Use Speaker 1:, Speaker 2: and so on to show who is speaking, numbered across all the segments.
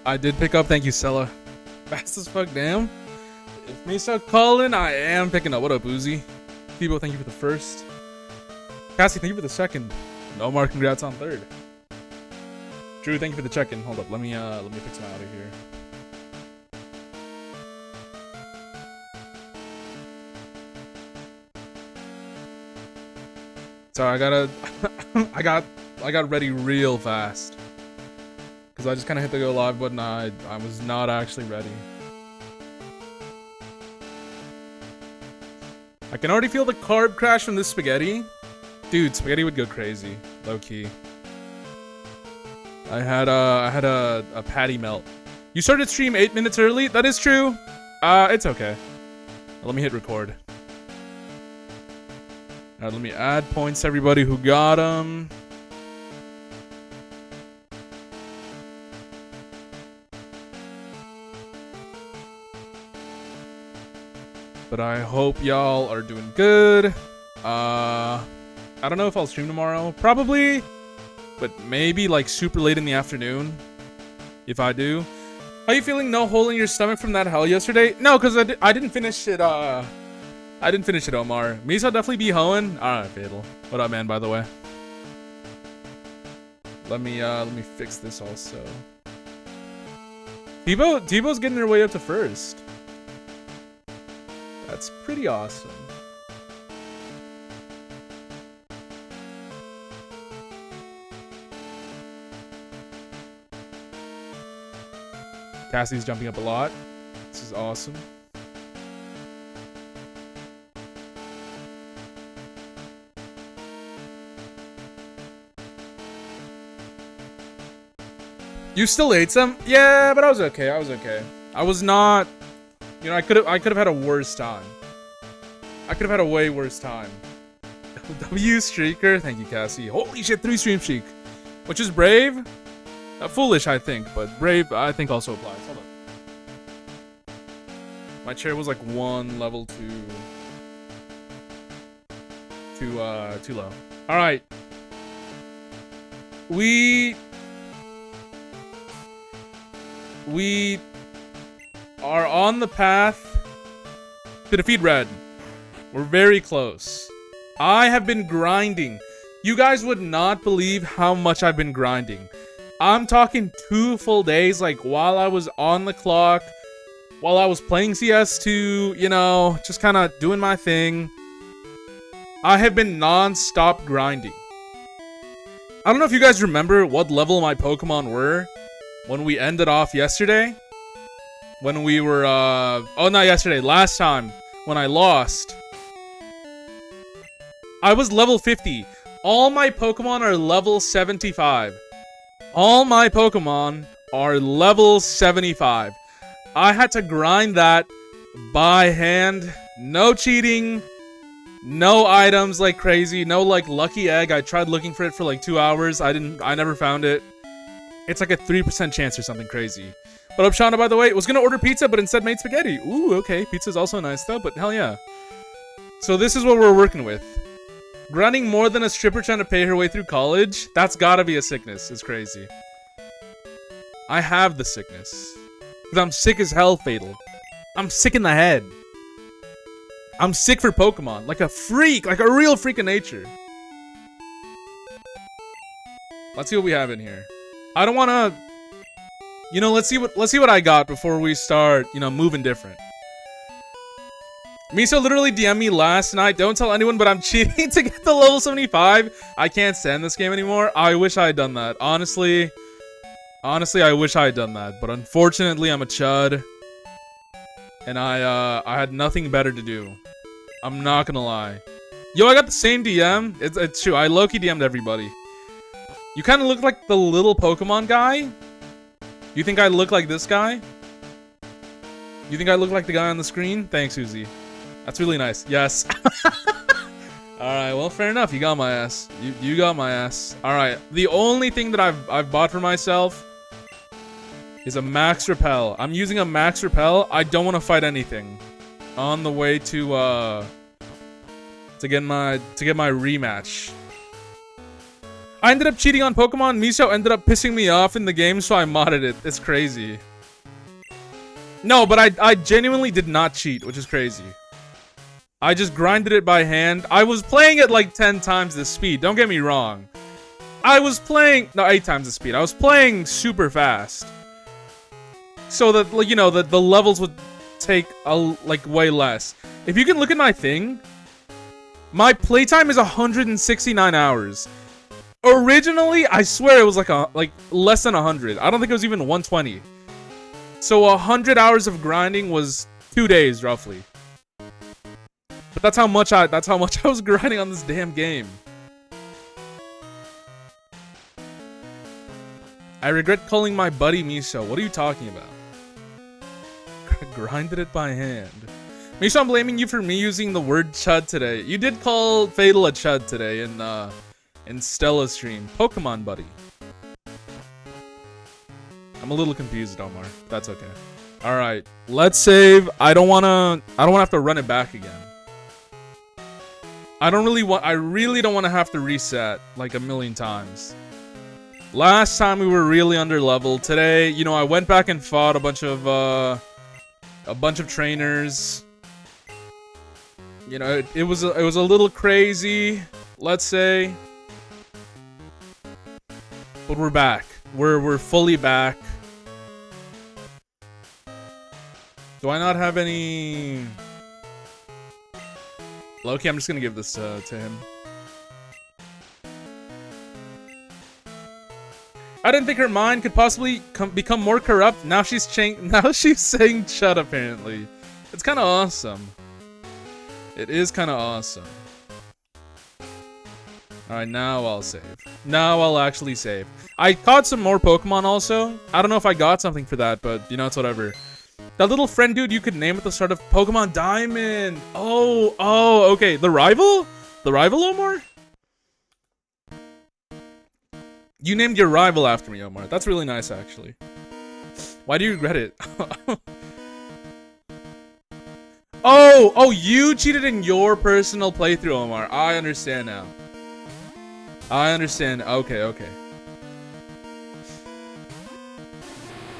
Speaker 1: I did pick up. Thank you, Sella. Fast as fuck, damn. If me start calling, I am picking up. What up, Uzi? Thibaut, thank you for the first. Cassie, thank you for the second. Nomar, congrats on third. Drew, thank you for the check-in. Hold up, let me fix my out of here. Sorry, I gotta I got ready real fast. Cause I just kinda hit the go live button. I was not actually ready. I can already feel the carb crash from this spaghetti. Dude, spaghetti would go crazy, low key. I had a patty melt. You started stream 8 minutes early? That is true. It's okay. Let me hit record. Alright, let me add points to everybody who got them. But I hope y'all are doing good. I don't know if I'll stream tomorrow. Probably. But maybe like super late in the afternoon. If I do. Are you feeling no hole in your stomach from that hell yesterday? No, because I didn't finish it, I didn't finish it, Omar. Misa definitely be hoeing. Alright, Fatal. What up, man, by the way? Let me fix this also. Tebow's getting her way up to first. That's pretty awesome. Cassie's jumping up a lot. This is awesome. You still ate some? Yeah, but I was okay. I was okay. I was not. You know, I could have had a worse time. I could have had a way worse time. W streaker, thank you, Cassie. Holy shit, 3 stream streak, which is brave. Foolish, I think, but brave, I think also applies. Hold on. My chair was like 1 level too low. All right. We are on the path to defeat Red. We're very close. I have been grinding. You guys would not believe how much I've been grinding. I'm talking 2 full days, like while I was on the clock, while I was playing CS2, you know, just kind of doing my thing. I have been non-stop grinding. I don't know if you guys remember what level my Pokemon were when we ended off yesterday. When we were, oh, not yesterday, last time, when I lost. I was level 50. All my Pokemon are level 75. All my Pokemon are level 75. I had to grind that by hand. No cheating. No items like crazy. No like lucky egg. I tried looking for it for like 2 hours. I never found it. It's like a 3% chance or something crazy. But up, Shauna, by the way, was gonna order pizza, but instead made spaghetti. Ooh, okay. Pizza's also nice though, but hell yeah. So this is what we're working with. Grinding more than a stripper trying to pay her way through college? That's gotta be a sickness. It's crazy. I have the sickness. Because I'm sick as hell, Fatal. I'm sick in the head. I'm sick for Pokemon. Like a freak. Like a real freak of nature. Let's see what we have in here. I don't wanna... You know, let's see what I got before we start, you know, moving different. Miso literally DM'd me last night. Don't tell anyone, but I'm cheating to get the level 75. I can't stand this game anymore. I wish I had done that. Honestly, I wish I had done that. But unfortunately, I'm a chud. And I had nothing better to do. I'm not gonna lie. Yo, I got the same DM. It's true. I low-key DM'd everybody. You kind of look like the little Pokemon guy. You think I look like this guy? You think I look like the guy on the screen? Thanks, Uzi. That's really nice. Yes. Alright, well, fair enough. You got my ass. You got my ass. Alright, the only thing that I've bought for myself is a max repel. I'm using a max repel. I don't want to fight anything on the way to get my rematch. I ended up cheating on Pokemon. Miso ended up pissing me off in the game, so I modded it. It's crazy. No, but I genuinely did not cheat, which is crazy. I just grinded it by hand. I was playing at like 10 times the speed. Don't get me wrong. I was playing... No, 8 times the speed. I was playing super fast. So that, you know, the levels would take, like, way less. If you can look at my thing, my playtime is 169 hours. Originally, I swear it was like less than 100. I don't think it was even 120. So 100 hours of grinding was 2 days, roughly. But that's how much I was grinding on this damn game. I regret calling my buddy Miso. What are you talking about? Grinded it by hand. Miso, I'm blaming you for me using the word chud today. You did call Fatal a chud today in Stella's stream. Pokemon buddy. I'm a little confused, Omar. That's okay. All right, let's save. I don't wanna have to run it back again. I really don't want to have to reset like a million times. Last time we were really under leveled. Today, you know, I went back and fought a bunch of trainers. You know, it was a little crazy, let's say. But we're back. We're fully back. Do I not have any... Loki, I'm just gonna give this to him. I didn't think her mind could possibly become more corrupt. Now she's saying chud, apparently. It's kind of awesome. It is kind of awesome. Alright, now I'll save. Now I'll actually save. I caught some more Pokemon also. I don't know if I got something for that, but you know, it's whatever. That little friend dude you could name at the start of Pokemon Diamond. Oh, okay. The rival? The rival, Omar? You named your rival after me, Omar. That's really nice, actually. Why do you regret it? Oh, you cheated in your personal playthrough, Omar. I understand now. I understand. Okay.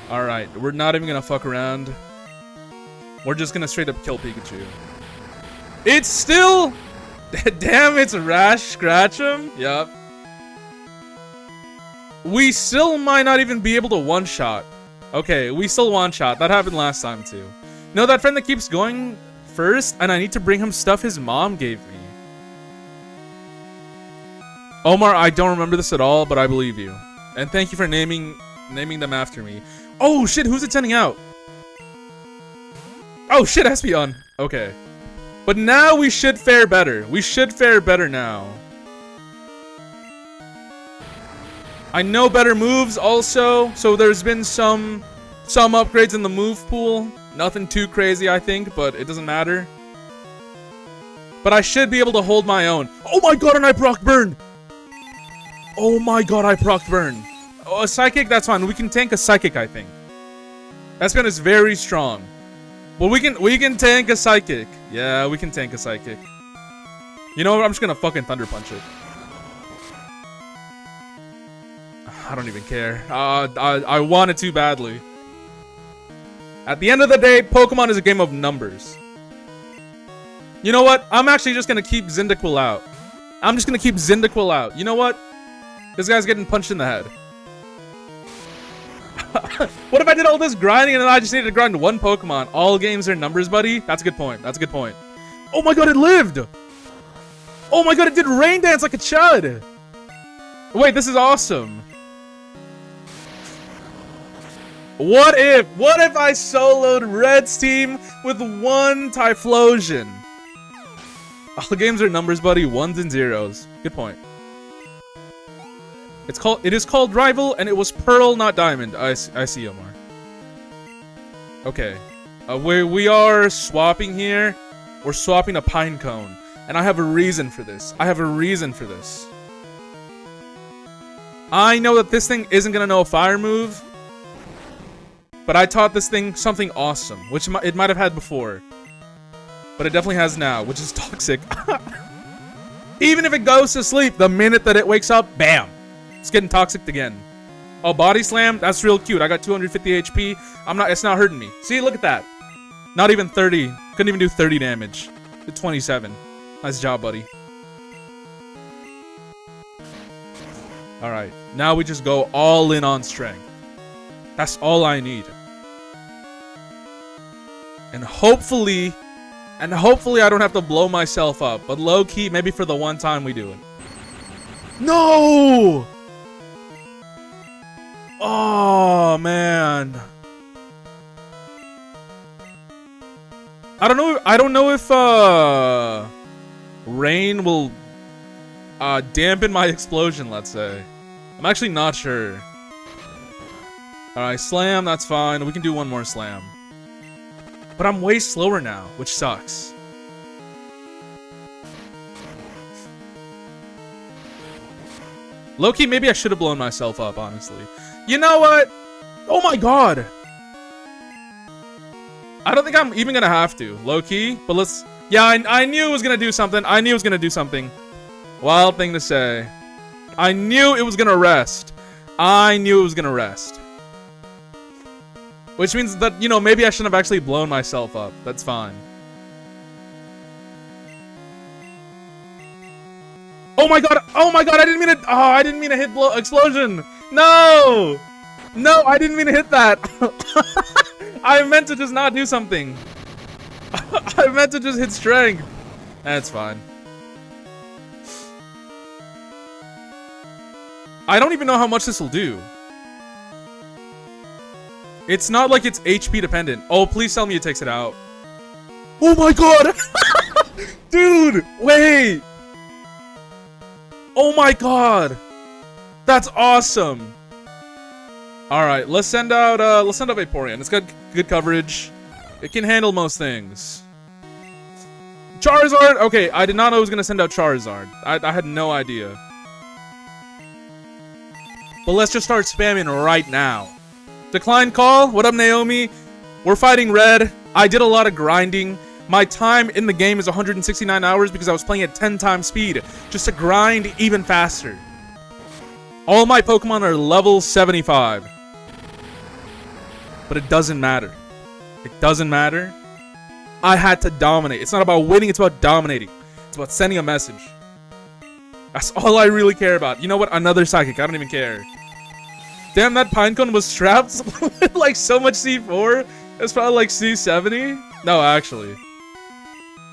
Speaker 1: Alright, we're not even gonna fuck around. We're just gonna straight up kill Pikachu. It's still... Damn, it's Rash Scratch'em? Yup. We still might not even be able to one-shot. Okay, we still one-shot. That happened last time, too. No, that friend that keeps going first, and I need to bring him stuff his mom gave me. Omar, I don't remember this at all, but I believe you. And thank you for naming them after me. Oh, shit, who's it sending out? Oh, shit, Espeon. Okay. But now we should fare better. We should fare better now. I know better moves also, so there's been some upgrades in the move pool. Nothing too crazy, I think, but it doesn't matter. But I should be able to hold my own. Oh my god, and I proc burn! Oh my god, I proc burn. Oh, a Psychic, that's fine. We can tank a Psychic, I think. Espeon is very strong. But we can tank a Psychic. Yeah, we can tank a Psychic. You know what? I'm just gonna fucking Thunder Punch it. I don't even care. I want it too badly. At the end of the day, Pokemon is a game of numbers. You know what? I'm actually just gonna keep Cyndaquil out. I'm just gonna keep Cyndaquil out. You know what? This guy's getting punched in the head. What if I did all this grinding and then I just needed to grind one Pokemon? All games are numbers, buddy. That's a good point. That's a good point. Oh my god, it lived! Oh my god, it did Rain Dance like a chud! Wait, this is awesome. What if I soloed Red's team with one Typhlosion? All games are numbers, buddy. Ones and zeros. Good point. It is called Rival, and it was Pearl, not Diamond. I see, Omar. Okay. We are swapping here. We're swapping a Pinecone. And I have a reason for this. I know that this thing isn't gonna know a fire move. But I taught this thing something awesome, which it might have had before. But it definitely has now, which is Toxic. Even if it goes to sleep, the minute that it wakes up, bam! It's getting toxic again. Oh, body slam. That's real cute. I got 250 HP. It's not hurting me. See, look at that. Not even 30. Couldn't even do 30 damage. Did 27. Nice job, buddy. Alright. Now we just go all in on strength. That's all I need. And hopefully I don't have to blow myself up. But low-key, maybe for the one time we do it. No! Oh, man. I don't know if rain will dampen my explosion, let's say. I'm actually not sure. Alright, slam, that's fine. We can do one more slam. But I'm way slower now, which sucks. Low-key, maybe I should have blown myself up, honestly. You know what? Oh my god! I don't think I'm even gonna have to. Low-key, but let's... Yeah, I knew it was gonna do something. I knew it was gonna do something. Wild thing to say. I knew it was gonna rest. I knew it was gonna rest. Which means that, you know, maybe I shouldn't have actually blown myself up. That's fine. Oh my god! Oh my god! I didn't mean to... Oh, I didn't mean to hit explosion! No! No, I didn't mean to hit that! I meant to just not do something. I meant to just hit strength. That's fine. I don't even know how much this will do. It's not like it's HP dependent. Oh, please tell me it takes it out. Oh my god! Dude, wait! Oh my god! That's awesome! Alright, let's send out Vaporeon. It's got good coverage. It can handle most things. Charizard! Okay, I did not know it was gonna send out Charizard. I had no idea. But let's just start spamming right now. Decline call. What up, Naomi? We're fighting red. I did a lot of grinding. My time in the game is 169 hours because I was playing at 10 times speed. Just to grind even faster. All my Pokemon are level 75. But it doesn't matter. It doesn't matter. I had to dominate. It's not about winning, it's about dominating. It's about sending a message. That's all I really care about. You know what? Another Psychic. I don't even care. Damn, that Pinecone was strapped with like so much C4. It's probably like C70. No, actually.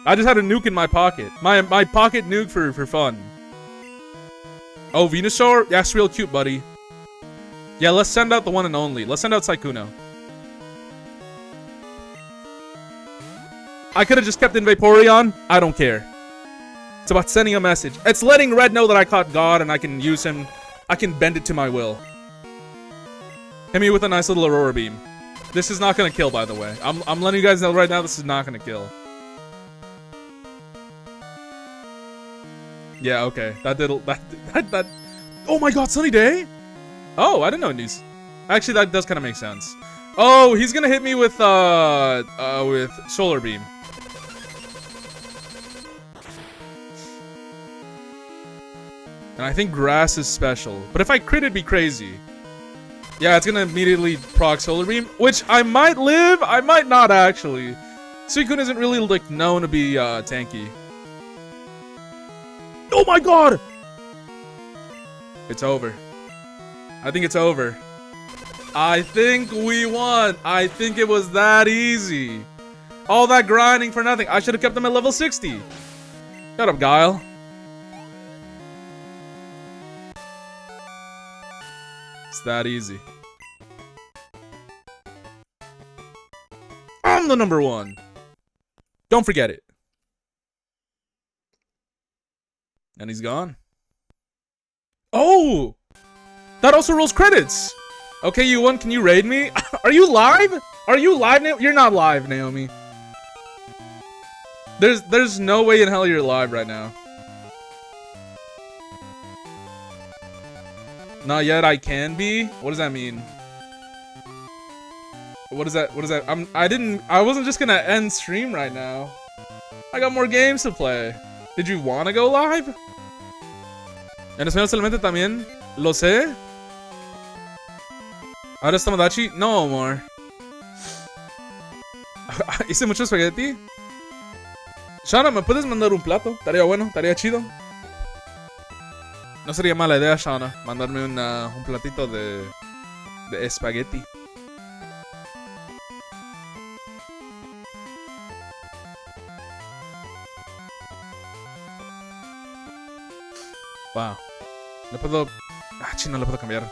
Speaker 1: I just had a nuke in my pocket. My pocket nuke for fun. Oh, Venusaur? Yeah, it's real cute, buddy. Yeah, let's send out the one and only. Let's send out Sykkuno. I could have just kept in Vaporeon. I don't care. It's about sending a message. It's letting Red know that I caught God and I can use him. I can bend it to my will. Hit me with a nice little Aurora Beam. This is not gonna kill, by the way. I'm letting you guys know right now this is not gonna kill. Yeah, okay. That oh my god, Sunny Day? Oh, I didn't know news. Actually, that does kind of make sense. Oh, he's gonna hit me with Solar Beam. And I think Grass is special. But if I crit, it'd be crazy. Yeah, it's gonna immediately proc Solar Beam, which I might live, I might not actually. Suicune isn't really like known to be tanky. Oh my god! It's over. I think it's over. I think we won. I think it was that easy. All that grinding for nothing. I should have kept them at level 60. Shut up, Guile. It's that easy. I'm the number one. Don't forget it. And he's gone. Oh! That also rolls credits! Okay, you won. Can you raid me? Are you live? Are you live, Naomi? You're not live, Naomi. There's no way in hell you're live right now. Not yet, I can be? What does that mean? What is that? What is that? I wasn't just gonna end stream right now. I got more games to play. Did you wanna go live? En español solamente también. Lo sé. ¿Ahora es Tomodachi? No, amor. ¿Hice mucho espagueti? Shauna, ¿me puedes mandar un plato? Estaría bueno, estaría chido. No sería mala idea, Shauna, mandarme un platito de espagueti. Wow. No puedo... Ah, chino, no lo puedo cambiar.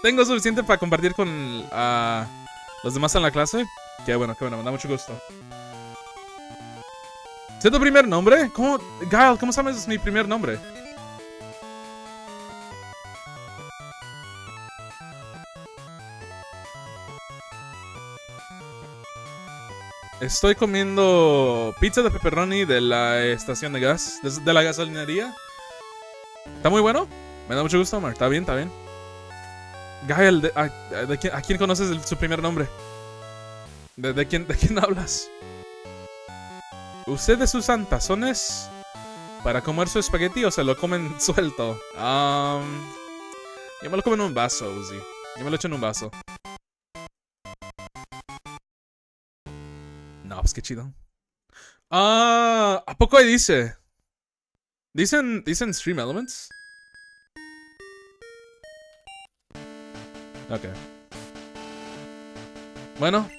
Speaker 1: Tengo suficiente para compartir con los demás en la clase. Qué bueno, me da mucho gusto. ¿Es tu primer nombre? ¿Cómo? Gael, ¿cómo sabes mi primer nombre? Estoy comiendo pizza de pepperoni de la estación de gas, de la gasolinería. ¿Está muy bueno? Me da mucho gusto, Omar. Está bien, está bien. Gael, ¿a quién conoces su primer nombre? ¿De quién hablas? ¿Ustedes usan tazones para comer su espagueti o se lo comen suelto? Yo me lo como en un vaso, Uzi. Yo me lo echo en un vaso. No, pues qué chido. ¿A poco ahí dice? ¿Dicen Stream Elements? Ok. Bueno.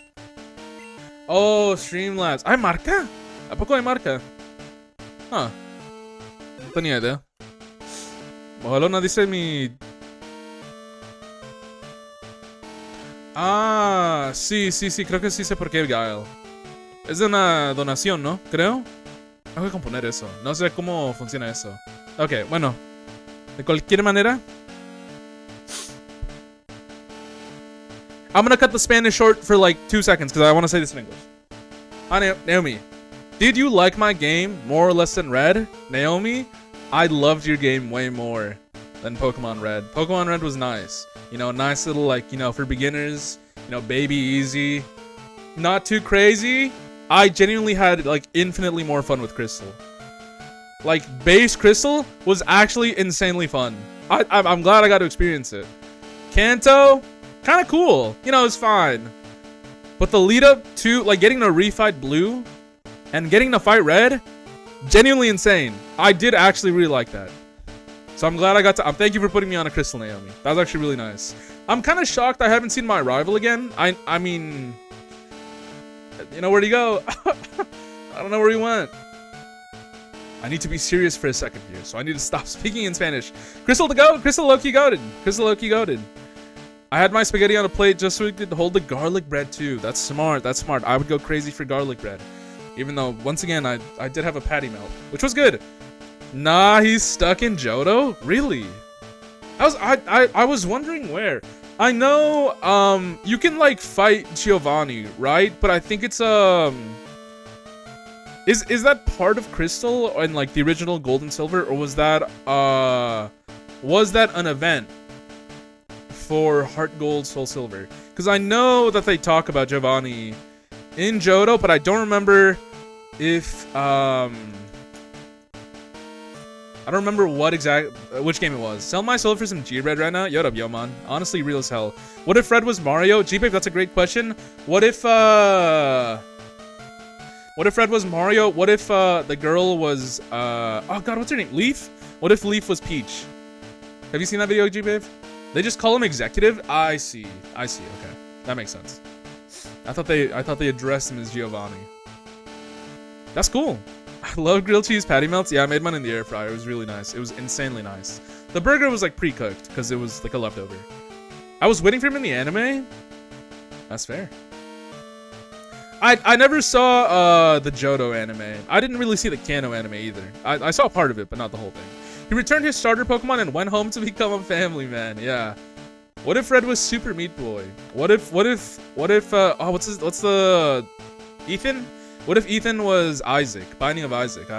Speaker 1: Oh, Streamlabs. ¿Hay marca? ¿A poco hay marca? No tenía idea. Ojalá no dice mi... Sí, creo que sí sé por qué, Gael. Es de una donación, ¿no? Creo. Tengo que componer eso. No sé cómo funciona eso. Ok, bueno. De cualquier manera. I'm gonna cut the Spanish short for like 2 seconds because I want to say this in English. Hi, Naomi. Did you like my game more or less than Red? Naomi, I loved your game way more than Pokemon Red. Pokemon Red was nice. You know, nice little, like, you know, for beginners. You know, baby easy. Not too crazy. I genuinely had, like, infinitely more fun with Crystal. Like, base Crystal was actually insanely fun. I'm glad I got to experience it. Kanto, kind of cool. You know, it's fine. But the lead up to, like, getting to refight Blue and getting to fight Red, genuinely insane. I did actually really like that. So I'm glad I got to... thank you for putting me on a Crystal, Naomi. That was actually really nice. I'm kind of shocked I haven't seen my rival again. I mean... You know, where'd he go? I don't know where he went. I need to be serious for a second here, so I need to stop speaking in Spanish. Crystal to go! Crystal low-key goated. Crystal low-key goated. I had my spaghetti on a plate just so we could hold the garlic bread too. That's smart, that's smart. I would go crazy for garlic bread. Even though, once again, I did have a patty melt, which was good. Nah, he's stuck in Johto? Really? I was wondering where. I know, you can, like, fight Giovanni, right? But I think it's, Is that part of Crystal and, like, the original Gold and Silver? Or was that an event for Heart Gold, Soul Silver? Because I know that they talk about Giovanni in Johto, but I don't remember if, I don't remember which game it was. Sell my soul for some G-Red right now? Yo up, yo, man. Honestly, real as hell. What if Red was Mario? G-Babe, that's a great question. What if Red was Mario? What if, the girl was, oh god, what's her name? Leaf? What if Leaf was Peach? Have you seen that video, G-Babe? They just call him Executive? I see, okay. That makes sense. I thought they addressed him as Giovanni. That's cool. I love grilled cheese patty melts. Yeah, I made mine in the air fryer. It was really nice. It was insanely nice. The burger was like pre-cooked because it was like a leftover. I was waiting for him in the anime. That's fair. I never saw the Johto anime. I didn't really see the Kanto anime either. I saw part of it, but not the whole thing. He returned his starter Pokemon and went home to become a family man. Yeah. What if Red was Super Meat Boy? What if oh, what's the Ethan? What if Ethan was Isaac? Binding of Isaac.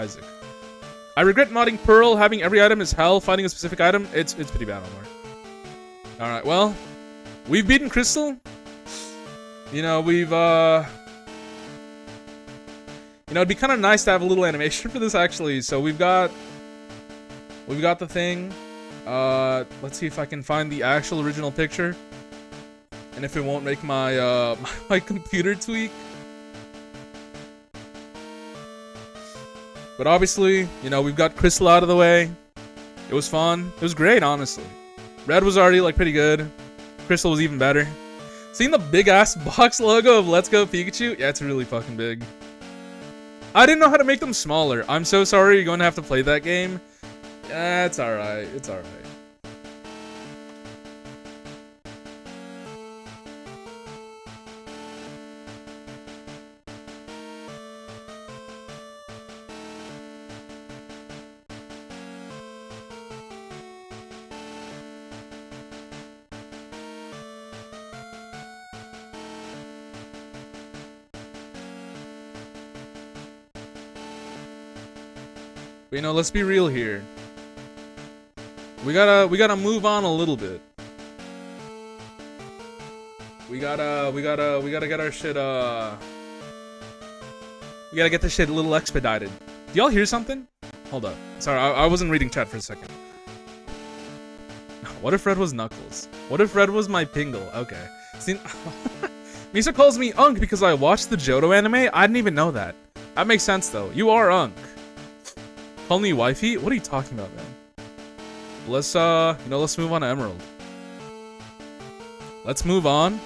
Speaker 1: I regret modding Pearl. Having every item is hell. Finding a specific item, it's pretty bad, Omar. Alright, well, we've beaten Crystal. You know, we've, you know, it'd be kind of nice to have a little animation for this, actually. So we've got the thing. Let's see if I can find the actual original picture. And if it won't make my, my computer tweak. But obviously, you know, we've got Crystal out of the way. It was fun. It was great, honestly. Red was already, like, pretty good. Crystal was even better. Seeing the big-ass box logo of Let's Go Pikachu? Yeah, it's really fucking big. I didn't know how to make them smaller. I'm so sorry you're going to have to play that game. Yeah, it's alright. It's alright. But, you know, let's be real here. We gotta move on a little bit. We gotta get our shit, we gotta get this shit a little expedited. Do y'all hear something? Hold up. Sorry, I wasn't reading chat for a second. What if Red was Knuckles? What if Red was my Pingle? Okay. See, Misa calls me Unk because I watched the Johto anime? I didn't even know that. That makes sense, though. You are Unk. Call me wifey? What are you talking about, man? Let's, you know, let's move on to Emerald. Let's move on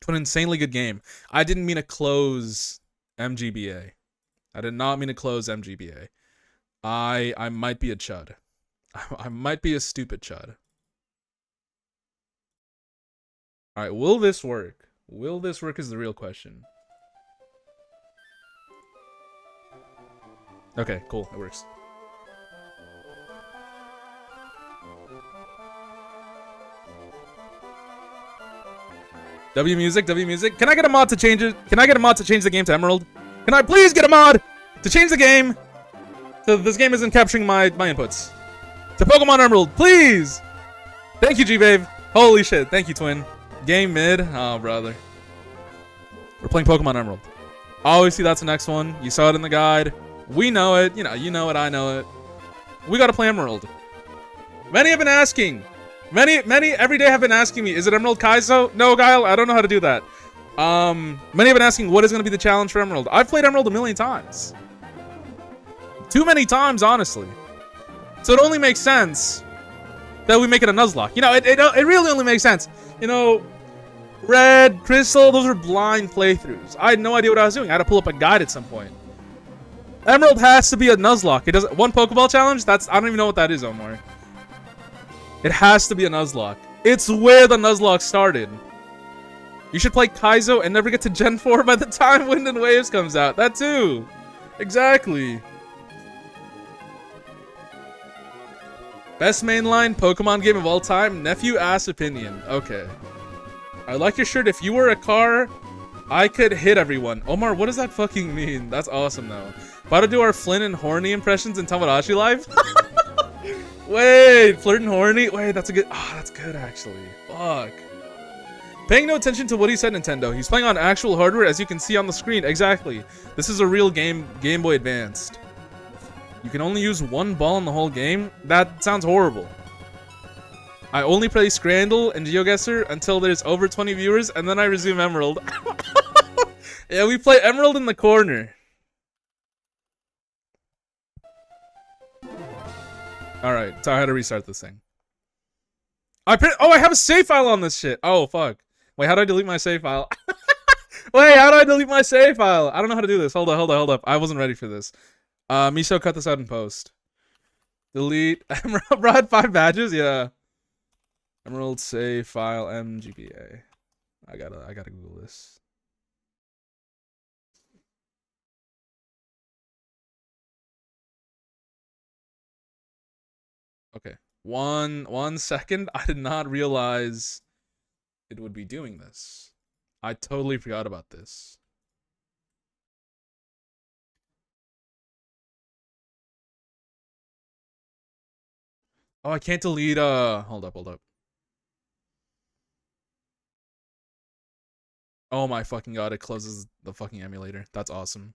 Speaker 1: to an insanely good game. I didn't mean to close MGBA. I did not mean to close MGBA. I might be a chud. I might be a stupid chud. Alright, will this work? Will this work is the real question. Okay, cool. It works. W music, W music. Can I get a mod to change it? Can I get a mod to change the game to Emerald? Can I please get a mod to change the game so this game isn't capturing my inputs? To Pokemon Emerald, please! Thank you, G-Babe. Holy shit. Thank you, Twin. Game mid. Oh, brother. We're playing Pokemon Emerald. Obviously, that's the next one. You saw it in the guide. We know it. You know it. I know it. We gotta play Emerald. Many have been asking. Many every day have been asking me, is it Emerald Kaizo? No, Guile, I don't know how to do that. Many have been asking, what is gonna be the challenge for Emerald? I've played Emerald a million times. Too many times, honestly. So it only makes sense that we make it a Nuzlocke. You know, it really only makes sense. You know, Red, Crystal, those are blind playthroughs. I had no idea what I was doing. I had to pull up a guide at some point. Emerald has to be a Nuzlocke. It doesn't. One Pokeball challenge? I don't even know what that is, Omar. It has to be a Nuzlocke. It's where the Nuzlocke started. You should play Kaizo and never get to Gen 4 by the time Wind and Waves comes out. That too. Exactly. Best mainline Pokemon game of all time? Nephew ass opinion. Okay. I like your shirt. If you were a car, I could hit everyone. Omar, what does that fucking mean? That's awesome, though. About to do our Flynn and Horny impressions in Tamagotchi Live? Wait, Flirt and Horny? Wait, that's a good... Oh, that's good, actually. Fuck. Paying no attention to what he said, Nintendo. He's playing on actual hardware, as you can see on the screen. Exactly. This is a real Game Boy Advanced. You can only use one ball in the whole game? That sounds horrible. I only play Scrandle and GeoGuessr until there's over 20 viewers, and then I resume Emerald. Yeah, we play Emerald in the corner. Alright, so I had to restart this thing. Oh, I have a save file on this shit. Oh, fuck. Wait, how do I delete my save file? Wait, how do I delete my save file? I don't know how to do this. Hold up. I wasn't ready for this. Miso, cut this out in post. Delete. Emerald brought 5 badges? Yeah. Emerald save file MGBA. I gotta Google this. Okay. One second. I did not realize it would be doing this. I totally forgot about this. Oh, I can't delete, hold up. Oh my fucking god, it closes the fucking emulator. That's awesome.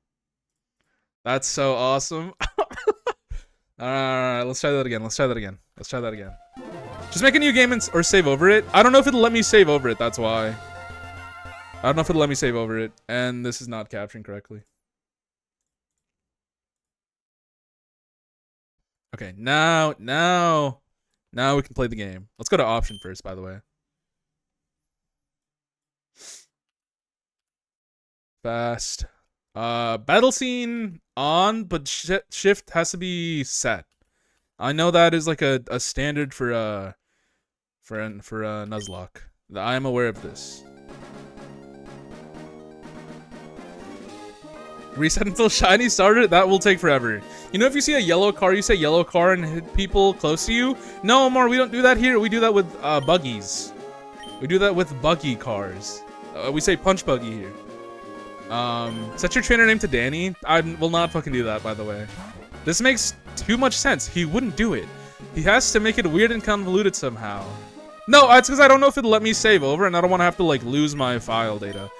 Speaker 1: That's so awesome. Alright, let's try that again. Let's try that again. Let's try that again. Just make a new game or save over it. I don't know if it'll let me save over it, that's why. I don't know if it'll let me save over it. And this is not capturing correctly. Okay, now we can play the game. Let's go to option first, by the way. Fast. Battle scene on, but shift has to be set. I know that is like a standard for Nuzlocke. I am aware of this. Reset until shiny started? That will take forever. You know, if you see a yellow car, you say yellow car and hit people close to you? No, Omar, we don't do that here. We do that with buggies. We do that with buggy cars. We say punch buggy here. Set your trainer name to Danny. I will not fucking do that, by the way. This makes too much sense. He wouldn't do it. He has to make it weird and convoluted somehow. No, it's because I don't know if it'll let me save over, and I don't want to have to like lose my file data.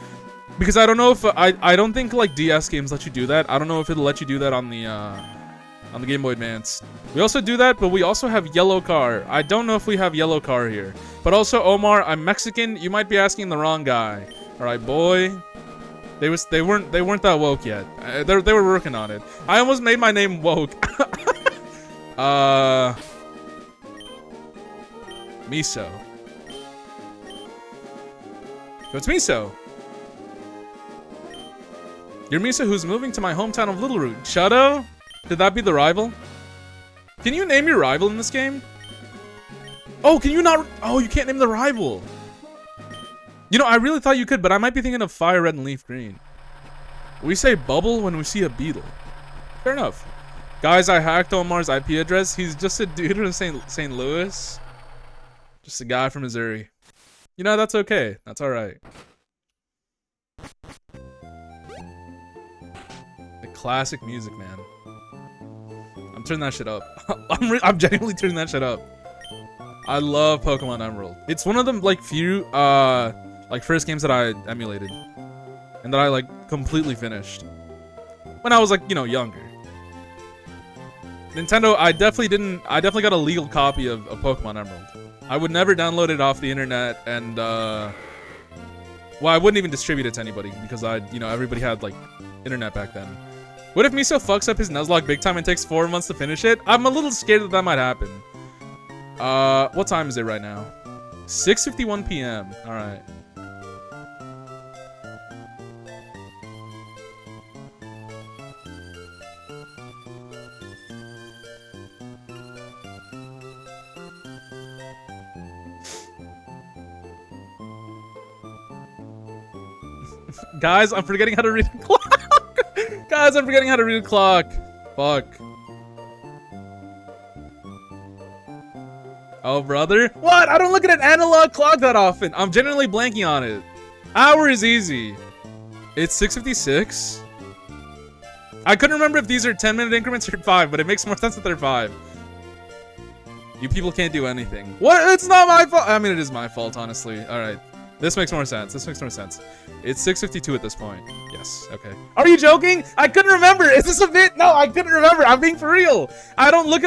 Speaker 1: Because I don't know if I don't think like DS games let you do that. I don't know if it'll let you do that on the Game Boy Advance. We also do that, but we also have yellow car. I don't know if we have yellow car here. But also, Omar, I'm Mexican. You might be asking the wrong guy. All right, boy. They weren't that woke yet. They were working on it. I almost made my name woke. Miso. So it's Miso. You're Miso who's moving to my hometown of Little Root. Shadow? Could that be the rival? Can you name your rival in this game? Oh, can you not? Oh, you can't name the rival. You know, I really thought you could, but I might be thinking of Fire Red and Leaf Green. We say bubble when we see a beetle. Fair enough. Guys, I hacked Omar's IP address. He's just a dude from St. Louis. Just a guy from Missouri. You know, that's okay. That's alright. The classic music, man. I'm turning that shit up. I'm genuinely turning that shit up. I love Pokemon Emerald. It's one of the like few like first games that I emulated and that I like completely finished when I was like, you know, younger. Nintendo, I definitely got a legal copy of Pokemon Emerald. I would never download it off the internet, and well, I wouldn't even distribute it to anybody because you know, everybody had like internet back then. What if Miso fucks up his Nuzlocke big time and takes 4 months to finish it? I'm a little scared that might happen. What time is it right now? 6:51 p.m. All right. Guys, I'm forgetting how to read a clock. Guys, I'm forgetting how to read a clock. Fuck. Oh, brother. What? I don't look at an analog clock that often. I'm generally blanking on it. Hour is easy. It's 6:56. I couldn't remember if these are 10-minute increments or 5, but it makes more sense that they're 5. You people can't do anything. What? It's not my fault. I mean, it is my fault, honestly. All right. This makes more sense. This makes more sense. It's 6:52 at this point. Yes. Okay. Are you joking? I couldn't remember. Is this a bit? No, I couldn't remember. I'm being for real. I look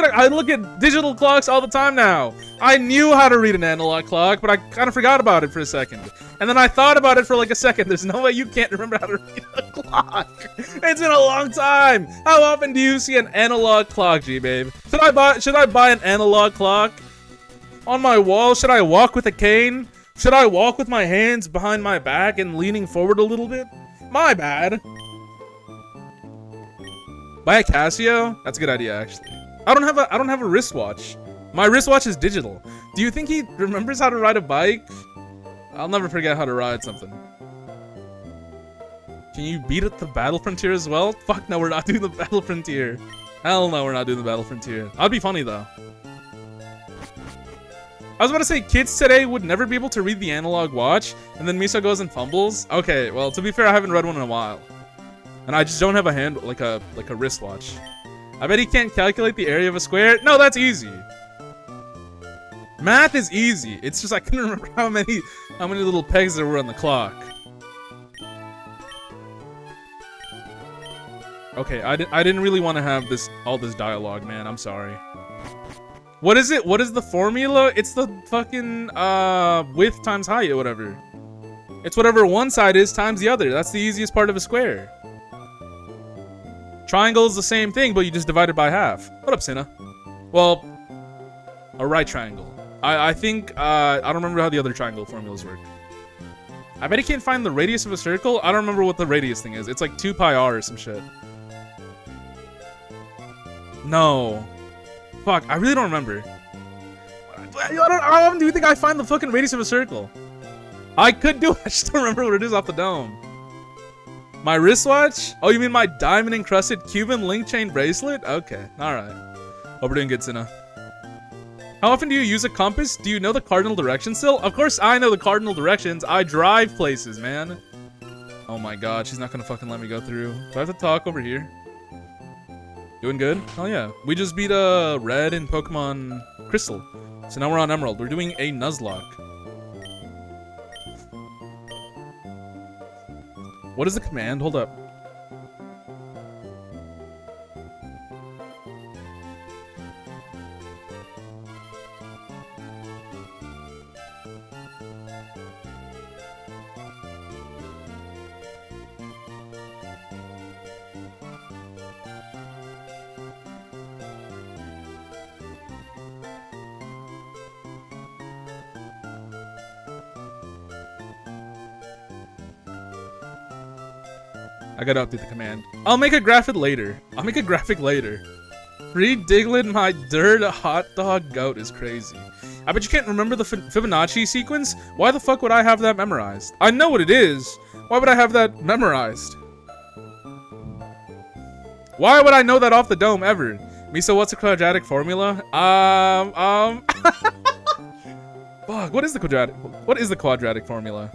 Speaker 1: at digital clocks all the time now. I knew how to read an analog clock, but I kind of forgot about it for a second. And then I thought about it for like a second. There's no way you can't remember how to read a clock. It's been a long time. How often do you see an analog clock, G-Babe? Should I buy an analog clock? On my wall? Should I walk with a cane? Should I walk with my hands behind my back and leaning forward a little bit? My bad. Buy a Casio? That's a good idea, actually. I don't have a wristwatch. My wristwatch is digital. Do you think he remembers how to ride a bike? I'll never forget how to ride something. Can you beat at the Battle Frontier as well? Fuck no, we're not doing the Battle Frontier. Hell no, we're not doing the Battle Frontier. That'd be funny though. I was about to say, kids today would never be able to read the analog watch, and then Miso goes and fumbles. Okay, well, to be fair, I haven't read one in a while. And I just don't have a hand, like a wristwatch. I bet he can't calculate the area of a square. No, that's easy. Math is easy. It's just I couldn't remember how many little pegs there were on the clock. Okay, I didn't really want to have all this dialogue, man. I'm sorry. What is it? What is the formula? It's the fucking width times height or whatever. It's whatever one side is times the other. That's the easiest part of a square. Triangle is the same thing, but you just divide it by half. What up, Cinna? Well, a right triangle. I think, I don't remember how the other triangle formulas work. I bet you can't find the radius of a circle. I don't remember what the radius thing is. It's like 2 pi r or some shit. No. Fuck, I really don't remember. How often do you think I find the fucking radius of a circle? I could do it, I just don't remember what it is off the dome. My wristwatch? Oh, you mean my diamond encrusted Cuban link chain bracelet? Okay, alright. Hope we're doing good, Cinna. How often do you use a compass? Do you know the cardinal direction still? Of course I know the cardinal directions. I drive places, man. Oh my god, she's not gonna fucking let me go through. Do I have to talk over here? Doing good? Oh yeah. We just beat Red in Pokemon Crystal. So now we're on Emerald. We're doing a Nuzlocke. What is the command? Hold up. I gotta update the command. I'll make a graphic later. Free Diglett, my dirt hot dog goat is crazy. I bet you can't remember the Fibonacci sequence? Why the fuck would I have that memorized? I know what it is. Why would I have that memorized? Why would I know that off the dome ever? Miso, what's the quadratic formula? Fuck, what is the quadratic formula?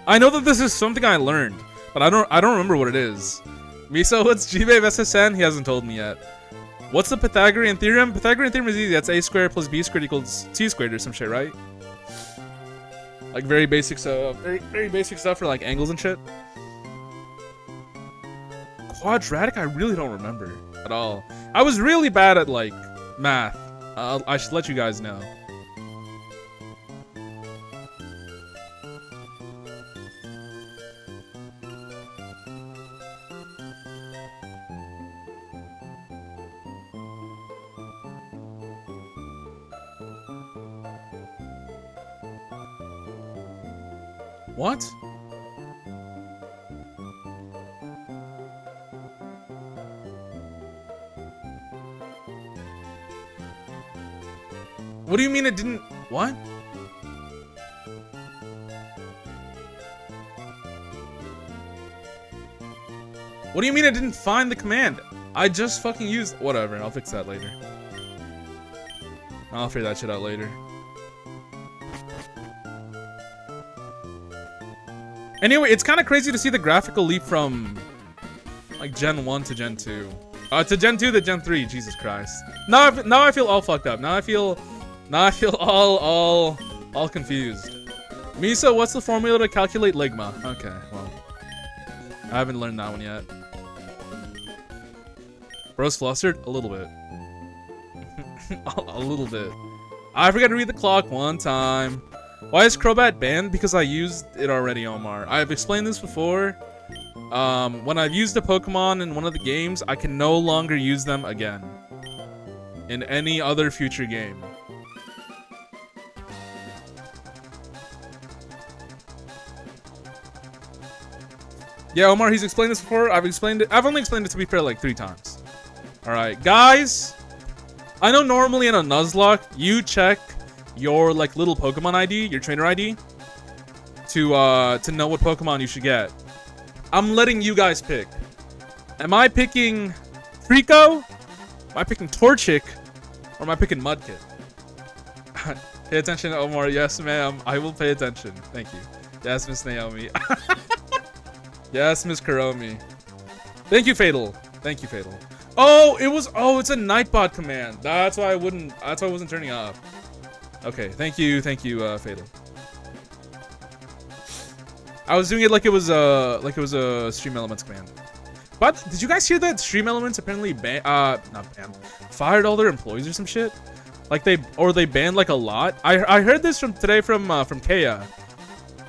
Speaker 1: I know that this is something I learned, but I don't remember what it is. Miso, what's G-Babe SSN? He hasn't told me yet. What's the Pythagorean theorem? Pythagorean theorem is easy. That's a squared plus b squared equals c squared or some shit, right? Like very basic stuff, very basic stuff for like angles and shit. Quadratic, I really don't remember at all. I was really bad at like math. I should let you guys know. What? What do you mean it didn't... What? What do you mean it didn't find the command? I just fucking used... Whatever, I'll fix that later. I'll figure that shit out later. Anyway, it's kind of crazy to see the graphical leap from like Gen 1 to Gen 2. To Gen 2 to Gen 3, Jesus Christ. Now I feel all fucked up. Now I feel all confused. Miso, what's the formula to calculate ligma? Okay, well. I haven't learned that one yet. Bro's flustered? A little bit. A little bit. I forgot to read the clock one time. Why is Crobat banned? Because I used it already, Omar. I've explained this before. When I've used a Pokemon in one of the games, I can no longer use them again. In any other future game. Yeah, Omar, he's explained this before. I've only explained it, to be fair, like 3 times. Alright, guys. I know normally in a Nuzlocke, you check your like little Pokemon ID, your trainer ID, to know what Pokemon you should get. I'm letting you guys pick. Am I picking Trico? Am I picking Torchic? Or am I picking Mudkip? Pay attention, Omar. Yes, ma'am. I will pay attention. Thank you. Yes, Miss Naomi. Yes, Miss Kuromi. Thank you, Fatal. Thank you, Fatal. Oh, it's a Nightbot command. That's why I wasn't turning off. Okay, thank you, Fatal. I was doing it like it was a Stream Elements command. But did you guys hear that Stream Elements apparently fired all their employees or some shit? Like they banned like a lot. I heard this from Kaya.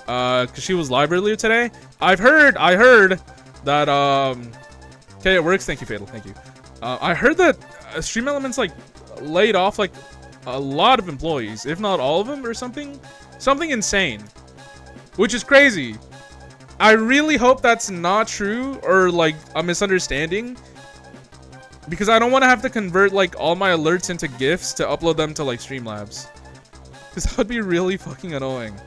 Speaker 1: Cause she was live earlier today. I heard that Kaya works. Thank you, Fatal. Thank you. I heard that Stream Elements like laid off like a lot of employees, if not all of them, or something insane, which is crazy. I really hope that's not true or like a misunderstanding, because I don't want to have to convert like all my alerts into GIFs to upload them to like Streamlabs, because that would be really fucking annoying.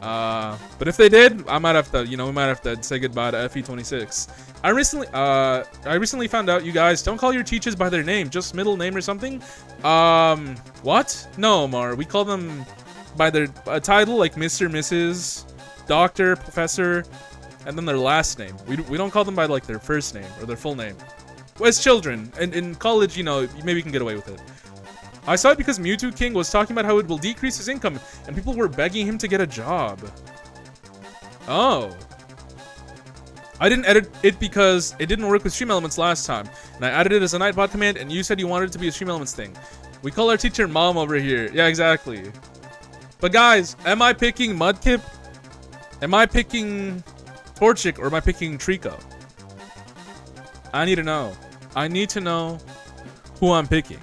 Speaker 1: But if they did, I might have to, we might have to say goodbye to FE26. I recently found out, you guys, don't call your teachers by their name, just middle name or something. What? No, Omar, we call them by their title, like Mr., Mrs., Doctor, Professor, and then their last name. We don't call them by like their first name or their full name. Well, as children, and in college, maybe you can get away with it. I saw it because Mewtwo King was talking about how it will decrease his income, and people were begging him to get a job. Oh. I didn't edit it because it didn't work with Stream Elements last time, and I added it as a Nightbot command, and you said you wanted it to be a Stream Elements thing. We call our teacher Mom over here. Yeah, exactly. But guys, am I picking Mudkip? Am I picking Torchic, or am I picking Trico? I need to know. I need to know who I'm picking.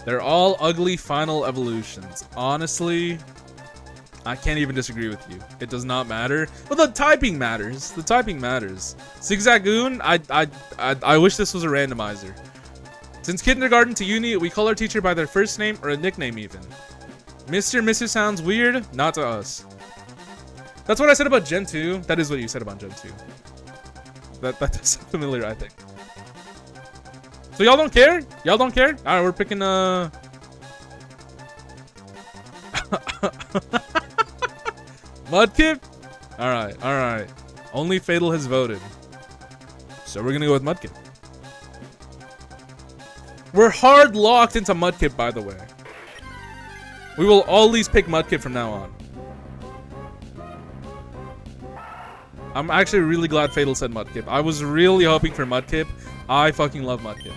Speaker 1: They're all ugly final evolutions. Honestly, I can't even disagree with you. It does not matter. But the typing matters. The typing matters. Zigzagoon, I wish this was a randomizer. Since kindergarten to uni, we call our teacher by their first name or a nickname even. Mr. Mrs. sounds weird, not to us. That's what I said about Gen 2. That is what you said about Gen 2. That's familiar, I think. So y'all don't care? Y'all don't care? Alright, we're picking Mudkip? Alright, alright. Only Fatal has voted. So we're gonna go with Mudkip. We're hard locked into Mudkip, by the way. We will always pick Mudkip from now on. I'm actually really glad Fatal said Mudkip. I was really hoping for Mudkip. I fucking love Mudkip.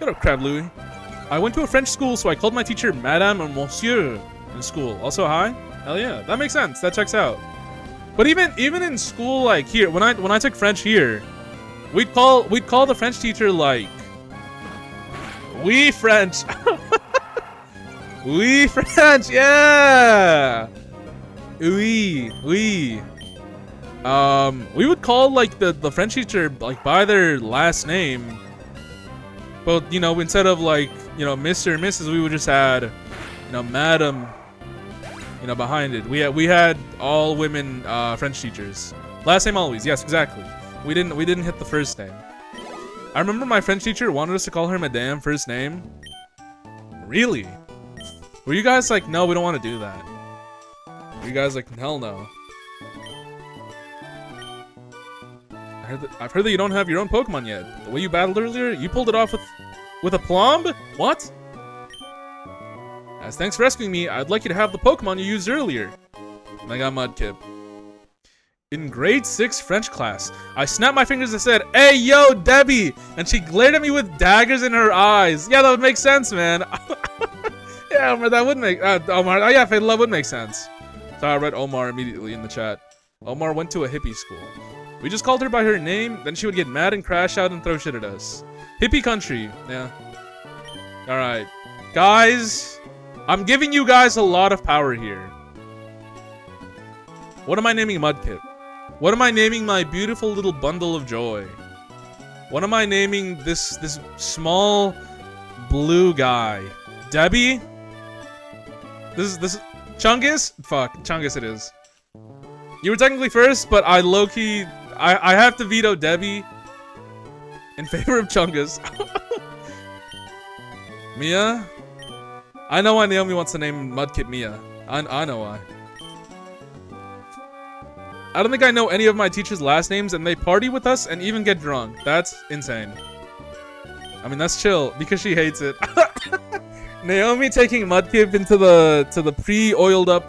Speaker 1: Get up, Crab Louie. I went to a French school, so I called my teacher Madame or Monsieur in school. Also, hi? Hell yeah, that makes sense. That checks out. But even in school, like here, when I took French here, we'd call the French teacher like, "Oui French." Oui French, yeah. Oui, oui. We would call like the French teacher like by their last name. But instead of like, Mr. or Mrs., we would just add, Madam, behind it. We had all women French teachers. Last name always, yes, exactly. We didn't hit the first name. I remember my French teacher wanted us to call her Madame first name. Really? Were you guys like, no, we don't want to do that? Were you guys like, hell no? I've heard that you don't have your own Pokemon yet. The way you battled earlier, you pulled it off with a Plomb? What? As thanks for rescuing me, I'd like you to have the Pokemon you used earlier. And I got Mudkip. In grade 6 French class, I snapped my fingers and said, "Hey, yo, Debbie!" And she glared at me with daggers in her eyes. Yeah, that would make sense, man. Yeah, Omar, that would make... Omar, yeah, Fatal, that would make sense. So I read Omar immediately in the chat. Omar went to a hippie school. We just called her by her name, then she would get mad and crash out and throw shit at us. Hippie country, yeah. Alright. Guys, I'm giving you guys a lot of power here. What am I naming Mudkip? What am I naming my beautiful little bundle of joy? What am I naming this small blue guy? Debbie? This is Chungus? Fuck, Chungus it is. You were technically first, but I low-key... I have to veto Debbie in favor of Chungus. Mia? I know why Naomi wants to name Mudkip Mia. I know why. I don't think I know any of my teachers' last names, and they party with us and even get drunk. That's insane. I mean, that's chill because she hates it. Naomi taking Mudkip into the pre-oiled up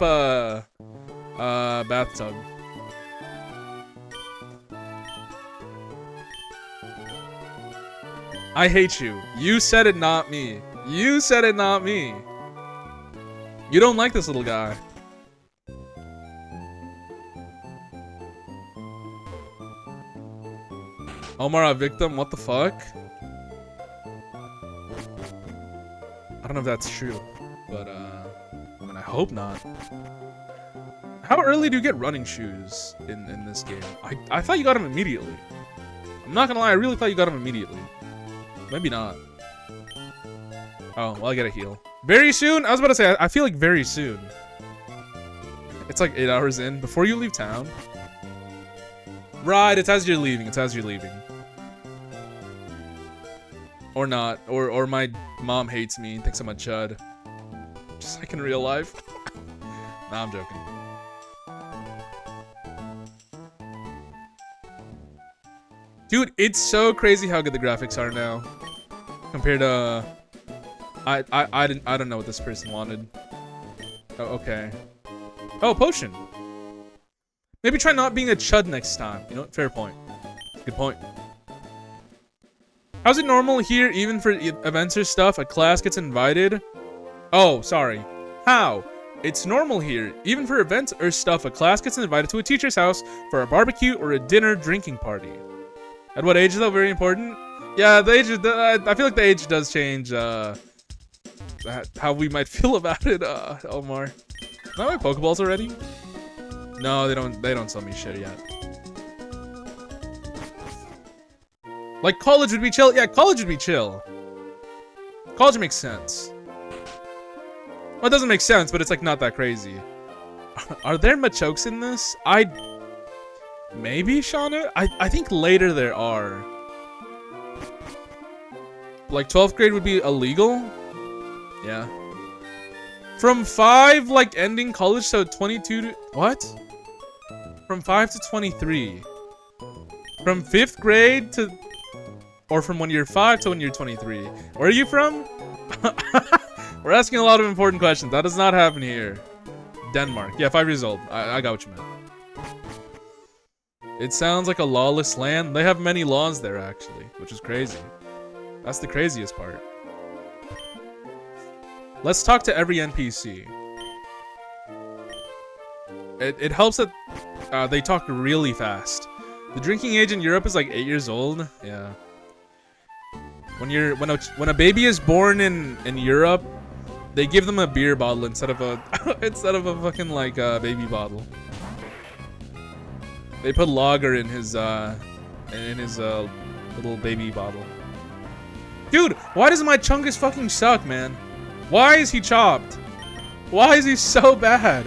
Speaker 1: bathtub. I hate you. You said it, not me. You said it, not me. You don't like this little guy. Omar a victim? What the fuck? I don't know if that's true, but I mean, I hope not. How early do you get running shoes in this game? I thought you got them immediately. I'm not gonna lie, I really thought you got them immediately. Maybe not. Oh, well, I gotta heal. Very soon? I was about to say, I feel like very soon. It's like 8 hours in, before you leave town. Right, it's as you're leaving, it's as you're leaving. Or not, or my mom hates me and thinks I'm a chud. Just like in real life. Nah, I'm joking. Dude, it's so crazy how good the graphics are now. Compared to I don't know what this person wanted. Oh, okay. Oh, potion. Maybe try not being a chud next time. You know what? Fair point. Good point. How's it normal here, even for events or stuff, a class gets invited? Oh, sorry. How? It's normal here, even for events or stuff, a class gets invited to a teacher's house for a barbecue or a dinner drinking party. At what age, though? Very important. Yeah, the age. I feel like the age does change. How we might feel about it, Omar. Am I my Pokeballs already? No, they don't. They don't sell me shit yet. Like college would be chill. Yeah, college would be chill. College makes sense. Well, it doesn't make sense, but it's like not that crazy. Are there Machokes in this? Maybe, Shauna? I think later there are. Like 12th grade would be illegal? Yeah. From 5, like ending college, so 22 to... What? From 5 to 23. From 5th grade to... Or from when you're 5 to when you're 23. Where are you from? We're asking a lot of important questions. That does not happen here. Denmark. Yeah, 5 years old. I got what you meant. It sounds like a lawless land. They have many laws there, actually, which is crazy. That's the craziest part. Let's talk to every NPC. It helps that they talk really fast. The drinking age in Europe is like 8 years old. Yeah. When a baby is born in Europe, they give them a beer bottle instead of a fucking like baby bottle. They put lager in his little baby bottle. Dude, why does my Chungus fucking suck, man? Why is he chopped? Why is he so bad?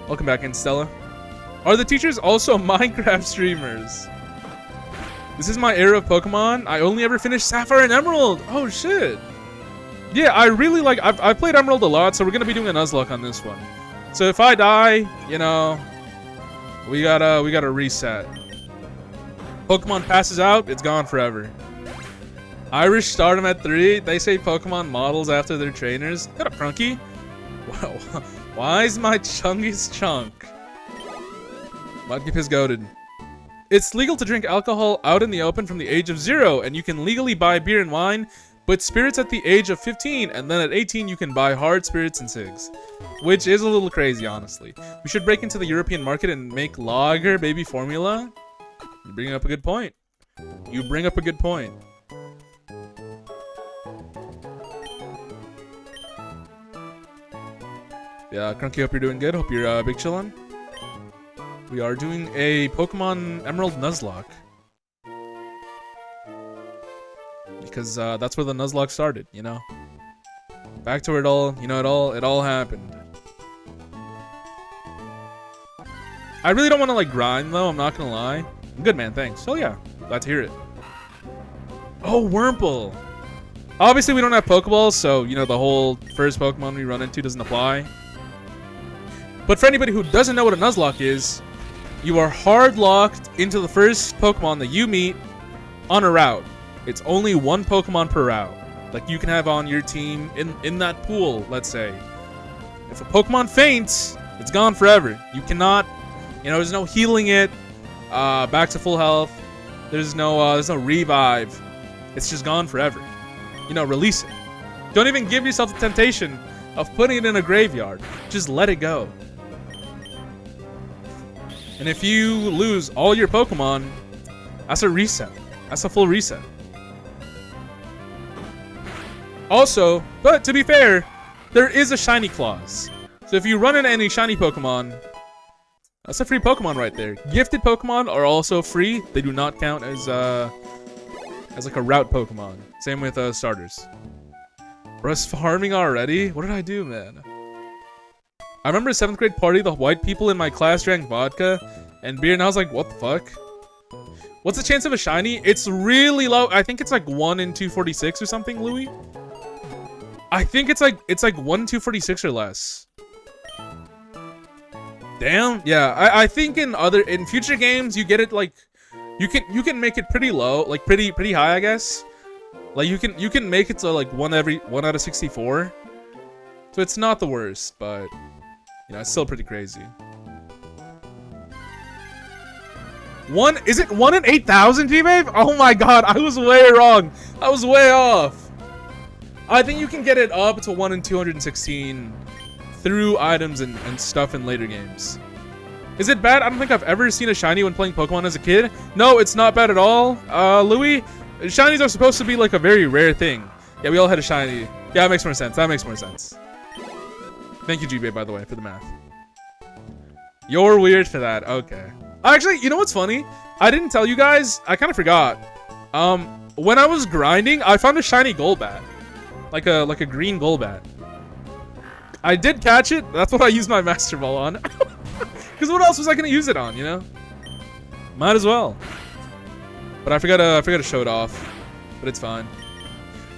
Speaker 1: Welcome back in, Stella. Are the teachers also Minecraft streamers? This is my era of Pokemon. I only ever finished Sapphire and Emerald. Oh shit. Yeah, I really like. I've played Emerald a lot, so we're gonna be doing a Nuzlocke on this one. So if I die, you know, we gotta reset. Pokemon passes out, it's gone forever. Irish stardom at 3. They say Pokemon models after their trainers. Got a Prunky. Wow. Why is my Chungus chunk? Mudkip is goated. It's legal to drink alcohol out in the open from the age of 0, and you can legally buy beer and wine, but spirits at the age of 15, and then at 18 you can buy hard spirits and cigs. Which is a little crazy, honestly. We should break into the European market and make lager baby formula. You bring up a good point. You bring up a good point. Yeah, Crunky, hope you're doing good. Hope you're big chillin'. We are doing a Pokemon Emerald Nuzlocke. Because that's where the Nuzlocke started, you know? Back to where it all, you know, it all happened. I really don't want to like grind though, I'm not gonna lie. I'm good, man, thanks. Oh yeah, glad to hear it. Oh, Wurmple! Obviously we don't have Pokeballs, so you know the whole first Pokemon we run into doesn't apply. But for anybody who doesn't know what a Nuzlocke is, you are hard locked into the first Pokemon that you meet on a route. It's only one Pokemon per route. Like you can have on your team in that pool, let's say. If a Pokemon faints, it's gone forever. You cannot, there's no healing it back to full health. There's no revive. It's just gone forever. Release it. Don't even give yourself the temptation of putting it in a graveyard. Just let it go. And if you lose all your Pokemon, that's a reset. That's a full reset. Also, but to be fair, there is a shiny clause. So if you run into any shiny Pokemon, that's a free Pokemon right there. Gifted Pokemon are also free. They do not count as like a route Pokemon. Same with starters. Russ farming already? What did I do, man? I remember a 7th grade party, the white people in my class drank vodka and beer, and I was like, what the fuck? What's the chance of a shiny? It's really low. I think it's like 1 in 246 or something, Louis. I think it's like 1 in 246 or less. Damn. Yeah, I think in future games you get it like you can make it pretty low, like pretty high, I guess. Like you can make it to like 1 out of 64. So it's not the worst, but it's still pretty crazy. Is it 1 in 8,000, G-Wave? Oh my god, I was way wrong. I was way off. I think you can get it up to 1 in 216 through items and stuff in later games. Is it bad? I don't think I've ever seen a shiny when playing Pokemon as a kid. No, it's not bad at all. Louis, shinies are supposed to be like a very rare thing. Yeah, we all had a shiny. Yeah, that makes more sense. That makes more sense. Thank you, G-Bay, by the way, for the math. You're weird for that. Okay. Actually, you know what's funny? I didn't tell you guys. I kind of forgot. When I was grinding, I found a shiny Golbat. Like a green Golbat. I did catch it. That's what I used my Master Ball on. Because what else was I going to use it on, Might as well. But I forgot to show it off. But it's fine.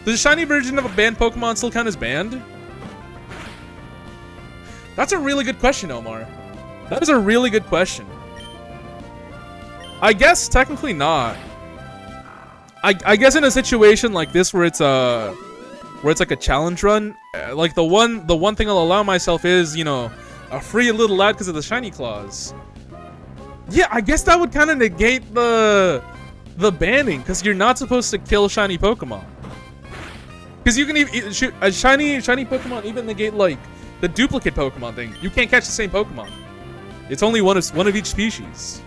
Speaker 1: Does a shiny version of a banned Pokemon still count as banned? That's a really good question, Omar. That is a really good question. I guess technically not. I guess in a situation like this where it's like a challenge run, like the one thing I'll allow myself is, a free little lad because of the shiny clause. Yeah, I guess that would kind of negate the banning, because you're not supposed to kill shiny Pokemon. Because you can even shoot a shiny Pokemon, even negate like the duplicate Pokemon thing. You can't catch the same Pokemon. It's only one of each species.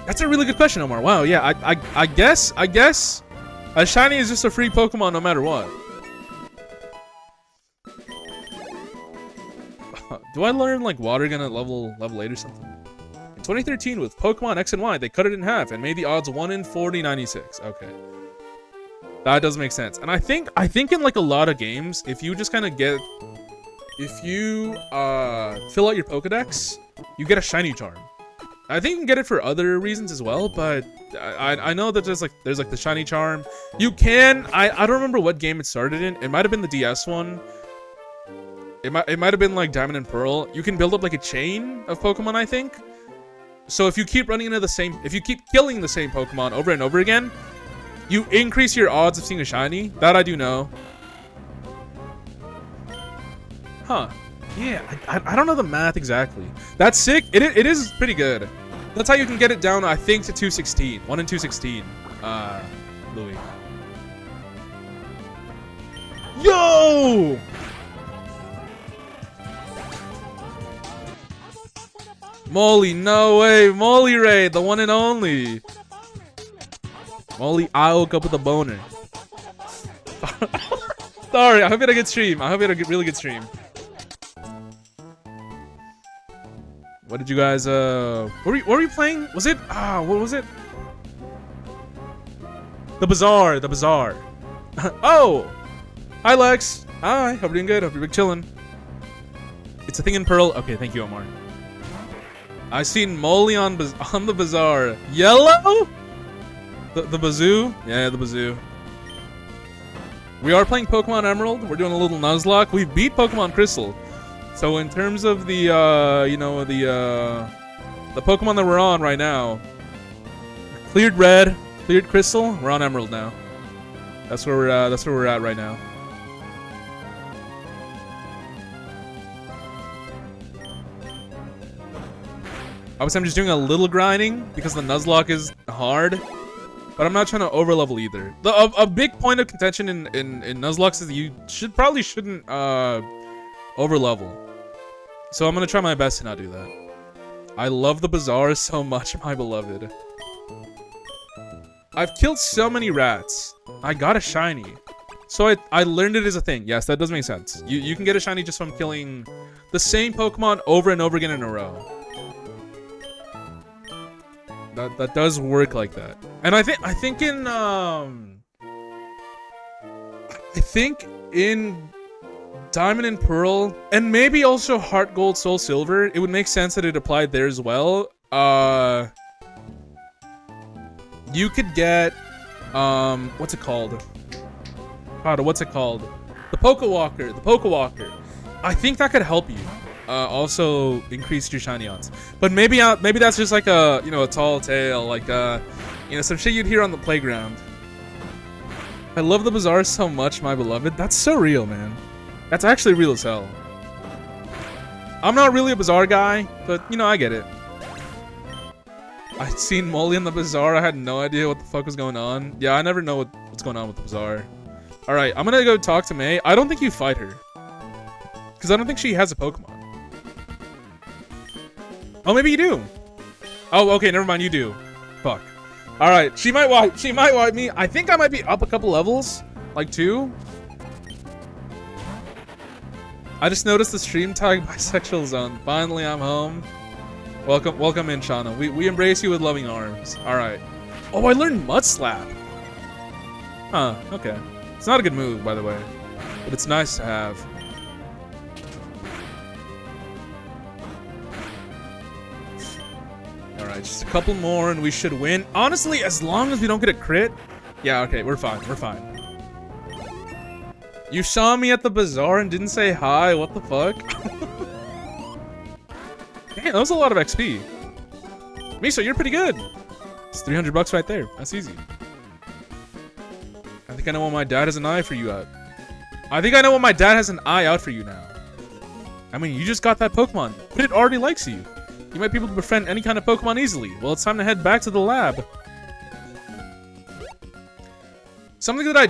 Speaker 1: That's a really good question, Omar. Wow, yeah, I guess a shiny is just a free Pokemon no matter what. Do I learn like water gun at level 8 or something? In 2013 with Pokemon X and Y, they cut it in half and made the odds 1 in 4096. Okay. That does make sense. And I think in like a lot of games, if you just kind of if you fill out your Pokedex, you get a shiny charm. I think you can get it for other reasons as well, but I know that there's like the shiny charm. You can, I don't remember what game it started in. It might have been the DS one. It might have been like Diamond and Pearl. You can build up like a chain of Pokemon, I think. So if you keep running into if you keep killing the same Pokemon over and over again, you increase your odds of seeing a shiny. That I do know. Huh. Yeah, I don't know the math exactly. That's sick. It is pretty good. That's how you can get it down, I think, to 216. 1 in 216. Louis. Yo! Molly, no way. Molly Raid, the one and only. Molly, I woke up with a boner. Sorry, I hope you had a good stream. I hope you had a really good stream. What did you guys, what were you playing? Was it, what was it? The Bazaar. Oh! Hi, Lex. Hi, hope you're doing good. Hope you're chilling. It's a thing in Pearl. Okay, thank you, Omar. I seen Molly on the Bazaar. Yellow? The Bazoo? Yeah, the Bazoo. We are playing Pokemon Emerald. We're doing a little Nuzlocke. We beat Pokemon Crystal. So in terms of the, you know, the Pokemon that we're on right now, cleared red, cleared crystal, we're on emerald now. That's where we're at right now. Obviously, I'm just doing a little grinding because the Nuzlocke is hard, but I'm not trying to overlevel either. A big point of contention in Nuzlocks is that you shouldn't overlevel. So I'm gonna try my best to not do that. I love the bazaar so much, my beloved. I've killed so many rats. I got a shiny. So I learned it as a thing. Yes, that does make sense. You can get a shiny just from killing the same Pokemon over and over again in a row. That does work like that. And I think in Diamond and Pearl, and maybe also Heart Gold, Soul Silver, it would make sense that it applied there as well. You could get what's it called? What's it called? The Pokewalker. The Pokewalker. I think that could help you. Also increase your shiny odds. But maybe that's just like a, you know, a tall tale, like you know, some shit you'd hear on the playground. I love the bazaar so much, my beloved. That's so real, man. That's actually real as hell. I'm not really a bazaar guy, but you know, I get it. I'd seen Molly in the bazaar. I had no idea what the fuck was going on. Yeah, I never know what's going on with the bazaar. All right, I'm gonna go talk to May. I don't think you fight her, because I don't think she has a Pokemon. Oh, maybe you do. Oh, okay, never mind, you do. Fuck. All right, she might wipe me. I think I might be up a couple levels, like 2. I just noticed the stream tag bisexual zone. Finally, I'm home. Welcome in, Shauna. We embrace you with loving arms. All right. Oh, I learned Mud Slap. Huh, okay. It's not a good move, by the way, but it's nice to have. Alright, just a couple more and we should win. Honestly, as long as we don't get a crit. Yeah, okay, we're fine. We're fine. You saw me at the bazaar and didn't say hi. What the fuck? Damn, that was a lot of XP. Miso, you're pretty good. It's 300 bucks right there. That's easy. I think I know what my dad has an eye for you at. I think I know what my dad has an eye out for you now. I mean, you just got that Pokemon, but it already likes you. You might be able to befriend any kind of Pokemon easily. Well, it's time to head back to the lab. Something that I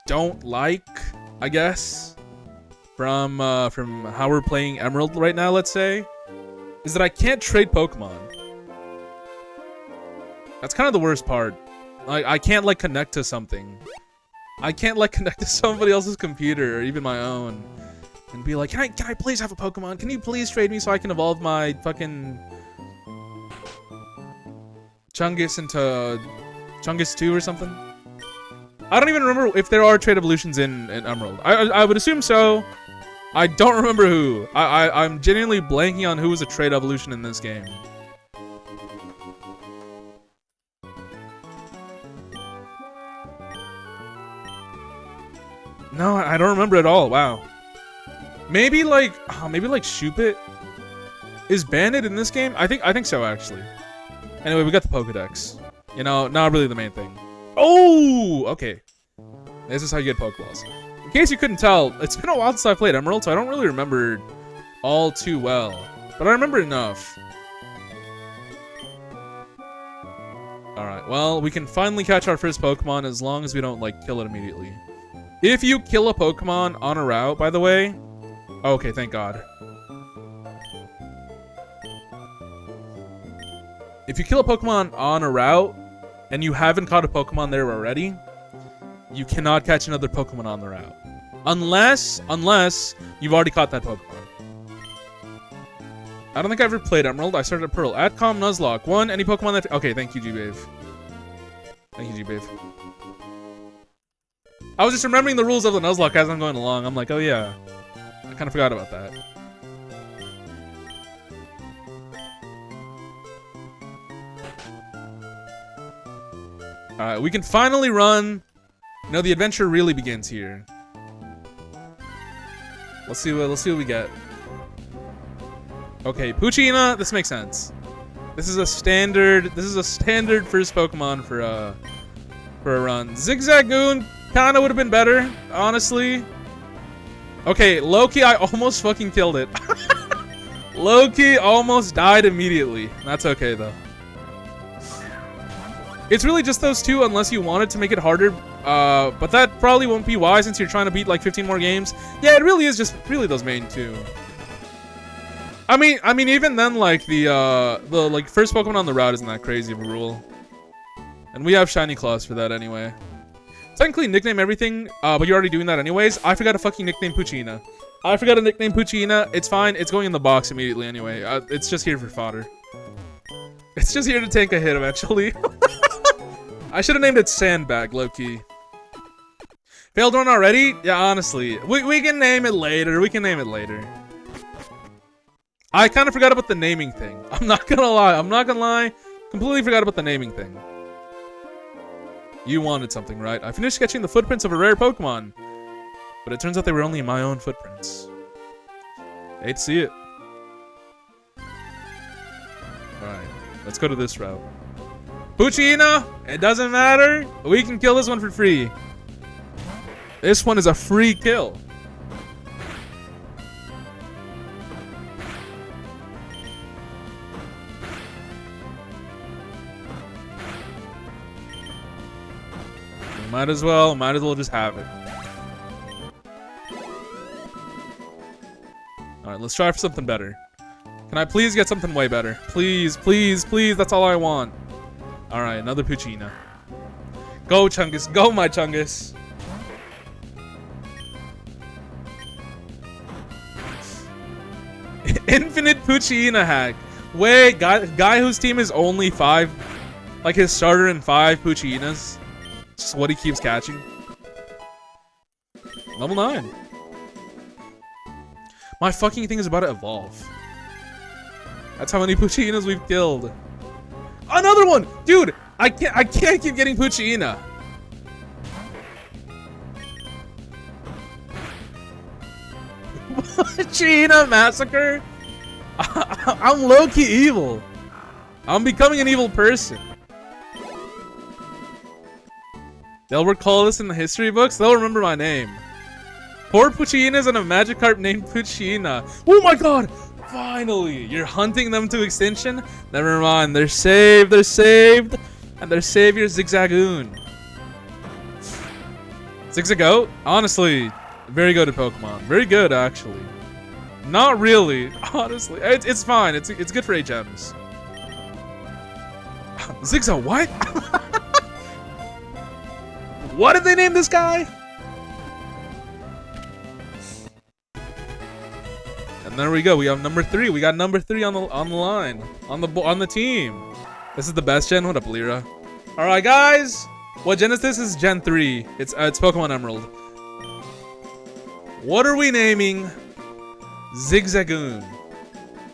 Speaker 1: don't like, I guess, from how we're playing Emerald right now, let's say, is that I can't trade Pokemon. That's kind of the worst part. I can't, like, connect to something. I can't, like, connect to somebody else's computer or even my own and be like, can I please have a Pokemon? Can you please trade me so I can evolve my fucking Chungus into Chungus 2 or something? I don't even remember if there are trade evolutions in Emerald. I would assume so. I don't remember who. I'm genuinely blanking on who was a trade evolution in this game. No, I don't remember at all. Wow. Maybe like Shuppet is Bandit in this game. I think so actually. Anyway, we got the Pokedex. You know, not really the main thing. Oh, okay. This is how you get Pokeballs. In case you couldn't tell, it's been a while since I played Emerald, so I don't really remember all too well, but I remember enough. All right. Well, we can finally catch our first Pokemon as long as we don't like kill it immediately. If you kill a Pokemon on a route, by the way. Okay, thank God. If you kill a Pokemon on a route and you haven't caught a Pokemon there already, you cannot catch another Pokemon on the route. Unless you've already caught that Pokemon. I don't think I ever played Emerald. I started at Pearl. Atcom Nuzlocke. 1, any Pokemon that... Okay, thank you, G-Bave. Thank you, G-Bave. I was just remembering the rules of the Nuzlocke as I'm going along. I'm like, oh yeah. I kind of forgot about that. Alright, we can finally run. You know, the adventure really begins here. Let's see what we get. Okay, Poochyena, this makes sense. This is a standard first Pokemon for a run. Zigzagoon kinda would have been better, honestly. Okay, Loki, I almost fucking killed it. Loki almost died immediately. That's okay though. It's really just those two unless you wanted to make it harder. But that probably won't be wise since you're trying to beat like 15 more games. Yeah, it really is just really those main two. I mean even then like the like first Pokemon on the route isn't that crazy of a rule. And we have Shiny Claws for that anyway. Technically nickname everything, but you're already doing that anyways. I forgot to fucking nickname Poochyena. I forgot to nickname Poochyena. It's fine. It's going in the box immediately anyway. It's just here for fodder. It's just here to take a hit eventually. I should have named it Sandbag, low-key. Failed one already? Yeah, honestly. We can name it later. We can name it later. I kind of forgot about the naming thing. I'm not gonna lie. Completely forgot about the naming thing. You wanted something, right? I finished sketching the footprints of a rare Pokemon. But it turns out they were only my own footprints. Hate to see it. Alright, let's go to this route. Poochyena, it doesn't matter. We can kill this one for free. This one is a free kill. Might as well just have it. Alright, let's try for something better. Can I please get something way better? Please, please, please, that's all I want. Alright, another Poochyena. Go, Chungus, go, my Chungus. Infinite Poochyena hack. Wait, guy whose team is only 5, like his starter in 5 Poochyenas. Just what he keeps catching. Level 9. My fucking thing is about to evolve. That's how many Poochyenas we've killed. Another one! Dude, I can't keep getting Poochyena. Poochyena Massacre? I'm low-key evil. I'm becoming an evil person. They'll recall this in the history books. They'll remember my name. 4 Poochyenas and a Magikarp named Poochyena. Oh my god! Finally! You're hunting them to extinction? Never mind. They're saved. They're saved. And their savior, Zigzagoon. Zigzagoat? Honestly, very good at Pokemon. Very good, actually. Not really. Honestly. It's fine. It's good for HMs. Zigzagoat, what? What did they name this guy? And there we go. We have number 3. We got number 3 on the line, on the team. This is the best gen. What up, Lyra? All right, guys. What gen is this? This is Gen 3. It's Pokemon Emerald. What are we naming Zigzagoon?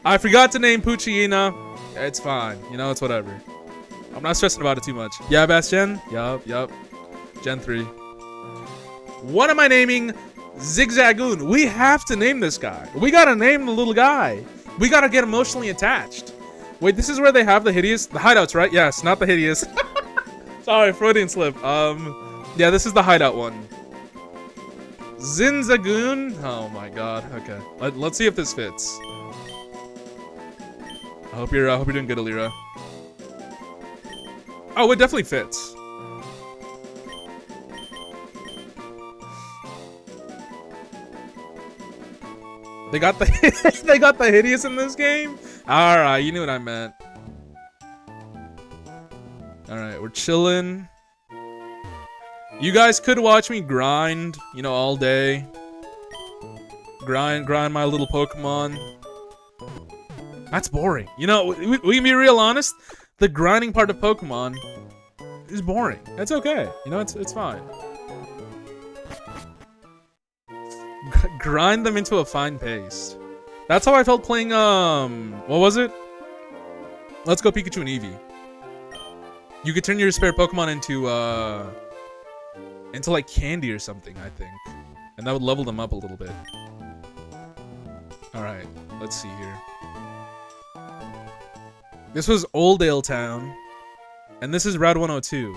Speaker 1: I forgot to name Poochyena. It's fine. You know, it's whatever. I'm not stressing about it too much. Yeah, best gen. Yup. Gen 3. What am I naming Zigzagoon? We have to name this guy. We gotta name the little guy. We gotta get emotionally attached. Wait, this is where they have the hideouts, right? Yes, not the hideous. Sorry, Freudian slip. Yeah, this is the hideout one. Zinzagoon? Oh my god. Okay. Let's see if this fits. I hope you're doing good, Alira. Oh, it definitely fits. They got the hideous in this game? Alright, you knew what I meant. Alright, we're chilling. You guys could watch me grind, you know, all day. Grind my little Pokemon. That's boring. You know, we can be real honest. The grinding part of Pokemon is boring. It's okay. You know, it's fine. Grind them into a fine paste. That's how I felt playing, what was it? Let's Go Pikachu and Eevee. You could turn your spare Pokemon into like candy or something, I think. And that would level them up a little bit. Alright, let's see here. This was Oldale Town. And this is Route 102.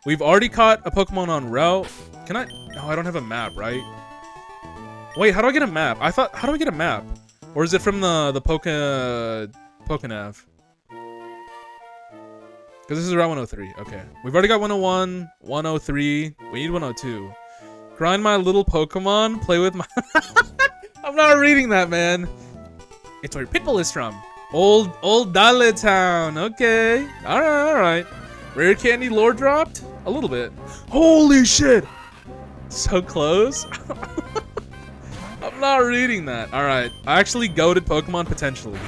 Speaker 1: We've already caught a Pokemon on route. Can I? No, I don't have a map, right? Wait, how do I get a map? I thought, how do I get a map? Or is it from the Pokenav? Because this is Route 103. Okay. We've already got 101, 103. We need 102. Grind my little Pokemon. Play with my... I'm not reading that, man. It's where Pitbull is from. Old Dale Town. Okay. Alright. Rare candy lore dropped? A little bit. Holy shit! So close. I'm not reading that. Alright. I actually goated Pokemon potentially.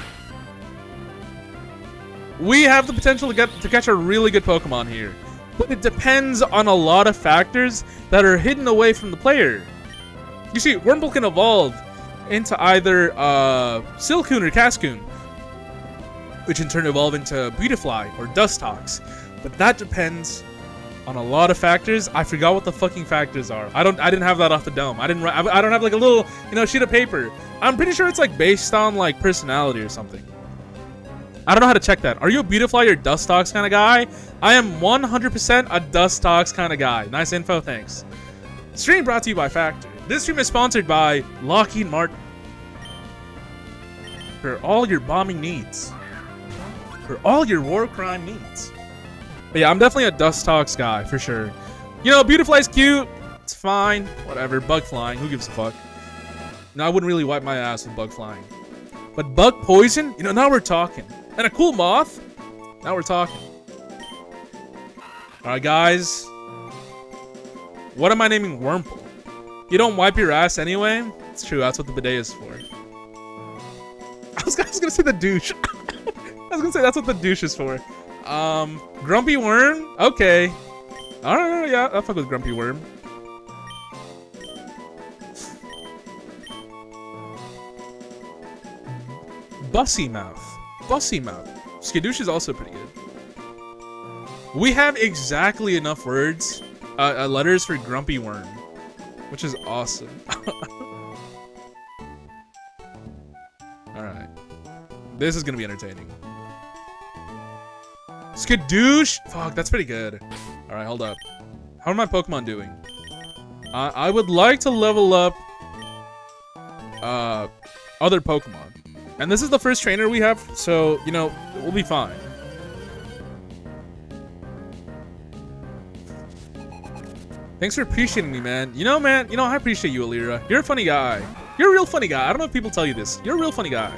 Speaker 1: We have the potential to catch a really good Pokemon here. But it depends on a lot of factors that are hidden away from the player. You see, Wurmple can evolve into either Silcoon or Cascoon, which in turn evolve into Beautifly or Dustox. But that depends on a lot of factors. I forgot what the fucking factors are. I didn't have that off the dome. I don't have like a little, sheet of paper. I'm pretty sure it's like based on like personality or something. I don't know how to check that. Are you a Beautifly or Dustox kind of guy? I am 100% a Dustox kind of guy. Nice info, thanks. Stream brought to you by Factor. This stream is sponsored by Lockheed Martin. For all your bombing needs. For all your war crime needs. But yeah, I'm definitely a Dustox guy, for sure. Beautifly's cute. It's fine. Whatever. Bug flying. Who gives a fuck? No, I wouldn't really wipe my ass with bug flying. But bug poison? Now we're talking. And a cool moth? Now we're talking. Alright, guys. What am I naming Wurmple? You don't wipe your ass anyway? It's true, that's what the bidet is for. I was gonna say the douche. I was gonna say that's what the douche is for. Grumpy Worm? Okay. Alright, yeah, I'll fuck with Grumpy Worm. Bussy Mouth. Bussy Mouth. Skadoosh is also pretty good. We have exactly enough words, letters for Grumpy Worm, which is awesome. Alright. This is gonna be entertaining. Skadoosh! Fuck, that's pretty good. Alright, hold up. How are my Pokemon doing? I would like to level up other Pokemon. And this is the first trainer we have, so, we'll be fine. Thanks for appreciating me, man. Man, I appreciate you, Alira. You're a funny guy. You're a real funny guy. I don't know if people tell you this. You're a real funny guy.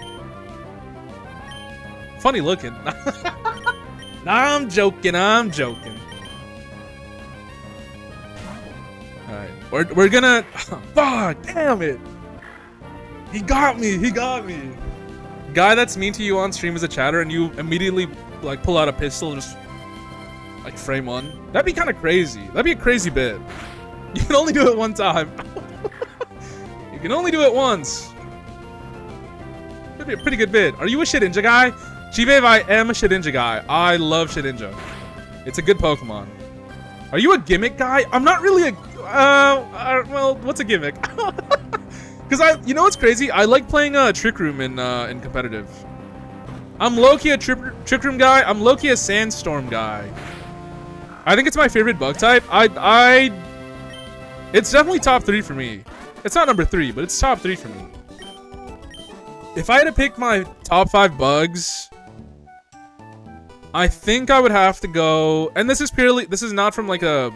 Speaker 1: Funny looking. Nah, I'm joking. I'm joking. Alright. We're gonna... Fuck, damn it. He got me. He got me. Guy that's mean to you on stream is a chatter and you immediately like pull out a pistol and just like frame one. That'd be kind of crazy. That'd be a crazy bit. You can only do it one time. You can only do it once. That'd be a pretty good bit. Are you a Shedinja guy? Chibabe, I am a Shedinja guy. I love Shedinja. It's a good Pokemon. Are you a gimmick guy? I'm not really a well, what's a gimmick? Because what's crazy? I like playing Trick Room in competitive. I'm low-key a Trick Room guy. I'm low-key a Sandstorm guy. I think it's my favorite bug type. It's definitely top 3 for me. It's not number 3, but it's top 3 for me. If I had to pick my top 5 bugs, I think I would have to go. And this is not from like a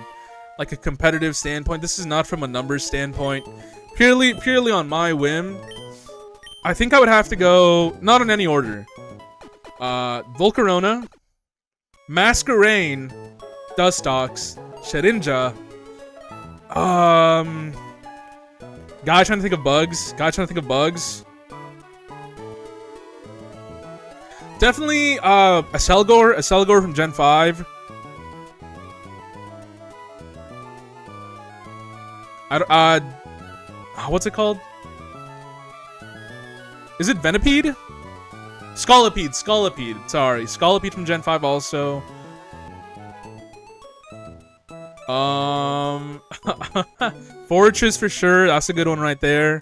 Speaker 1: competitive standpoint. This is not from a numbers standpoint. Purely on my whim, I think I would have to go, not in any order. Volcarona, Masquerain, Dustox, Shedinja. Guy trying to think of bugs. Definitely a Selgor from Gen 5. What's it called? Is it Venipede? Scolipede. Sorry. Scolipede from Gen 5 also. Fortress for sure. That's a good one right there.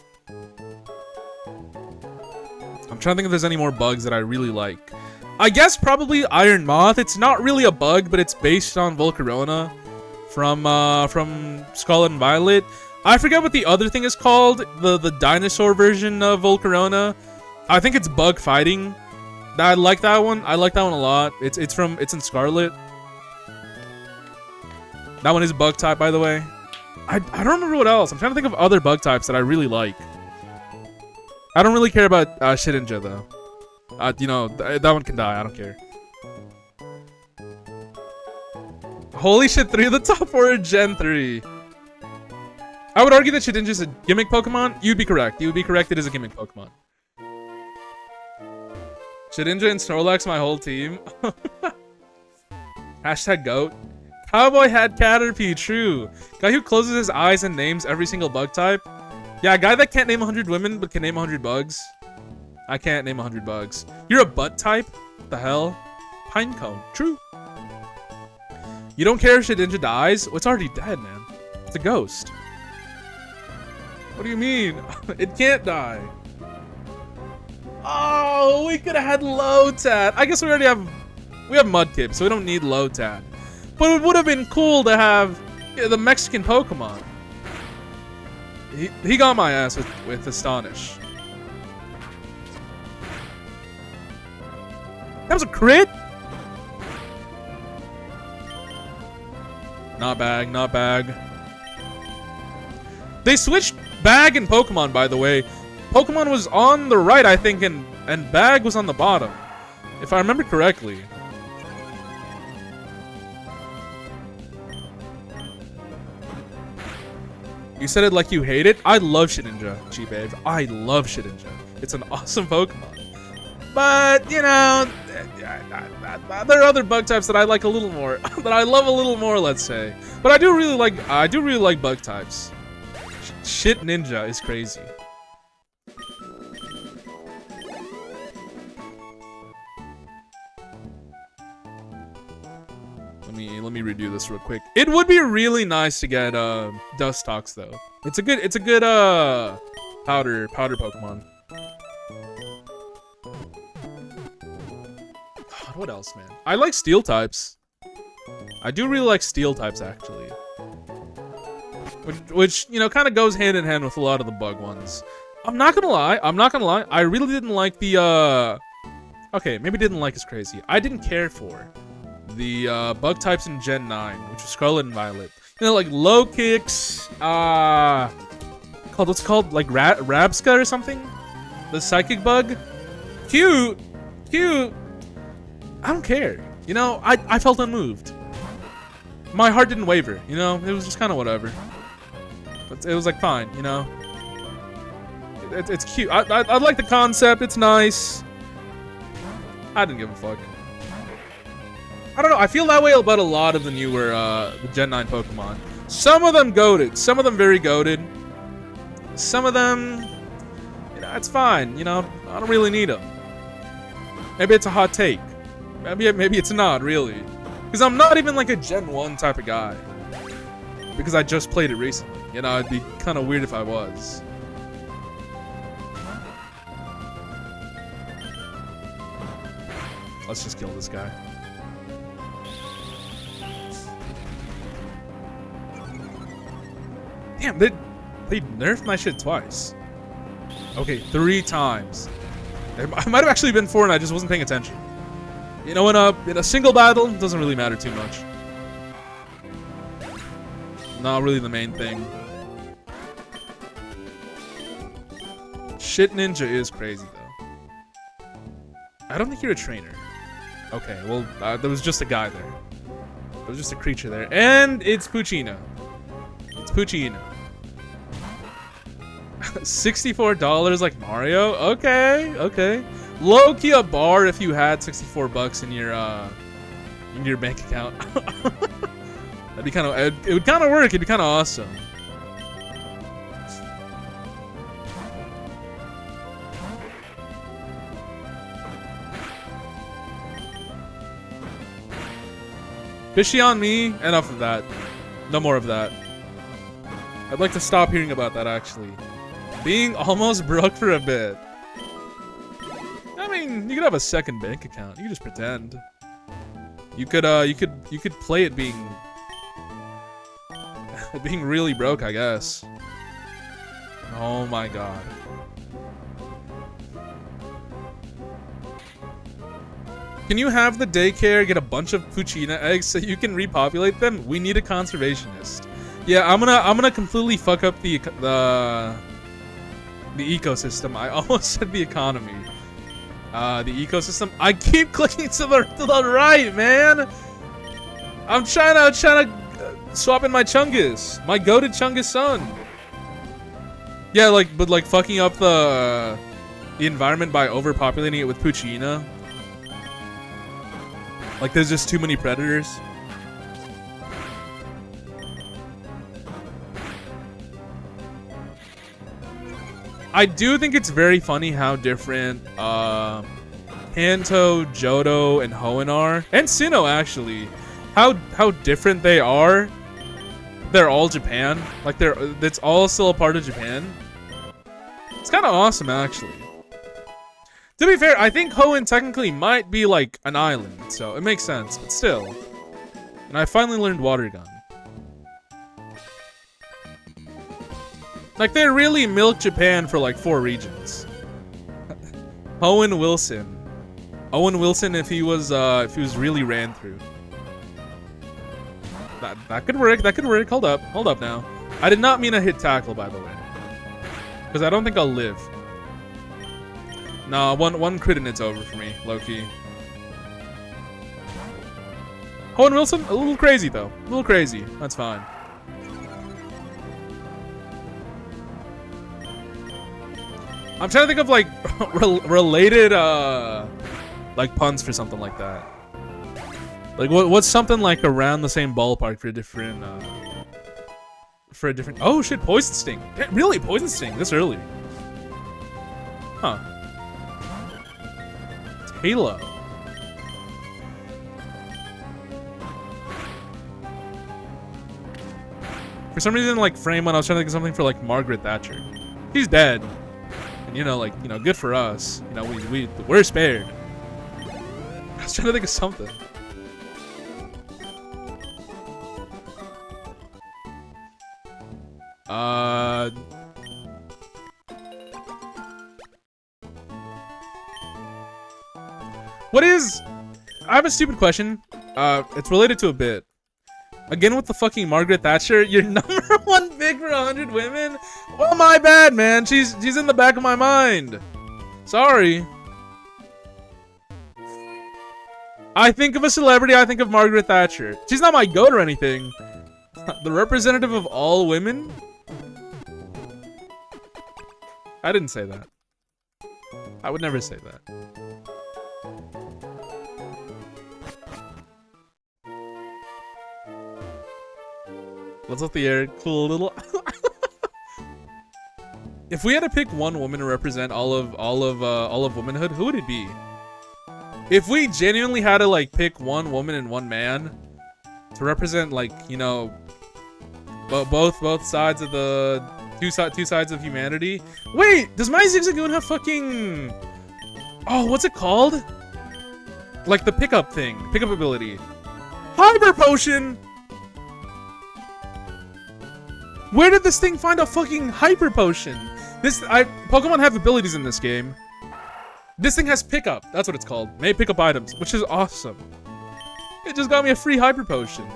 Speaker 1: I'm trying to think if there's any more bugs that I really like. I guess probably Iron Moth. It's not really a bug, but it's based on Volcarona from Scarlet and Violet. I forget what the other thing is called. The dinosaur version of Volcarona. I think it's bug fighting. I like that one. I like that one a lot. It's in Scarlet. That one is bug type, by the way. I don't remember what else. I'm trying to think of other bug types that I really like. I don't really care about Shedinja though. You know, that one can die. I don't care. Holy shit, 3 of the top 4 are Gen 3. I would argue that Shedinja is a gimmick Pokemon. You'd be correct. You would be correct. It is a gimmick Pokemon. Shedinja and Snorlax, my whole team. Hashtag GOAT. Cowboy hat Caterpie, true. Guy who closes his eyes and names every single bug type. Yeah, a guy that can't name 100 women but can name 100 bugs. I can't name 100 bugs. You're a butt type? What the hell? Pinecone, true. You don't care if Shedinja dies? Well, it's already dead, man. It's a ghost. What do you mean? It can't die. Oh, we could have had Lotad. I guess we already have Mudkip, so we don't need Lotad. But it would have been cool to have the Mexican Pokemon. He got my ass with Astonish. That was a crit? Not bag, not bag. They switched bag and Pokemon, by the way. Pokemon was on the right, I think, and bag was on the bottom. If I remember correctly. You said it like you hate it? I love Shedinja, G-Babe. I love Shedinja. It's an awesome Pokemon. But, you know, there are other bug types that I like a little more. That I love a little more, let's say. But I do really like bug types. Shit Ninja is crazy. Let me redo this real quick. It would be really nice to get Dustox though. It's a good powder Pokemon. God, what else, man? I like steel types. I do really like steel types actually. Which you know kind of goes hand in hand with a lot of the bug ones. I'm not gonna lie. I really didn't like the okay, maybe didn't like is crazy. I didn't care for the bug types in Gen 9, which was Scarlet and Violet. You know, like low kicks, what's it called? Like Rabska or something? The psychic bug? Cute. I don't care. You know, I felt unmoved. My heart didn't waver, you know? It was just kind of whatever. But it was like fine, you know? It's cute. I like the concept. It's nice. I didn't give a fuck. I don't know, I feel that way about a lot of the newer the Gen 9 Pokemon. Some of them goated, some of them very goated. Some of them, you know, it's fine, you know, I don't really need them. Maybe it's a hot take. Maybe it's not, really. Because I'm not even like a Gen 1 type of guy. Because I just played it recently. You know, it'd be kind of weird if I was. Let's just kill this guy. Damn, they nerfed my shit twice. Okay, 3 times. It might have actually been 4 and I just wasn't paying attention. You know, in a single battle, it doesn't really matter too much. Not really the main thing. Shit Ninja is crazy, though. I don't think you're a trainer. Okay, well, there was just a guy there. There was just a creature there. And it's Puccino. It's Puccino. $64 like Mario? Okay. Low-key a bar if you had 64 bucks in your bank account. That'd be kind of, it would kind of work. It'd be kind of awesome. Fishy on me. Enough of that. No more of that. I'd like to stop hearing about that, actually. Being almost broke for a bit. mean, you could have a second bank account. You could just pretend. You could play it being being really broke, I guess. Oh my god. Can you have the daycare get a bunch of Puccina eggs so you can repopulate them? We need a conservationist. Yeah, I'm gonna completely fuck up the ecosystem. I almost said the economy. The ecosystem. I keep clicking to the right, man. I'm trying to swap in my Chungus, my goated Chungus son. Yeah, but fucking up the environment by overpopulating it with Puccina. Like there's just too many predators. I do think it's very funny how different Kanto, Johto, and Hoenn are, and Sinnoh actually. How different they are. They're all Japan. Like it's all still a part of Japan. It's kind of awesome actually. To be fair, I think Hoenn technically might be like an island, so it makes sense, but still. And I finally learned Water Gun. Like they really milked Japan for like 4 regions. Owen Wilson. Owen Wilson if he was really ran through. That could work, that could work. Hold up now. I did not mean a hit tackle, by the way. Because I don't think I'll live. Nah, one crit and it's over for me, low-key. Owen Wilson, a little crazy though. A little crazy. That's fine. I'm trying to think of like related like puns for something like that. Like what's something like around the same ballpark for a different oh shit, Poison Sting. Really? Poison Sting this early? Huh. Halo. For some reason, like frame one, I was trying to think of something for like Margaret Thatcher. She's dead, and good for us. You know, we're spared. I was trying to think of something. What is... I have a stupid question. It's related to a bit. Again with the fucking Margaret Thatcher, you're #1 big for 100 women? Oh, my bad, man. She's in the back of my mind. Sorry. I think of a celebrity, I think of Margaret Thatcher. She's not my goat or anything. The representative of all women? I didn't say that. I would never say that. Let's let the air cool a little. If we had to pick one woman to represent all of womanhood, who would it be? If we genuinely had to like pick one woman and one man to represent, like, you know, both sides of the two sides of humanity. Wait, does my Zigzagoon have fucking... Oh, what's it called? Like the pickup thing, pickup ability. Hyper Potion! Where did this thing find a fucking Hyper Potion? Pokemon have abilities in this game. This thing has pickup. That's what it's called. May pick up items, which is awesome. It just got me a free Hyper Potion.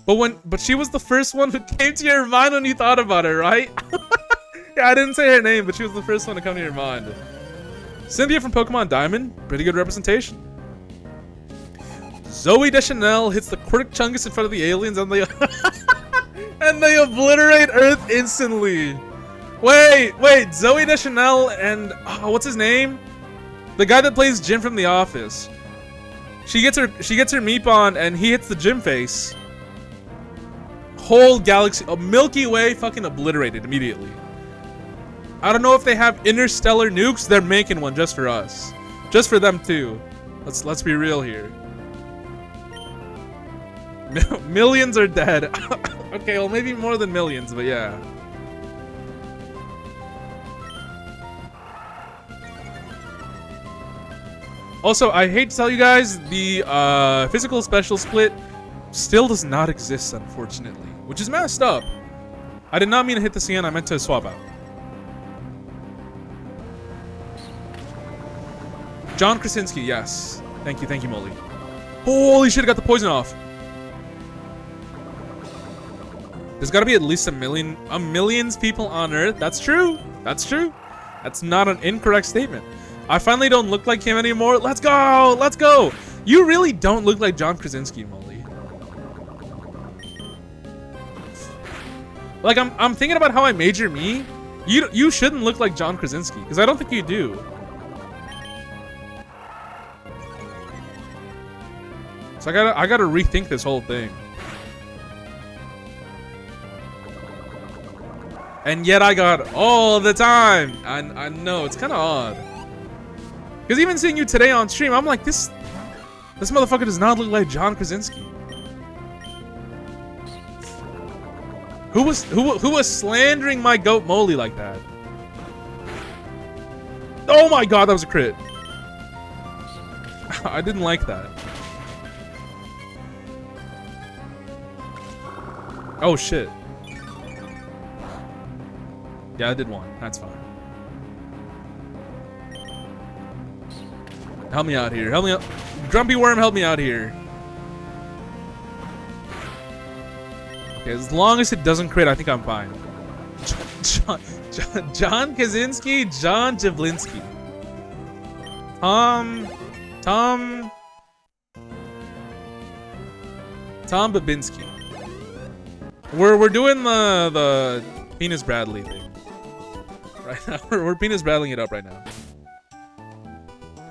Speaker 1: But she was the first one who came to your mind when you thought about it, right? Yeah, I didn't say her name, but she was the first one to come to your mind. Cynthia from Pokemon Diamond, pretty good representation. Zoe Deschanel hits the Quirk Chungus in front of the aliens and they and they obliterate Earth instantly. Wait, Zoe Deschanel and what's his name? The guy that plays Jim from The Office. She gets her Meepon and he hits the Jim face. Whole galaxy, a Milky Way, fucking obliterated immediately. I don't know if they have interstellar nukes. They're making one just for us, just for them too. Let's be real here. Millions are dead. Okay, well maybe more than millions, but yeah. Also, I hate to tell you guys, the physical special split still does not exist, unfortunately, which is messed up. I did not mean to hit the CN, I meant to swap out. John Krasinski, yes. Thank you, Molly. Holy shit, I got the poison off. There's gotta be at least a millions people on Earth. That's true. That's true. That's not an incorrect statement. I finally don't look like him anymore. Let's go! Let's go! You really don't look like John Krasinski, Molly. Like, I'm thinking about how I major me. You shouldn't look like John Krasinski, because I don't think you do. So I gotta rethink this whole thing. And yet I got it all the time. I know, it's kind of odd. Because even seeing you today on stream, I'm like, this motherfucker does not look like John Krasinski. Who was slandering my goat Molly like that? Oh my god, that was a crit. I didn't like that. Oh shit. Yeah, I did one. That's fine. Help me out here. Help me out. Grumpy Worm, help me out here. Okay, as long as it doesn't crit, I think I'm fine. John Kaczynski, John Jablinski. Tom Babinski. We're doing the Penis Bradley thing. Right now, we're Penis Bradleying it up right now.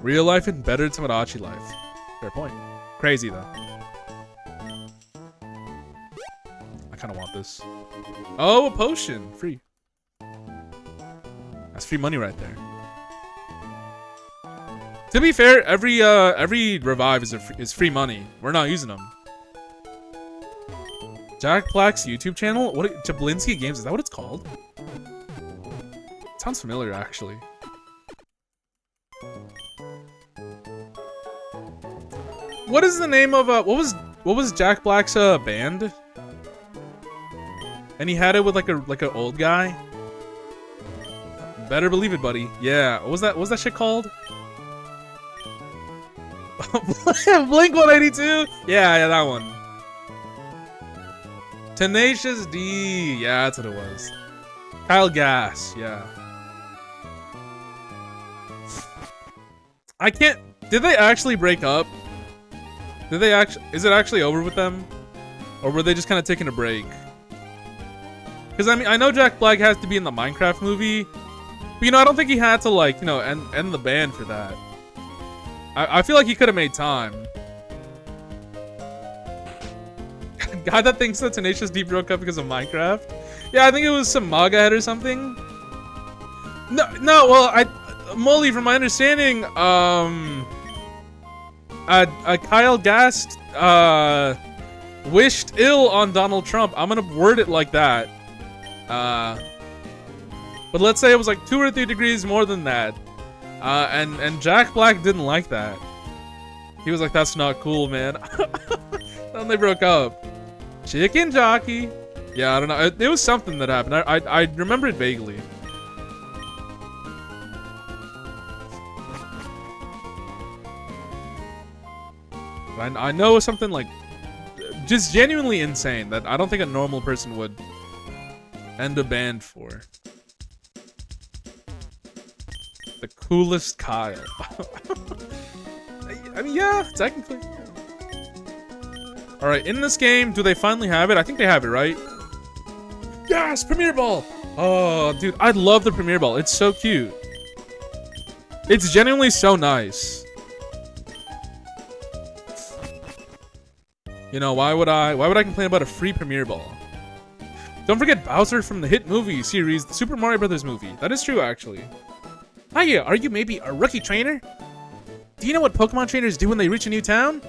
Speaker 1: Real life and better Tomodachi life. Fair point. Crazy though. I kind of want this. Oh, a potion, free. That's free money right there. To be fair, every revive is free money. We're not using them. Jack Black's YouTube channel? What? Jablinski Games? Is that what it's called? It sounds familiar, actually. What is the name of what was Jack Black's band? And he had it with like an old guy. Better believe it, buddy. Yeah. What was that shit called? Blink 182? Yeah, that one. Tenacious D. Yeah, that's what it was. Kyle Gass. Yeah. I can't. Did they actually break up? Did they actually? Is it actually over with them, or were they just kind of taking a break? Because I mean, I know Jack Black has to be in the Minecraft movie, but you know, I don't think he had to like end the band for that. I feel like he could have made time. Guy that thinks that Tenacious D broke up because of Minecraft. Yeah, I think it was some MAGA head or something. No. Well, Molly, from my understanding, Kyle Gass wished ill on Donald Trump. I'm gonna word it like that. But let's say it was like 2 or 3 degrees more than that. And Jack Black didn't like that. He was like, "That's not cool, man." Then they broke up. Chicken jockey. Yeah, I don't know. It was something that happened. I remember it vaguely. I know something like just genuinely insane that I don't think a normal person would end a band for. The coolest Kyle. I mean, yeah, technically. All right, in this game, do they finally have it? I think they have it, right? Yes, Premiere Ball. Oh, dude, I love the Premiere Ball. It's so cute. It's genuinely so nice. You know, why would I complain about a free Premiere Ball? Don't forget Bowser from the hit movie series, the Super Mario Brothers movie. That is true, actually. Hiya, are you maybe a rookie trainer? Do you know what Pokemon trainers do when they reach a new town?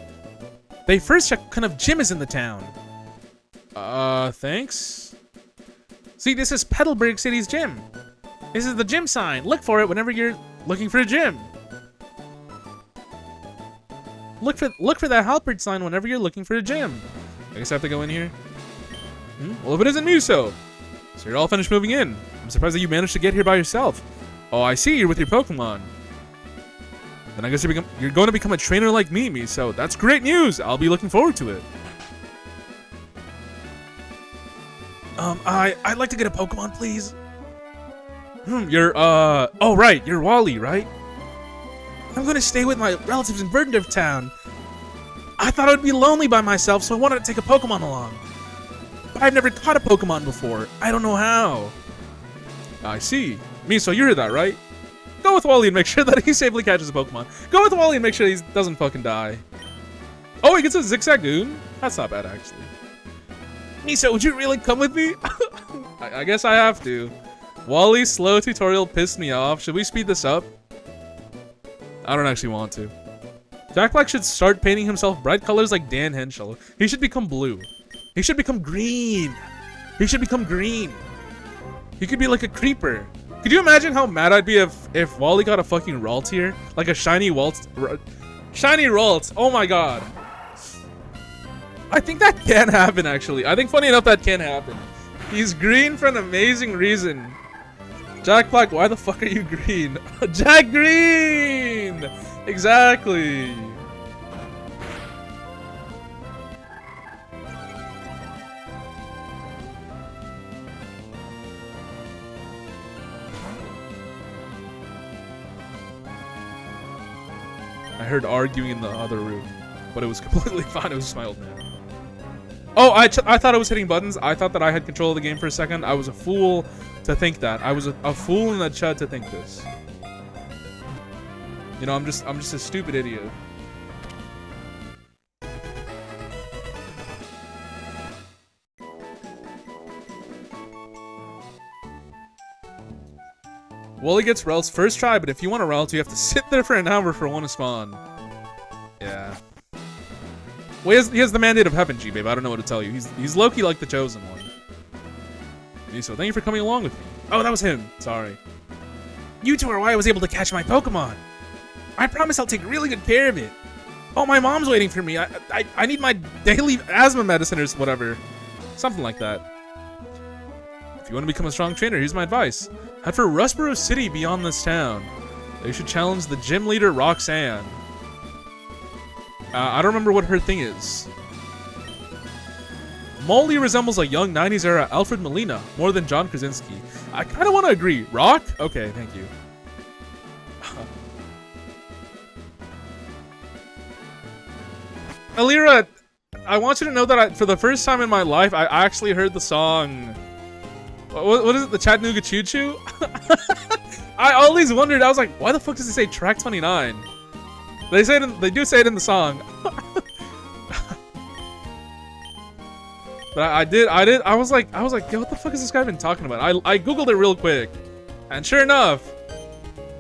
Speaker 1: They first check what kind of gym is in the town. Thanks? See, this is Petalburg City's gym. This is the gym sign. Look for it whenever you're looking for a gym. look for that Halpert sign whenever you're looking for a gym. I guess I have to go in here. Well, if it isn't Muso, so you're all finished moving in. I'm surprised that you managed to get here by yourself. Oh, I see. You're with your Pokemon. Then I guess you're going to become a trainer like me, so that's great news. I'll be looking forward to it. I'd like to get a Pokemon, please. Oh right, you're Wally, right? I'm gonna stay with my relatives in Verdendorf Town. I thought I would be lonely by myself, so I wanted to take a Pokemon along. But I've never caught a Pokemon before. I don't know how. I see. Miso, you heard that, right? Go with Wally and make sure that he safely catches a Pokemon. Go with Wally and make sure he doesn't fucking die. Oh, he gets a Zigzagoon? That's not bad, actually. Miso, would you really come with me? I guess I have to. Wally's slow tutorial pissed me off. Should we speed this up? I don't actually want to. Jack Black should start painting himself bright colors like Dan Henschel. He should become blue. He should become green. He should become green. He could be like a creeper. Could you imagine how mad I'd be if Wally got a fucking Ralt here? Like a shiny Ralt. Shiny Ralt. Oh my god. I think that can happen, actually. I think, funny enough, that can happen. He's green for an amazing reason. Jack Black, why the fuck are you green? Jack Green! Exactly. I heard arguing in the other room, but it was completely fine. It was just my old man. Oh, I thought I was hitting buttons. I thought that I had control of the game for a second. I was a fool to think that. I was a fool in the chud to think this. You know, I'm just a stupid idiot. Wally gets Ralts first try, but if you want a Ralt, you have to sit there for an hour for one to spawn. Yeah. Well, he has the mandate of heaven, G-Babe. I don't know what to tell you. He's low-key like the chosen one. So thank you for coming along with me. Oh, that was him. Sorry. You two are why I was able to catch my Pokemon. I promise I'll take really good care of it. Oh, my mom's waiting for me. I need my daily asthma medicine or whatever. Something like that. If you want to become a strong trainer, here's my advice. Head for Rustboro City beyond this town. You should challenge the gym leader, Roxanne. I don't remember what her thing is. Molly resembles a young 90s era Alfred Molina more than John Krasinski. I kind of want to agree. Rock? Okay, thank you. Alira, I want you to know that for the first time in my life, I actually heard the song... What is it? The Chattanooga Choo Choo? I always wondered. I was like, why the fuck does it say track 29? They say it. They do say it in the song. But I was like, yo, what the fuck has this guy been talking about? I googled it real quick, and sure enough,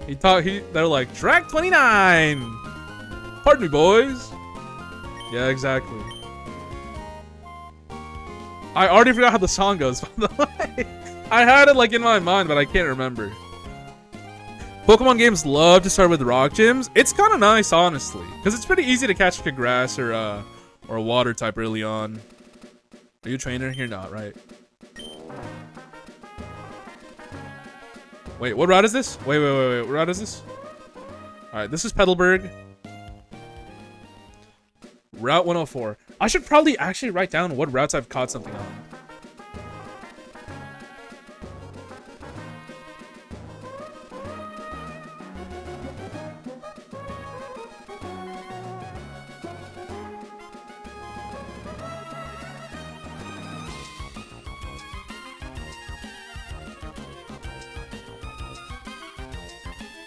Speaker 1: they're like track 29. Pardon me, boys. Yeah, exactly. I already forgot how the song goes, by the way. I had it like in my mind, but I can't remember. Pokemon games love to start with rock gyms. It's kind of nice, honestly, because it's pretty easy to catch like a grass or a water type early on. Are you a trainer? You're not, right? Wait, what route is this? Wait. What route is this? All right, this is Petalburg. Route 104. I should probably actually write down what routes I've caught something on.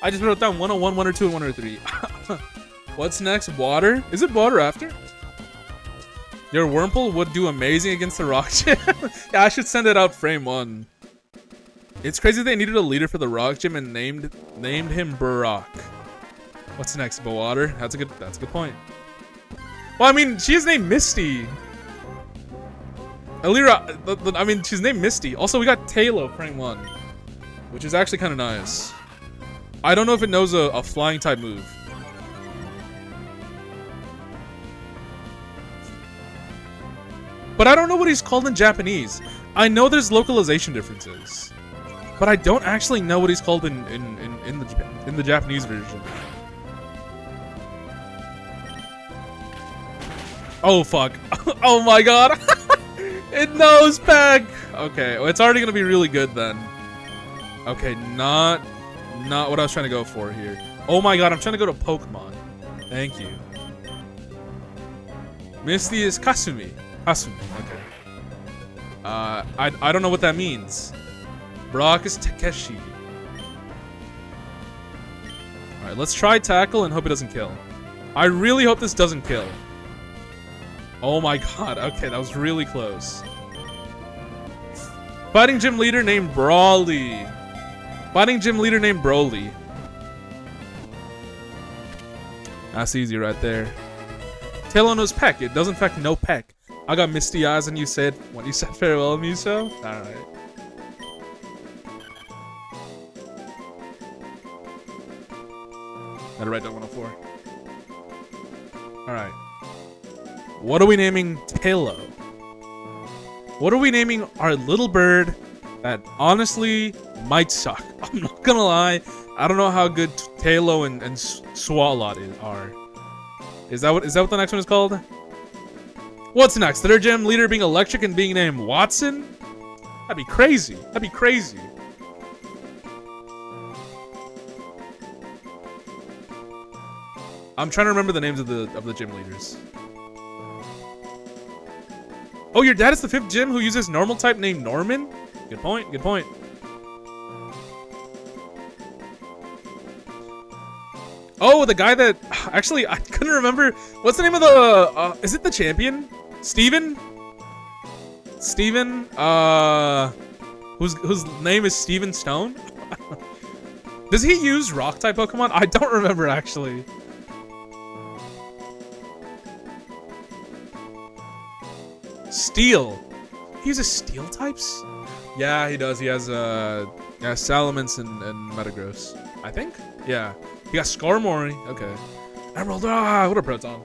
Speaker 1: I just wrote down 101, 102, and 103. What's next? Water? Is it water after? Your Wurmple would do amazing against the rock gym. Yeah, I should send it out frame 1. It's crazy they needed a leader for the rock gym and named him Barack. What's next? Bawater? That's a good point. Well, I mean, she is named Misty. Alira, I mean, she's named Misty. Also, we got Talo frame 1, which is actually kind of nice. I don't know if it knows a flying type move. But I don't know what he's called in Japanese. I know there's localization differences, but I don't actually know what he's called in the Japanese version. Oh fuck! Oh my god! It knows Peck. Okay, well, it's already gonna be really good then. Okay, not what I was trying to go for here. Oh my god, I'm trying to go to Pokemon. Thank you. Misty is Kasumi. Kasumi. Okay. I don't know what that means. Brock is Takeshi. Alright, let's try tackle and hope it doesn't kill. I really hope this doesn't kill. Oh my god, okay, that was really close. Fighting gym leader named Brawly. Fighting gym leader named Broly. That's easy right there. Taylor knows Peck. It does in fact know Peck. I got misty eyes when you said farewell, Muso. Alright. Gotta write down 104. Alright. What are we naming Taylor? What are we naming our little bird that honestly might suck? I'm not gonna lie. I don't know how good Taylor and Swalot are. Is that what the next one is called? What's next? The third gym leader being electric and being named Watson? That'd be crazy. That'd be crazy. I'm trying to remember the names of the gym leaders. Oh, your dad is the 5th gym who uses normal type named Norman? Good point, good point. Oh, the guy that... Actually, I couldn't remember... What's the name of the... is it the champion? Steven? Steven? Whose name is Steven Stone? Does he use rock type Pokemon? I don't remember, actually. Steel. He uses steel types? Yeah, he does. He has Salamence and Metagross. I think? Yeah. He got Skarmory. Okay. Emerald. Ah, what a Proton.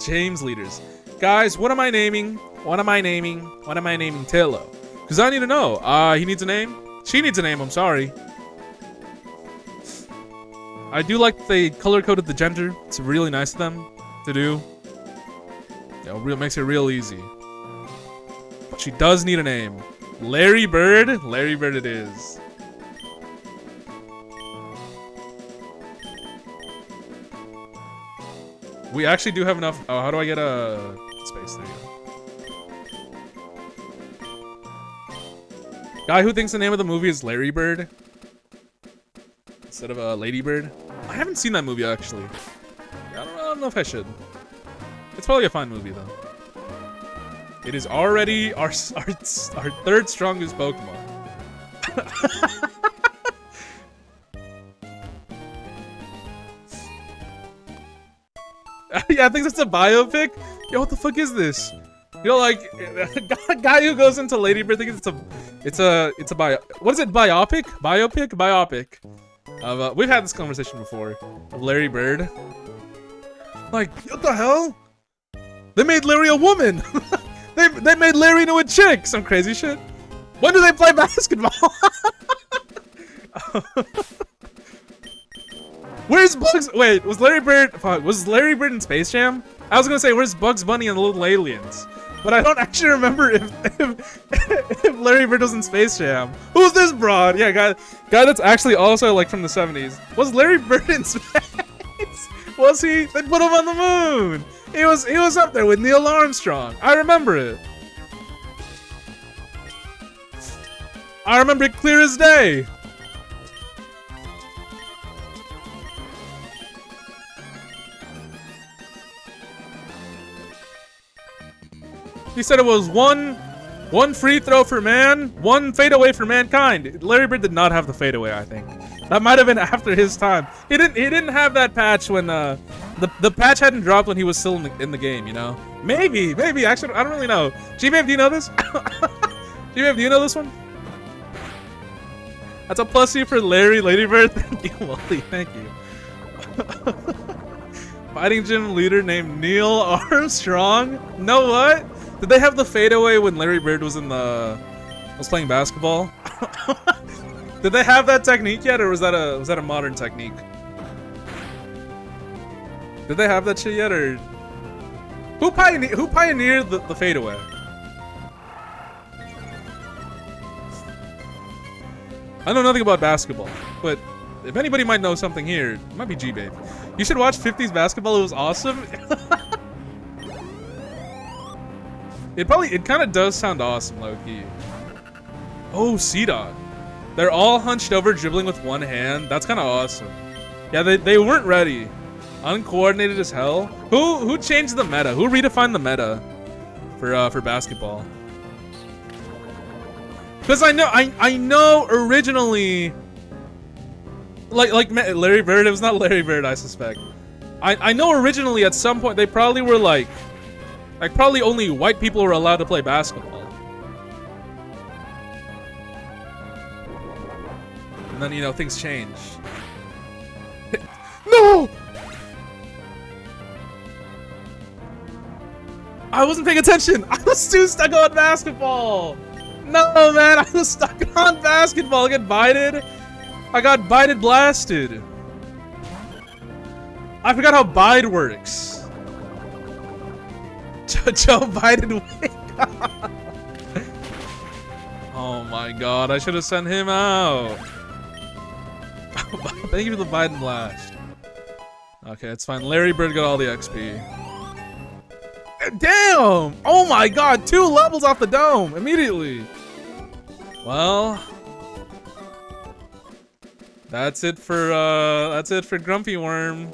Speaker 1: James leaders. Guys, what am I naming? What am I naming? What am I naming Taylor? Because I need to know. He needs a name? She needs a name, I'm sorry. I do like they color-coded the gender. It's really nice of them to do. Yeah, it makes it real easy. But she does need a name. Larry Bird? Larry Bird it is. We actually do have enough. Oh, how do I get a space? There you go. Guy who thinks the name of the movie is Larry Bird instead of Lady Bird. I haven't seen that movie actually. I don't know if I should. It's probably a fun movie though. It is already our 3rd strongest Pokemon. Yeah, I think that's a biopic. Yo, what the fuck is this? You know, like a guy who goes into Lady Bird thinks it's a bio. What is it? Biopic? Biopic? We've had this conversation before of Larry Bird. Like, what the hell? They made Larry a woman. they made Larry into a chick. Some crazy shit. When do they play basketball? Where's Bugs? Wait, was Larry Bird in Space Jam? I was gonna say, where's Bugs Bunny and the Little Aliens? But I don't actually remember if Larry Bird was in Space Jam. Who's this broad? Yeah, guy that's actually also like from the 70s. Was Larry Bird in space? Was he? They put him on the moon. He was up there with Neil Armstrong. I remember it. I remember it clear as day. He said it was one free throw for man, 1 fadeaway for mankind. Larry Bird did not have the fadeaway, I think. That might have been after his time. He didn't have that patch when the patch hadn't dropped when he was still in the game, you know? Maybe. Actually, I don't really know. G-Babe, do you know this? G-Babe, do you know this one? That's a +2 for Larry, Lady Bird. Thank you, Wally. Thank you. Fighting gym leader named Neil Armstrong. Know what? Did they have the fadeaway when Larry Bird was was playing basketball? Did they have that technique yet, or was that a modern technique? Did they have that shit yet, or who pioneered the fadeaway? I know nothing about basketball, but if anybody might know something here, it might be G-Babe. You should watch 50s basketball. It was awesome. It kind of does sound awesome, low-key. Oh, C-Dot. They're all hunched over, dribbling with one hand. That's kind of awesome. Yeah, they weren't ready. Uncoordinated as hell. Who changed the meta? Who redefined the meta for basketball? Because I know originally, like Larry Bird. It was not Larry Bird, I suspect. I know originally at some point they probably were like probably only white people were allowed to play basketball. And then, you know, things change. No! I wasn't paying attention. I was too stuck on basketball. No, man, I was stuck on basketball. I got bided blasted. I forgot how bide works. Joe Biden. Oh my god, I should have sent him out. Thank you for the Biden blast. Okay, it's fine. Larry Bird got all the XP. Damn! Oh my god, 2 levels off the dome immediately. Well, that's it for Grumpy Worm.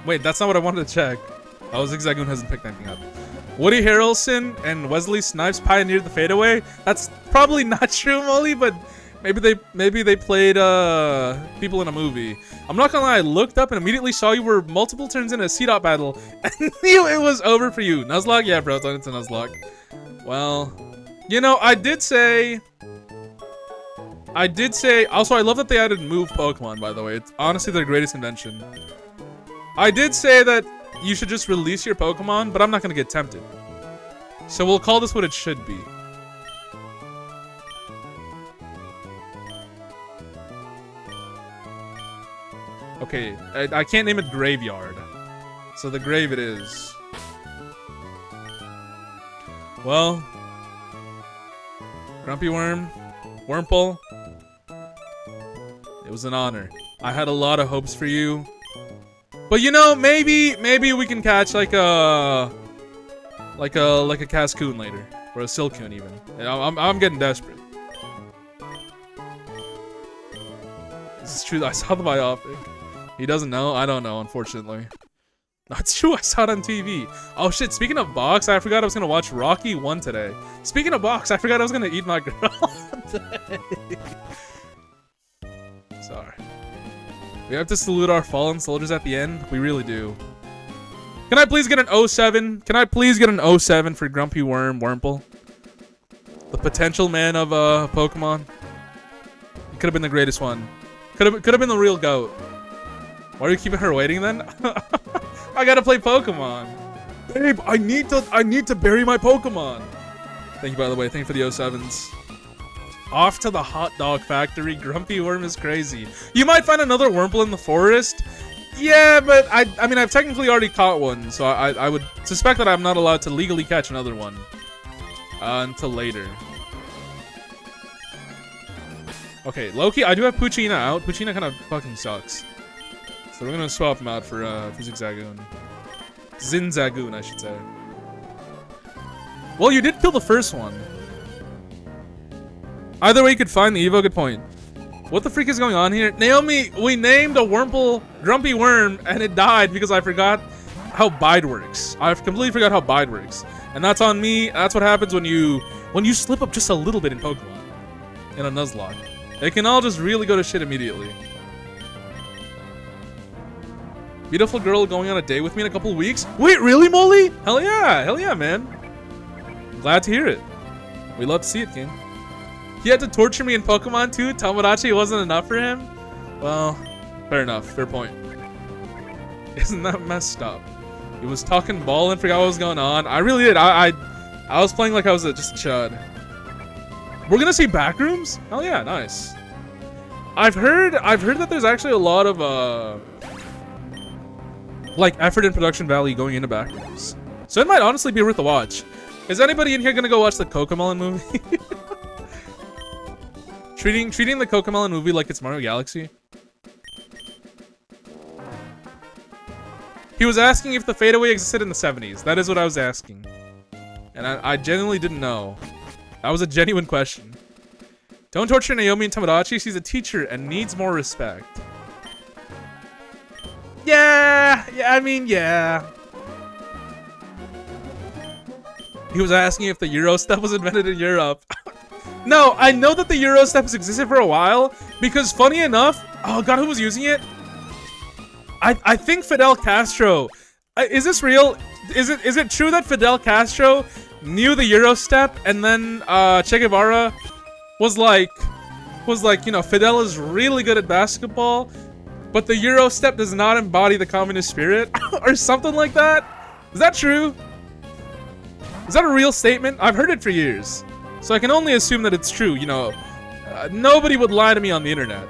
Speaker 1: Wait, that's not what I wanted to check. Oh, Zigzagoon hasn't picked anything up. Woody Harrelson and Wesley Snipes pioneered the fadeaway. That's probably not true, Molly, but maybe they played people in a movie. I'm not gonna lie, I looked up and immediately saw you were multiple turns in a C-Dot battle and knew it was over for you. Nuzlocke? Yeah, bro, it's a Nuzlocke. Well, you know, I did say, also I love that they added move Pokemon, by the way. It's honestly their greatest invention. I did say that you should just release your Pokemon, but I'm not gonna get tempted. So we'll call this what it should be. Okay, I can't name it Graveyard. So the grave it is. Well, Grumpy Worm, Wurmple, it was an honor. I had a lot of hopes for you. But you know, maybe we can catch like a Cascoon later, or a Silcoon even. I'm getting desperate. This is true. I saw the biopic. He doesn't know. I don't know, unfortunately. That's true. I saw it on TV. Oh shit! Speaking of box, I forgot I was gonna watch Rocky 1 today. Speaking of box, I forgot I was gonna eat my girl today. Sorry. We have to salute our fallen soldiers at the end. We really do. Can I please get an 07? Can I please get an 07 for Grumpy Worm, Wurmple? The potential man of Pokemon. It could have been the greatest one. Could have been the real GOAT. Why are you keeping her waiting then? I gotta play Pokemon. Babe, I need to bury my Pokemon. Thank you, by the way. Thank you for the 07s. Off to the hot dog factory. Grumpy Worm is crazy. You might find another Wurmple in the forest. Yeah, but I mean, I've technically already caught one, so I would suspect that I'm not allowed to legally catch another one until later. Okay, Loki, I do have Poochyena out. Poochyena kind of fucking sucks. So we're gonna swap him out for Zigzagoon. Zinzagoon, I should say. Well, you did kill the first one. Either way you could find the Evo, good point. What the freak is going on here? Naomi, we named a Wurmple Grumpy Worm and it died because I forgot how bide works. I completely forgot how bide works. And that's on me. That's what happens when you slip up just a little bit in Pokemon. In a Nuzlocke. It can all just really go to shit immediately. Beautiful girl going on a date with me in a couple weeks? Wait, really, Molly? Hell yeah, man. I'm glad to hear it. We love to see it, King. He had to torture me in Pokemon too? Tomodachi wasn't enough for him? Well, fair enough. Fair point. Isn't that messed up? He was talking ball and forgot what was going on. I really did. I was playing like I was just a chud. We're gonna see Backrooms? Oh yeah, nice. I've heard that there's actually a lot of like effort and production value going into Backrooms. So it might honestly be worth a watch. Is anybody in here gonna go watch the Cocomelon movie? treating the Cocomelon movie like it's Mario Galaxy. He was asking if the fadeaway existed in the 70s. That is what I was asking. And I genuinely didn't know. That was a genuine question. Don't torture Naomi and Tomodachi. She's a teacher and needs more respect. Yeah, I mean, yeah. He was asking if the Euro step was invented in Europe. No, I know that the Euro step has existed for a while because funny enough, oh god, who was using it? I think Fidel Castro. Is this real? Is it true that Fidel Castro knew the Euro step and then Che Guevara was like, you know, Fidel is really good at basketball, but the Euro step does not embody the communist spirit or something like that? Is that true? Is that a real statement? I've heard it for years, so I can only assume that it's true. You know, nobody would lie to me on the internet.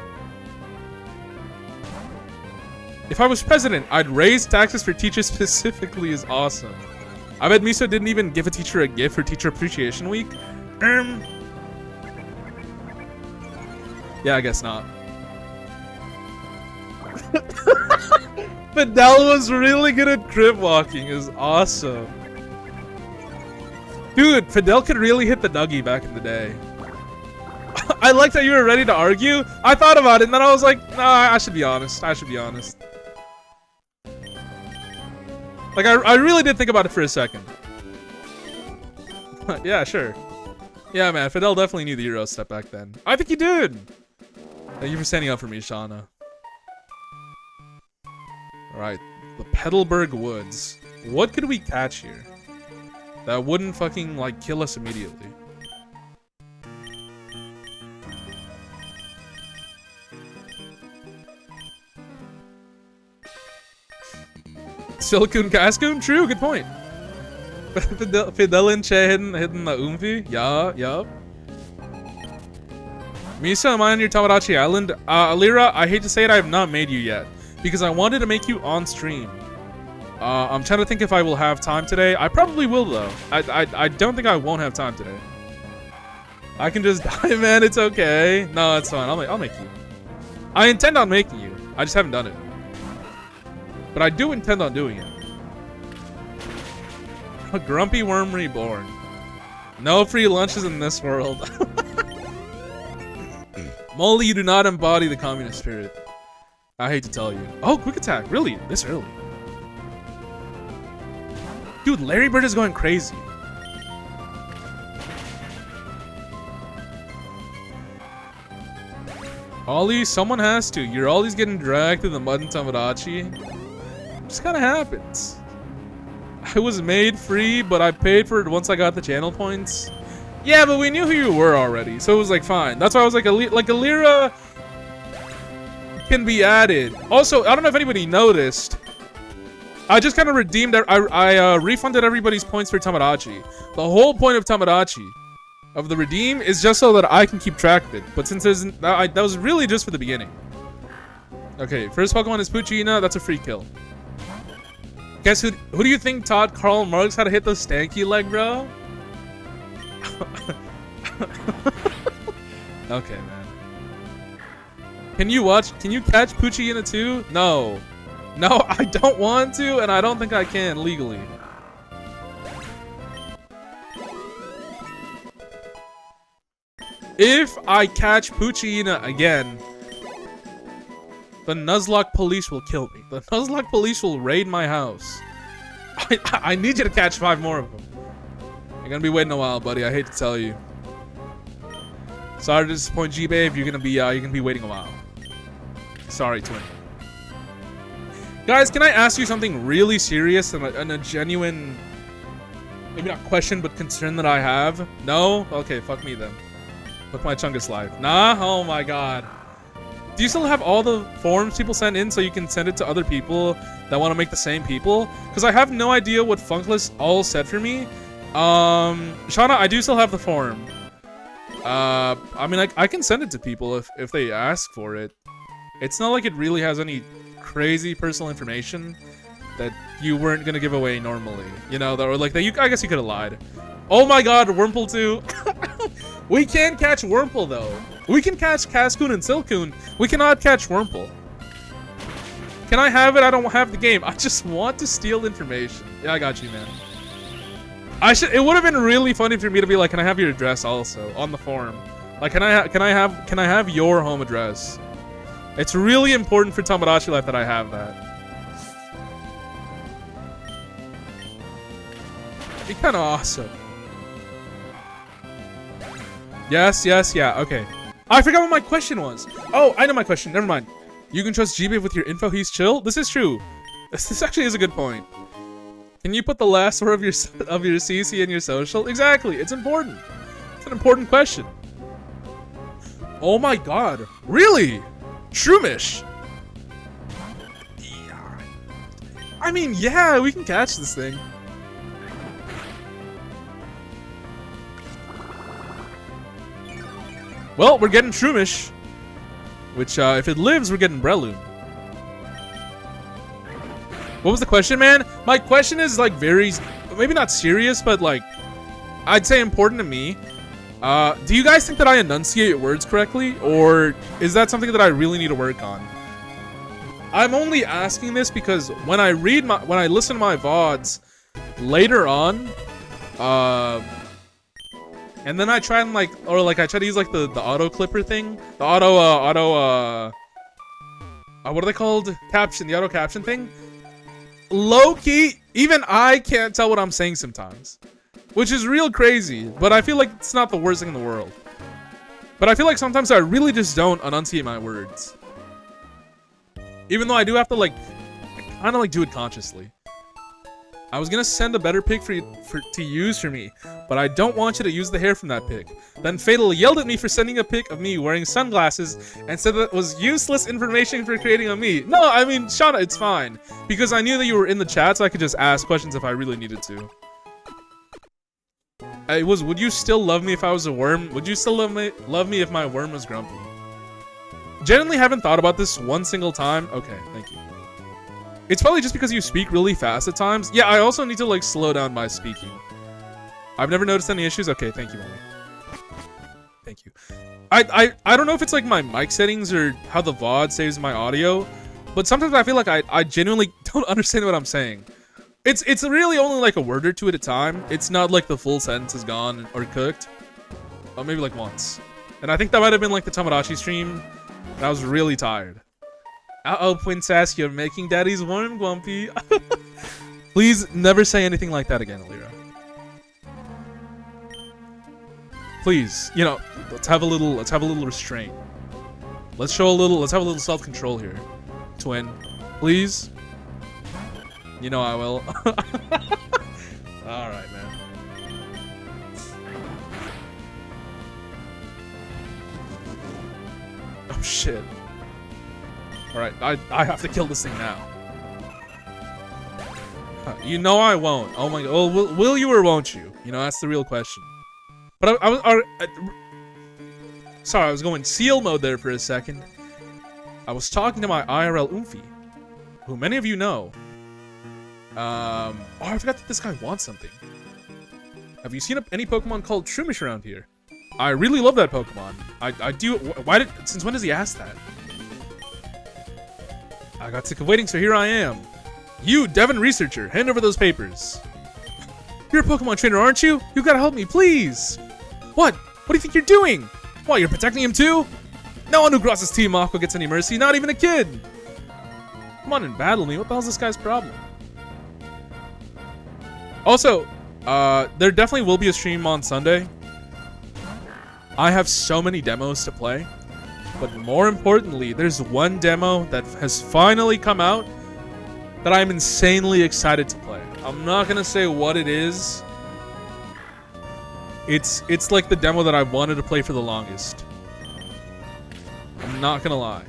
Speaker 1: If I was president, I'd raise taxes for teachers specifically is awesome. I bet Miso didn't even give a teacher a gift for Teacher Appreciation Week. Yeah, I guess not. Fidel was really good at crib walking is awesome. Dude, Fidel could really hit the Dougie back in the day. I liked that you were ready to argue. I thought about it and then I was like, nah, I should be honest. I should be honest. Like, I really did think about it for a second. Yeah, sure. Yeah, man, Fidel definitely knew the Euro step back then. I think he did. Thank you for standing up for me, Shauna. Alright, the Petalburg Woods. What could we catch here that wouldn't fucking, like, kill us immediately? Silicon Cascoon? True, good point. Fidel and Che hitting the Oomphy? Yeah, yup. Misa, am I on your Tomodachi Island? Alira, I hate to say it, I have not made you yet. Because I wanted to make you on stream. I'm trying to think if I will have time today. I probably will, though. I don't think I won't have time today. I can just die, man. It's okay. No, it's fine. I'll make you. I intend on making you. I just haven't done it. But I do intend on doing it. A grumpy worm reborn. No free lunches in this world. Molly, you do not embody the communist spirit. I hate to tell you. Oh, quick attack. Really? This early? Dude, Larry Bird is going crazy. Ollie, someone has to. You're always getting dragged through the mud in Tomodachi. Just kind of happens. I was made free, but I paid for it once I got the channel points. Yeah, but we knew who you were already, so it was like fine. That's why I was like, Alira can be added. Also, I don't know if anybody noticed. I just kind of redeemed. I refunded everybody's points for Tomodachi. The whole point of Tomodachi, of the redeem, is just so that I can keep track of it. But since there's that was really just for the beginning. Okay, first Pokemon is Poochyena. That's a free kill. Guess who do you think taught Karl Marx how to hit the stanky leg, bro? Okay, man. Can you catch Poochyena too? No. No, I don't want to, and I don't think I can legally. If I catch Poochyena again, the Nuzlocke police will kill me. The Nuzlocke police will raid my house. I need you to catch 5 more of them. You're gonna be waiting a while, buddy. I hate to tell you. Sorry to disappoint G-Babe. You're gonna be waiting a while. Sorry, twin. Guys, can I ask you something really serious and a genuine, maybe not question, but concern that I have? No? Okay, fuck me then. Fuck my Chungus life. Nah? Oh my god. Do you still have all the forms people send in so you can send it to other people that want to make the same people? Because I have no idea what Funkless all said for me. Shauna, I do still have the form. I mean, I can send it to people if they ask for it. It's not like it really has any crazy personal information that you weren't gonna give away normally. You know, or like that. I guess you could have lied. Oh my God, Wurmple too. We can catch Wurmple though. We can catch Cascoon and Silcoon. We cannot catch Wurmple. Can I have it? I don't have the game. I just want to steal information. Yeah, I got you, man. It would have been really funny for me to be like, can I have your address also on the form? Like, can I have your home address? It's really important for Tomodachi Life that I have that. Be kind of awesome. Yes, yeah, okay. I forgot what my question was. Oh, I know my question. Never mind. You can trust G-Babe with your info. He's chill. This is true. This actually is a good point. Can you put the last word of your CC in your social? Exactly. It's important. It's an important question. Oh my God. Really? Shroomish. Yeah. I mean, yeah, we can catch this thing. Well, we're getting Shroomish. Which, if it lives, we're getting Breloom. What was the question, man? My question is, like, very... Maybe not serious, but, like... I'd say important to me. Do you guys think that I enunciate words correctly? Or is that something that I really need to work on? I'm only asking this because when I listen to my VODs later on... and then I try and, like... Or, like, I try to use, like, the auto clipper thing. The what are they called? Caption. The auto caption thing. Low-key, even I can't tell what I'm saying sometimes. Which is real crazy, but I feel like it's not the worst thing in the world. But I feel like sometimes I really just don't enunciate my words. Even though I do have to, like, kind of, like, do it consciously. I was gonna send a better pic to use for me, but I don't want you to use the hair from that pic. Then Fatal yelled at me for sending a pic of me wearing sunglasses and said that was useless information for creating a me. No, I mean, Shauna, it's fine. Because I knew that you were in the chat, so I could just ask questions if I really needed to. Would you still love me if I was a worm? Would you still love me if my worm was grumpy? Genuinely haven't thought about this one single time. Okay, thank you. It's probably just because you speak really fast at times. Yeah, I also need to, like, slow down my speaking. I've never noticed any issues. Okay, thank you, Molly. Thank you. I don't know if it's, like, my mic settings or how the VOD saves my audio, but sometimes I feel like I genuinely don't understand what I'm saying. It's really only, like, a word or two at a time. It's not, like, the full sentence is gone or cooked. Oh, maybe, like, once. And I think that might have been, like, the Tomodachi stream, and I was really tired. Uh-oh, Princess, you're making Daddy's worm grumpy. Please never say anything like that again, Alira. Please, you know, let's have a little restraint. Let's have a little self-control here. Twin. Please. You know I will. Alright, man. Oh shit. Alright, I have to kill this thing now. You know I won't. Oh my god. Well, will you or won't you? You know, that's the real question. But sorry, I was going seal mode there for a second. I was talking to my IRL Oomphy, who many of you know. Oh, I forgot that this guy wants something. Have you seen any Pokemon called Shroomish around here? I really love that Pokemon. I do. Since when does he ask that? I got sick of waiting, so here I am. You, Devon Researcher, hand over those papers. You're a Pokemon trainer, aren't you? You gotta help me, please. What? What do you think you're doing? What, you're protecting him too? No one who crosses Team Aqua gets any mercy, not even a kid. Come on and battle me. What the hell's this guy's problem? Also, there definitely will be a stream on Sunday. I have so many demos to play. But more importantly, there's one demo that has finally come out that I'm insanely excited to play. I'm not gonna say what it is. It's like the demo that I wanted to play for the longest. I'm not gonna lie.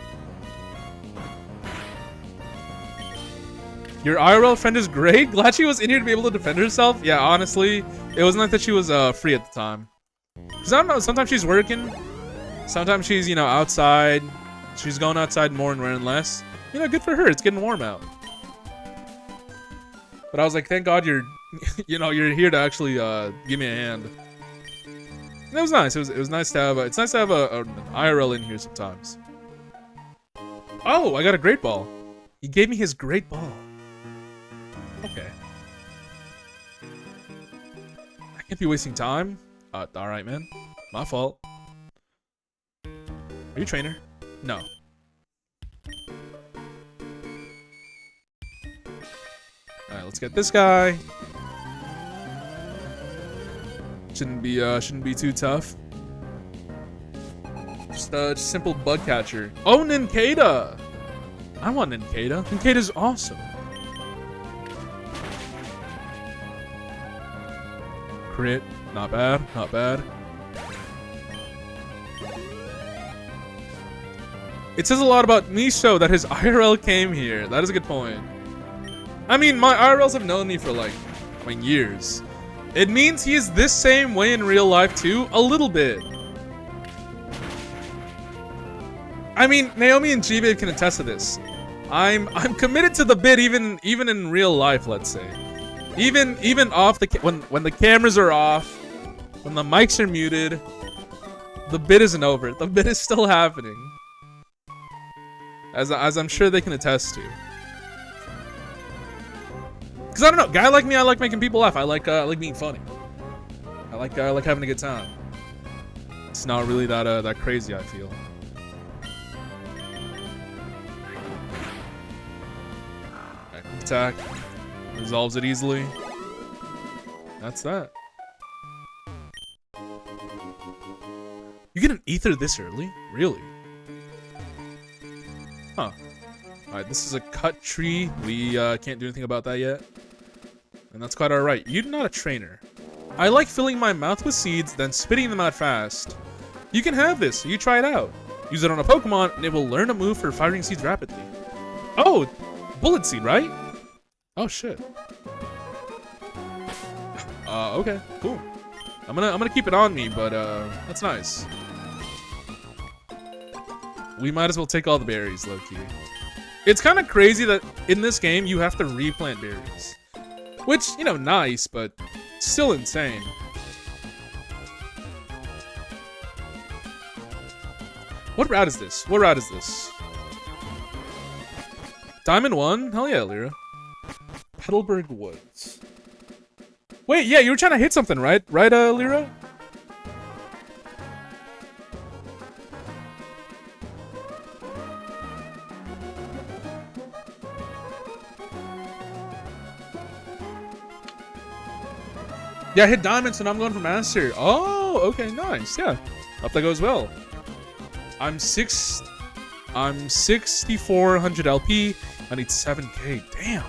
Speaker 1: Your IRL friend is great. Glad she was in here to be able to defend herself. Yeah, honestly, it wasn't like that she was free at the time. Cause I don't know. Sometimes she's working. Sometimes she's outside. She's going outside more and wearing less. Good for her. It's getting warm out. But I was like, thank God you're, you're here to actually give me a hand. And it was nice. It was nice to have. It's nice to have an IRL in here sometimes. Oh, I got a great ball. He gave me his great ball. Okay. I can't be wasting time. All right, man. My fault. Are you a trainer? No. All right, let's get this guy. Shouldn't be too tough. Just simple bug catcher. Oh, Ninkata! I want Ninkata. Ninkata's awesome. Crit. Not bad. Not bad. It says a lot about Misho that his IRL came here. That is a good point. I mean, my IRLs have known me for years. It means he is this same way in real life too, a little bit. I mean, Naomi and G-Babe can attest to this. I'm committed to the bit even in real life, let's say. Even off when the cameras are off, when the mics are muted, the bit isn't over. The bit is still happening. As I'm sure they can attest to. Cause I don't know, guy like me, I like making people laugh. I like being funny. I like having a good time. It's not really that crazy, I feel. Attack resolves it easily. That's that. You get an ether this early? Really? Huh. Alright, this is a cut tree. We can't do anything about that yet. And that's quite alright. You're not a trainer. I like filling my mouth with seeds, then spitting them out fast. You can have this. You try it out. Use it on a Pokemon, and it will learn a move for firing seeds rapidly. Oh! Bullet seed, right? Oh, shit. Okay. Cool. I'm gonna keep it on me, but that's nice. We might as well take all the berries, low-key. It's kind of crazy that in this game you have to replant berries. Which, nice, but still insane. What route is this? What route is this? Diamond 1? Hell yeah, Lyra. Petalburg Woods. Wait, yeah, you were trying to hit something, right? Right, Lyra? Yeah, I hit diamond, so now I'm going for master. Oh, okay, nice. Yeah, hope that goes well. I'm 6,400 LP. I need 7K. Damn.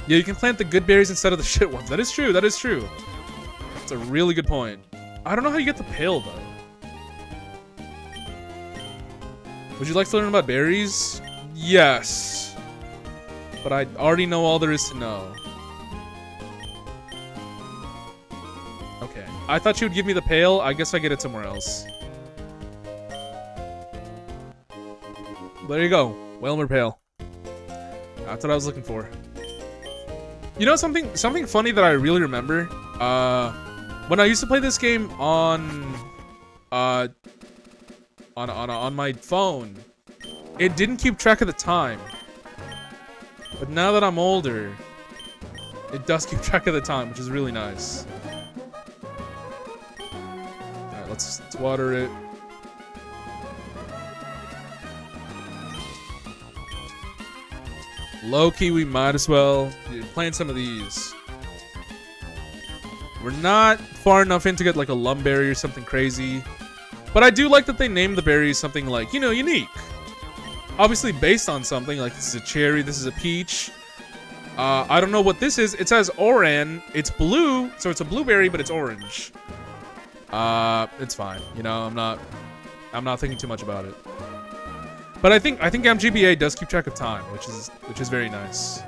Speaker 1: Yeah, you can plant the good berries instead of the shit ones. That is true. That is true. That's a really good point. I don't know how you get the pail though. Would you like to learn about berries? Yes. But I already know all there is to know. Okay. I thought you would give me the pail. I guess I get it somewhere else. There you go. Whalmer pail. That's what I was looking for. You know something funny that I really remember? When I used to play this game on my phone, it didn't keep track of the time. But now that I'm older, it does keep track of the time, which is really nice. Alright, let's water it. Low-key, we might as well plant some of these. We're not far enough in to get like a lumberry or something crazy. But I do like that they named the berries something like, you know, unique. Obviously based on something, like this is a cherry, this is a peach. I don't know what this is. It says Oran. It's blue, so it's a blueberry, but it's orange. It's fine. You know, I'm not thinking too much about it. But I think MGBA does keep track of time, which is very nice.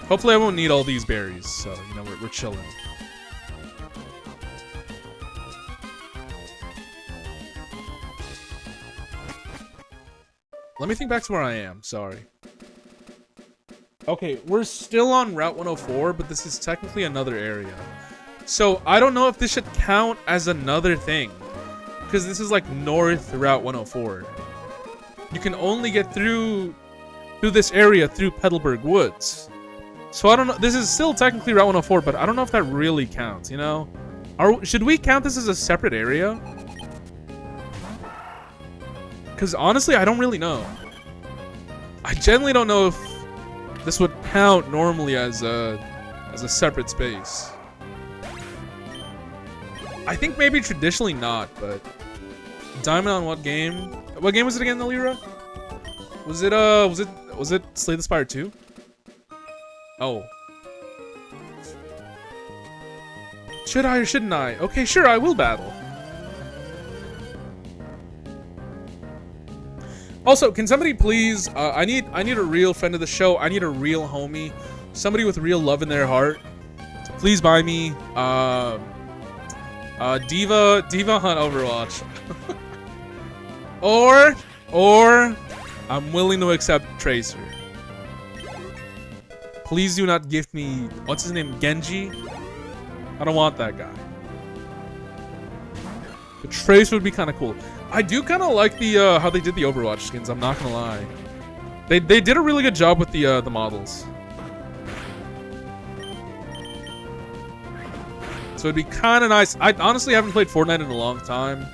Speaker 1: Hopefully I won't need all these berries, so you know we're chilling. Let me think back to where I am. Sorry. Okay, we're still on Route 104, but this is technically another area. So I don't know if this should count as another thing, because this is like North Route 104. You can only get through this area through Petalburg Woods. So I don't know. This is still technically Route 104, but I don't know if that really counts. You know, should we count this as a separate area? Because honestly, I don't really know. I generally don't know if this would count normally as a separate space. I think maybe traditionally not, but Diamond on what game? What game was it again, Alira? Was it Slay the Spire 2? Oh. Should I or shouldn't I? Okay, sure, I will battle. Also, can somebody please, I need a real friend of the show. I need a real homie. Somebody with real love in their heart. Please buy me, Diva Hunt Overwatch. or, I'm willing to accept Tracer. Please do not gift me, what's his name, Genji? I don't want that guy. But Tracer would be kind of cool. I do kind of like the how they did the Overwatch skins. I'm not gonna lie. They did a really good job with the models. So it'd be kind of nice. I honestly haven't played Fortnite in a long time.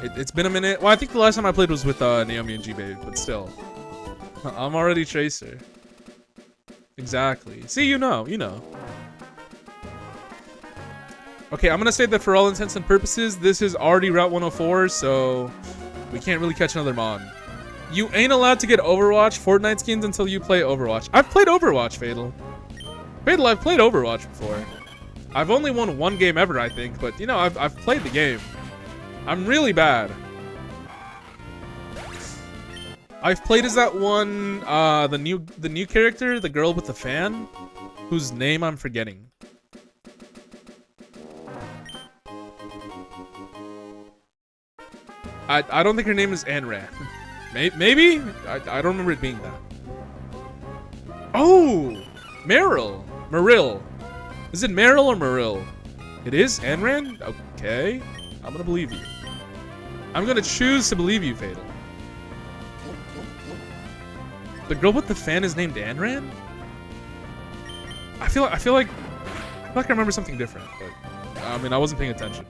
Speaker 1: It's been a minute. Well, I think the last time I played was with Naomi and G-Babe, but still. I'm already Tracer. Exactly. See, you know. Okay, I'm gonna say that for all intents and purposes, this is already Route 104, so we can't really catch another mod. You ain't allowed to get Overwatch Fortnite skins until you play Overwatch. I've played Overwatch, Fatal. Fatal, I've played Overwatch before. I've only won one game ever, I think, but you know, I've played the game. I'm really bad. I've played as that one, the new character, the girl with the fan, whose name I'm forgetting. I don't think her name is Anran. Maybe? I don't remember it being that. Oh! Meryl. Is it Meryl or Meryl? It is Anran? Okay. I'm gonna believe you. I'm gonna choose to believe you, Fatal. The girl with the fan is named Anran? I feel like I remember something different, but I mean I wasn't paying attention.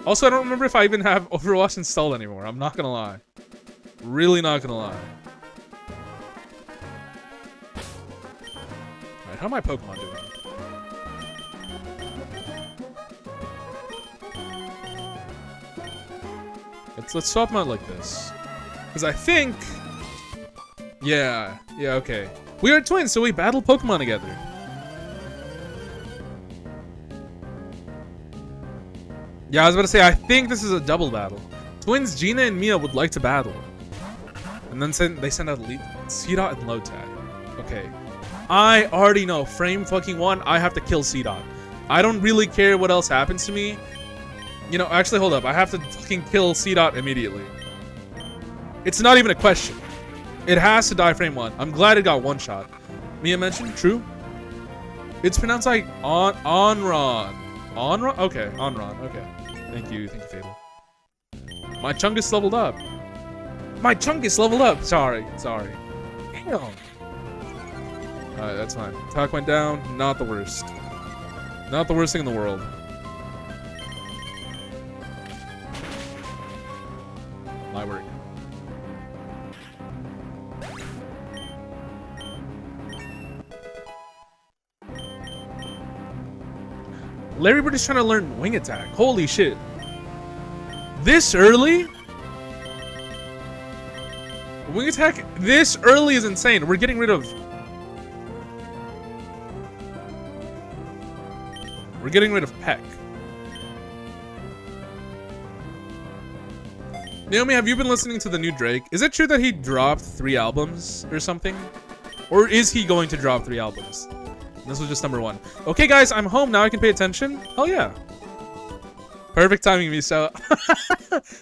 Speaker 1: Also, I don't remember if I even have Overwatch installed anymore. I'm not gonna lie. Really not gonna lie. Alright, how are my Pokemon doing? Let's swap them out like this. Because I think... Yeah, okay. We are twins, so we battle Pokemon together. Yeah, I was about to say, I think this is a double battle. Twins Gina and Mia would like to battle. And then they send out Elite C-Dot and Low Tag. Okay. I already know, frame fucking 1, I have to kill C-Dot. I don't really care what else happens to me. You know, actually, hold up. I have to fucking kill C-Dot immediately. It's not even a question. It has to die frame 1. I'm glad it got one shot. Mia mentioned, true. It's pronounced like Onron. Onron? Okay, Onron. Okay. Thank you, Fatal. My Chungus leveled up. Sorry. Damn. Alright, that's fine. Attack went down. Not the worst. Not the worst thing in the world. My work. Larry Bird is trying to learn Wing Attack. Holy shit. This early? Wing Attack this early is insane. We're getting rid of... Peck. Naomi, have you been listening to the new Drake? Is it true that he dropped 3 albums or something? Or is he going to drop 3 albums? This was just number 1. Okay, guys, I'm home now. I can pay attention. Hell yeah. Perfect timing, Miso.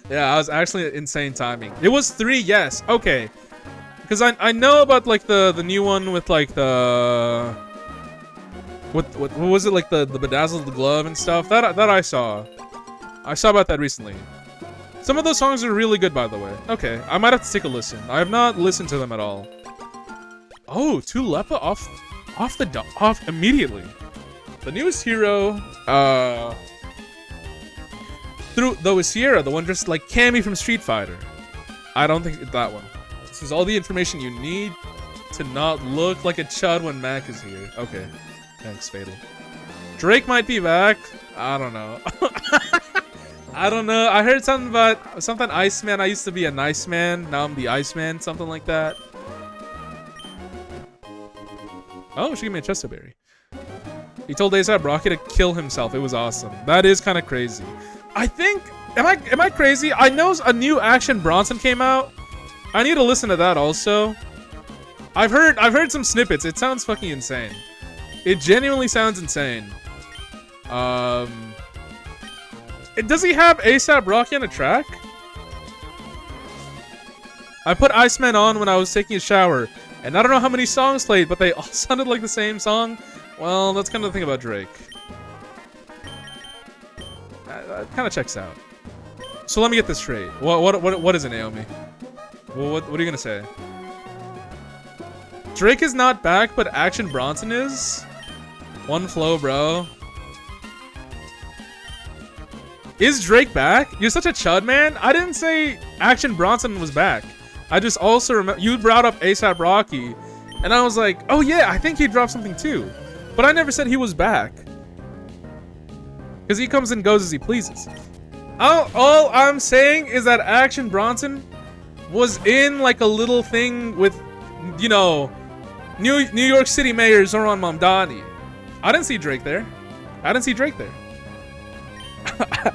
Speaker 1: Yeah, I was actually insane timing. It was 3, yes. Okay. Because I know about like the new one with like the what was it, like the bedazzled glove and stuff that I saw. I saw about that recently. Some of those songs are really good, by the way. Okay, I might have to take a listen. I have not listened to them at all. Oh, 2 Lepa off immediately. The newest hero, though is Sierra, the one just like Cammy from Street Fighter. I don't think it's that one. This is all the information you need to not look like a chud when Mac is here. Okay, thanks, Fatal. Drake might be back. I don't know. I don't know. I heard something about something Iceman. I used to be a nice man. Now I'm the Iceman. Something like that. Oh, she gave me a Chesterberry. He told A$AP Rocky to kill himself. It was awesome. That is kind of crazy. I think. Am I crazy? I know a new Action Bronson came out. I need to listen to that also. I've heard some snippets. It sounds fucking insane. It genuinely sounds insane. Does he have A$AP Rocky on a track? I put Iceman on when I was taking a shower, and I don't know how many songs played, but they all sounded like the same song. Well, that's kind of the thing about Drake. That kind of checks out. So let me get this straight. What is it, Naomi? What are you gonna say? Drake is not back, but Action Bronson is? One flow, bro. Is Drake back? You're such a chud, man. I didn't say Action Bronson was back. I just also remember you brought up A$AP Rocky, and I was like, oh yeah, I think he dropped something too. But I never said he was back. Because he comes and goes as he pleases. All I'm saying is that Action Bronson was in like a little thing with, you know, New York City Mayor Zoran Mamdani. I didn't see Drake there. I didn't see Drake there.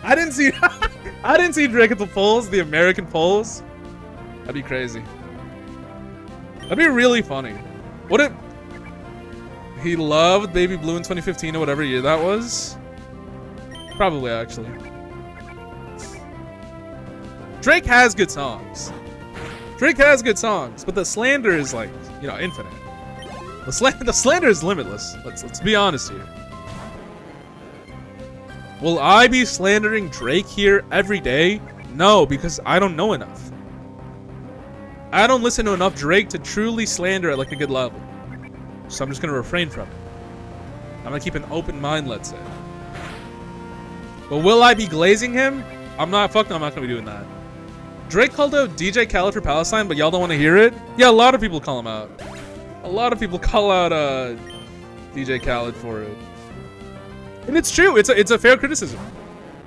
Speaker 1: I didn't see Drake at the polls, the American polls. That'd be crazy. That'd be really funny. What if he loved Baby Blue in 2015 or whatever year that was? Probably, actually. Drake has good songs. Drake has good songs, but the slander is like, you know, infinite. The slander is limitless. Let's be honest here. Will I be slandering Drake here every day? No, because I don't know enough. I don't listen to enough Drake to truly slander at like a good level. So I'm just gonna refrain from it. I'm gonna keep an open mind, let's say. But will I be glazing him? I'm not gonna be doing that. Drake called out DJ Khaled for Palestine, but y'all don't want to hear it? Yeah, a lot of people call him out. A lot of people call out DJ Khaled for it. And it's true. It's a fair criticism.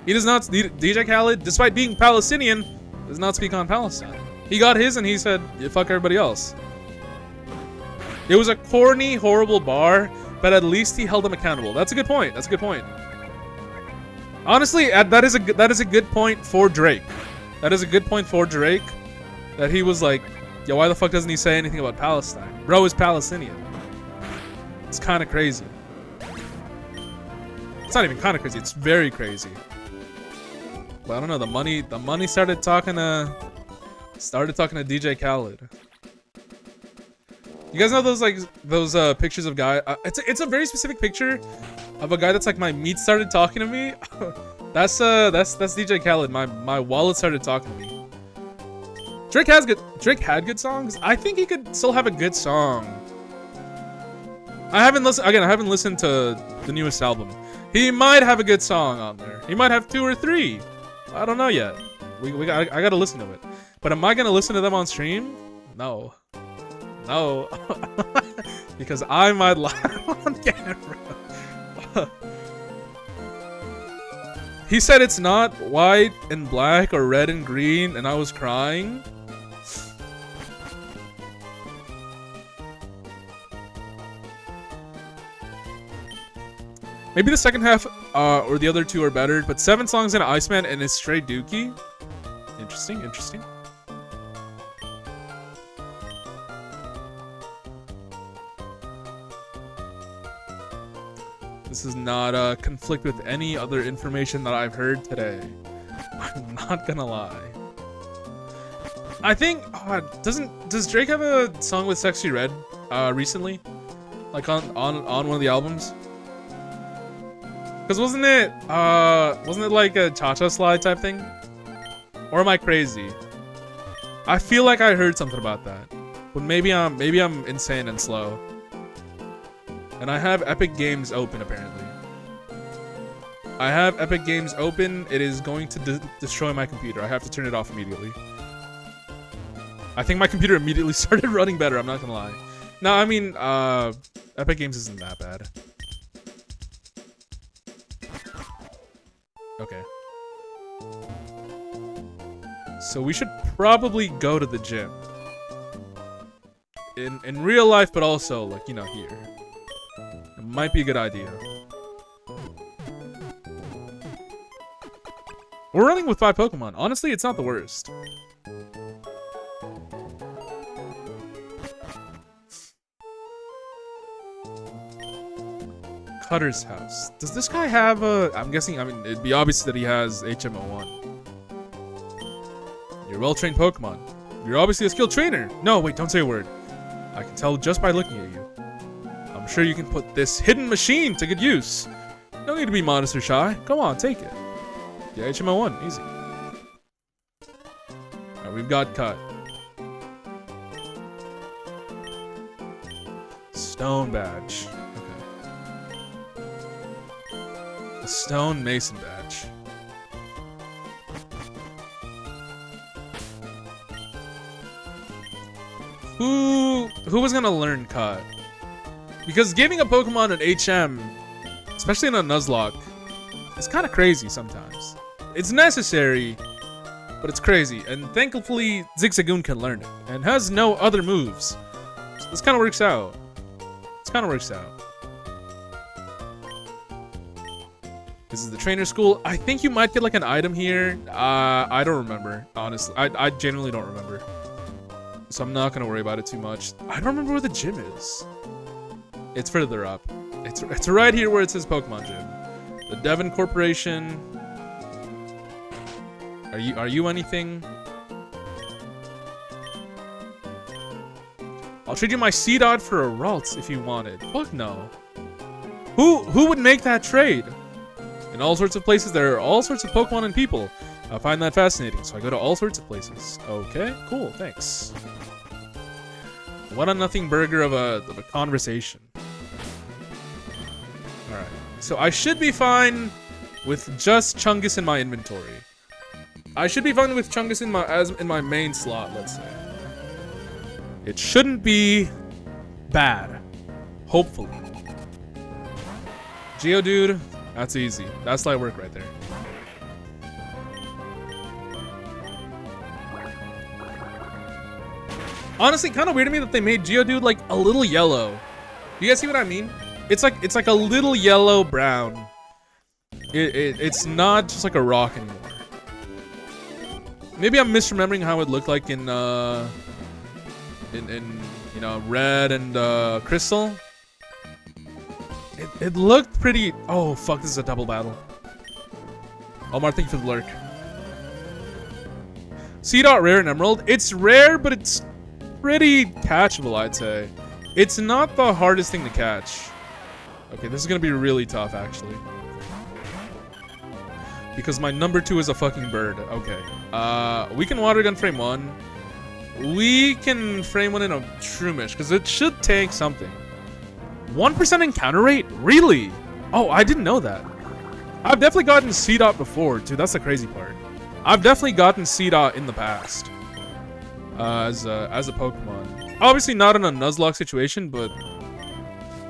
Speaker 1: He does not. DJ Khaled, despite being Palestinian, does not speak on Palestine. He got his and he said, yeah, "Fuck everybody else." It was a corny, horrible bar, but at least he held them accountable. That's a good point. That's a good point. Honestly, that is a good point for Drake. That is a good point for Drake. That he was like, "Yo, why the fuck doesn't he say anything about Palestine? Bro is Palestinian." It's kind of crazy. It's not even kind of crazy. It's very crazy. But I don't know. The money started talking to DJ Khaled. You guys know those pictures of guy? It's a very specific picture of a guy that's like, my meat started talking to me. That's DJ Khaled. My wallet started talking to me. Drake had good songs. I think he could still have a good song. I haven't listened to the newest album. He might have a good song on there. He might have 2 or 3. I don't know yet. I gotta listen to it. But am I gonna listen to them on stream? No. No. Because I might lie on camera. He said it's not white and black or red and green, and I was crying. Maybe the second half or the other 2 are better, but 7 songs in Iceman and it's straight dookie. Interesting, interesting. This is not a conflict with any other information that I've heard today. I'm not gonna lie. I think does Drake have a song with Sexy Red recently? Like on one of the albums? Cause wasn't it like a cha-cha slide type thing? Or am I crazy? I feel like I heard something about that. But maybe I'm insane and slow. And I have Epic Games open apparently. I have Epic Games open. It is going to destroy my computer. I have to turn it off immediately. I think my computer immediately started running better, I'm not gonna lie. No, I mean, Epic Games isn't that bad. Okay. So we should probably go to the gym. In real life, but also, like, you know, here. It might be a good idea. We're running with 5 Pokemon. Honestly, it's not the worst. Cutter's house. Does this guy have a... I'm guessing, I mean, it'd be obvious that he has HM01. You're a well-trained Pokemon. You're obviously a skilled trainer. No, wait, don't say a word. I can tell just by looking at you. I'm sure you can put this hidden machine to good use. No need to be modest or shy. Come on, take it. Yeah, HM01, easy. Alright, we've got Cut. Stone badge. A stone mason badge. Who was gonna learn Cut? Because giving a Pokemon an HM, especially in a Nuzlocke, is kind of crazy sometimes. It's necessary, but it's crazy. And thankfully, Zigzagoon can learn it and has no other moves. So this kind of works out. This is the trainer school. I think you might get like an item here. I don't remember, honestly. I genuinely don't remember. So I'm not gonna worry about it too much. I don't remember where the gym is. It's further up. It's right here where it says Pokemon Gym. The Devon Corporation. Are you anything? I'll trade you my Seedot for a Ralts if you wanted. Fuck no. Who would make that trade? In all sorts of places, there are all sorts of Pokemon and people. I find that fascinating, so I go to all sorts of places. Okay, cool, thanks. What a nothing burger of a conversation. Alright, so I should be fine with just Chungus in my inventory. I should be fine with Chungus in my main slot, let's say. It shouldn't be bad. Hopefully. Geodude, that's easy. That's light work right there. Honestly, kind of weird to me that they made Geodude like a little yellow. You guys see what I mean? It's like a little yellow brown. It's not just like a rock anymore. Maybe I'm misremembering how it looked like in you know, red and crystal. It looked pretty. Oh fuck! This is a double battle. Omar, thank you for the lurk. Seedot rare in Emerald. It's rare, but it's pretty catchable, I'd say. It's not the hardest thing to catch. Okay, this is gonna be really tough, actually. Because my number 2 is a fucking bird. Okay. We can water gun frame 1. We can frame 1 in a Shroomish, because it should tank something. 1% encounter rate? Really? Oh, I didn't know that. I've definitely gotten Seedot before, dude. That's the crazy part. I've definitely gotten Seedot in the past. As a Pokemon. Obviously not in a Nuzlocke situation, but...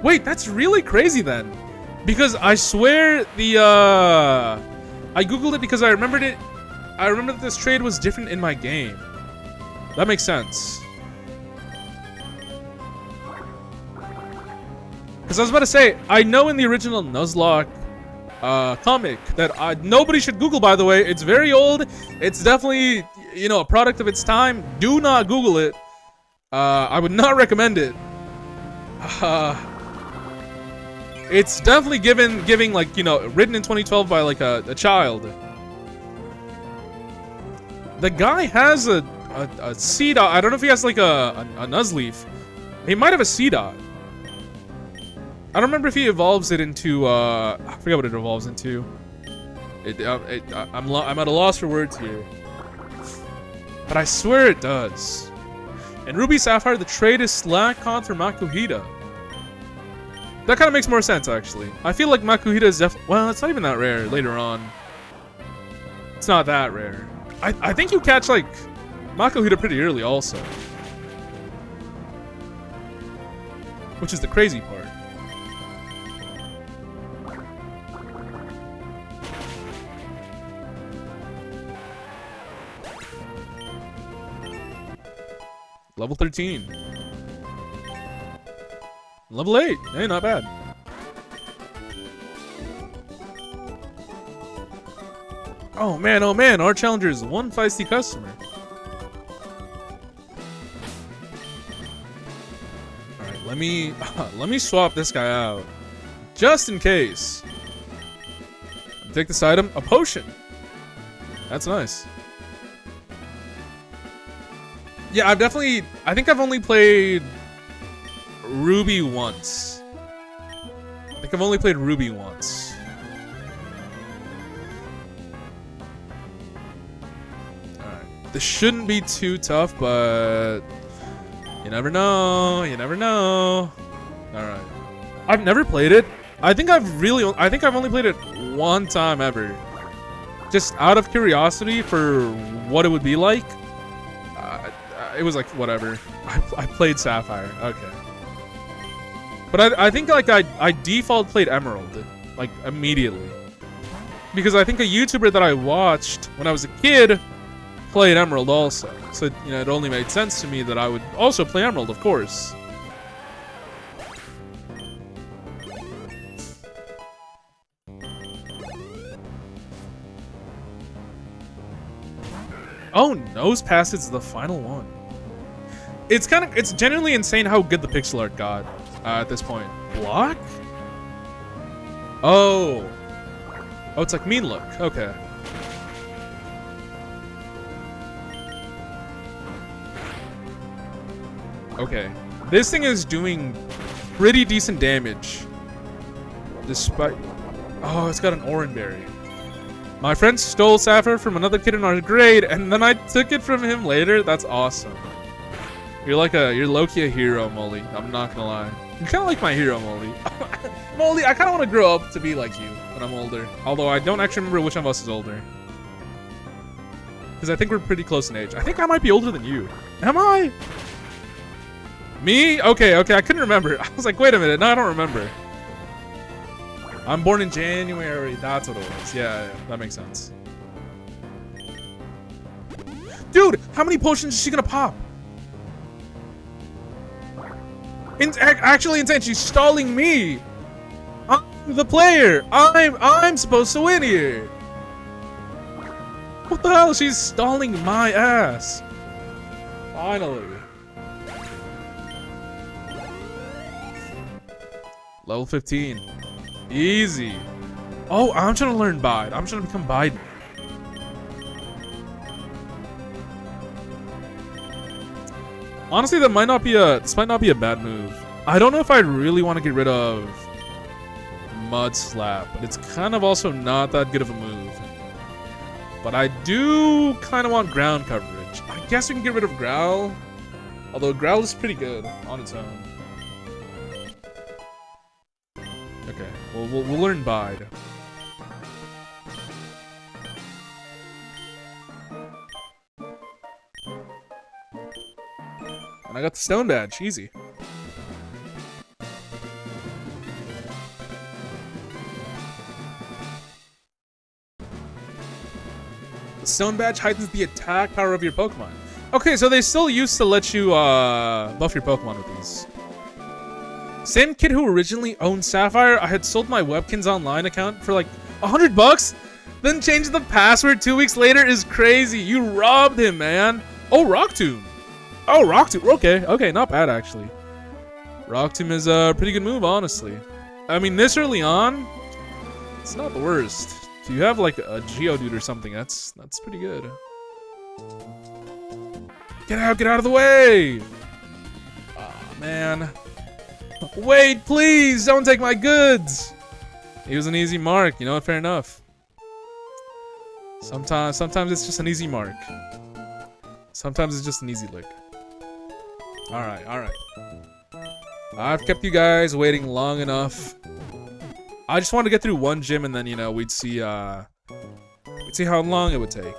Speaker 1: Wait, that's really crazy then. Because I swear the, I googled it because I remembered it. I remember that this trade was different in my game. That makes sense. Because I was about to say, I know in the original Nuzlocke comic that nobody should Google, by the way. It's very old. It's definitely you know, a product of its time. Do not Google it. I would not recommend it. It's definitely giving like, you know, written in 2012 by like a child. The guy has a C dot. I don't know if he has like a Nuzleaf. He might have a C dot. I don't remember if he evolves it into I forget what it evolves into. I'm at a loss for words here. But I swear it does. In Ruby Sapphire, the trait is Slack Contra Makuhita. That kind of makes more sense, actually. I feel like Makuhita is well, it's not even that rare later on. It's not that rare. I think you catch, like, Makuhita pretty early, also. Which is the crazy part. Level 13. Level 8. Hey, not bad. Oh man, our challenger is one feisty customer. Alright, let me swap this guy out. Just in case. Take this item, a potion. That's nice. Yeah, I think I've only played Ruby once. Alright, this shouldn't be too tough, but you never know. Alright. I've never played it. I think I've only played it one time ever. Just out of curiosity for what it would be like. It was like, whatever. I played Sapphire. Okay. But I think like I default played Emerald. Like immediately. Because I think a YouTuber that I watched when I was a kid played Emerald also. So, you know, it only made sense to me that I would also play Emerald, of course. Oh, Nose Pass is the final one. It's genuinely insane how good the pixel art got at this point. Block? Oh, it's like mean look. Okay. Okay. This thing is doing pretty decent damage. Despite... Oh, it's got an Oranberry. My friend stole Sapphire from another kid in our grade, and then I took it from him later. That's awesome. You're low-key a hero, Molly. I'm not gonna lie. You're kind of like my hero, Molly. Molly, I kind of want to grow up to be like you when I'm older. Although I don't actually remember which one of us is older. Because I think we're pretty close in age. I think I might be older than you. Am I? Me? Okay, I couldn't remember. I was like, wait a minute. No, I don't remember. I'm born in January. That's what it was. Yeah, that makes sense. Dude, how many potions is she gonna pop? Actually, insane. She's stalling me. I'm the player. I'm supposed to win here. What the hell? She's stalling my ass. Finally. Level 15. Easy. Oh, I'm trying to learn Bide. I'm trying to become Bide. Honestly, this might not be a bad move. I don't know if I really want to get rid of Mud Slap, but it's kind of also not that good of a move. But I do kind of want ground coverage. I guess we can get rid of Growl. Although Growl is pretty good on its own. Okay, well, we'll learn Bide. And I got the Stone Badge, easy. The Stone Badge heightens the attack power of your Pokemon. Okay, so they still used to let you buff your Pokemon with these. Same kid who originally owned Sapphire, I had sold my Webkins Online account for like $100. Then change the password 2 weeks later is crazy. You robbed him, man. Oh, Rock Tomb. Oh, Rock Tomb. Okay, okay, not bad actually. Rock Tomb is a pretty good move, honestly. I mean, this early on, it's not the worst. If you have like a Geodude or something, that's pretty good. Get out of the way! Oh, man. Wait, please, don't take my goods! He was an easy mark, you know what, fair enough. Sometimes it's just an easy mark. Sometimes it's just an easy lick. Alright, alright. I've kept you guys waiting long enough. I just wanted to get through one gym and then, you know, we'd see how long it would take.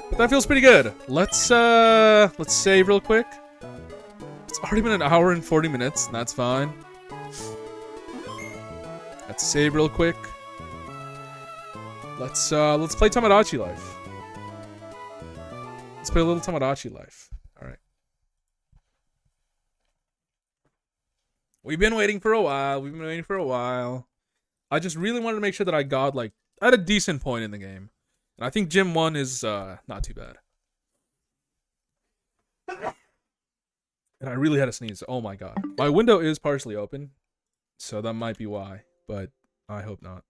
Speaker 1: But that feels pretty good. Let's save real quick. It's already been an hour and 40 minutes, and that's fine. Let's save real quick. Let's play Tomodachi Life. Let's play a little Tomodachi Life. Alright. We've been waiting for a while. I just really wanted to make sure that I got, like, at a decent point in the game. And I think Gym 1 is, not too bad. And I really had to sneeze. Oh my god. My window is partially open. So that might be why. But I hope not.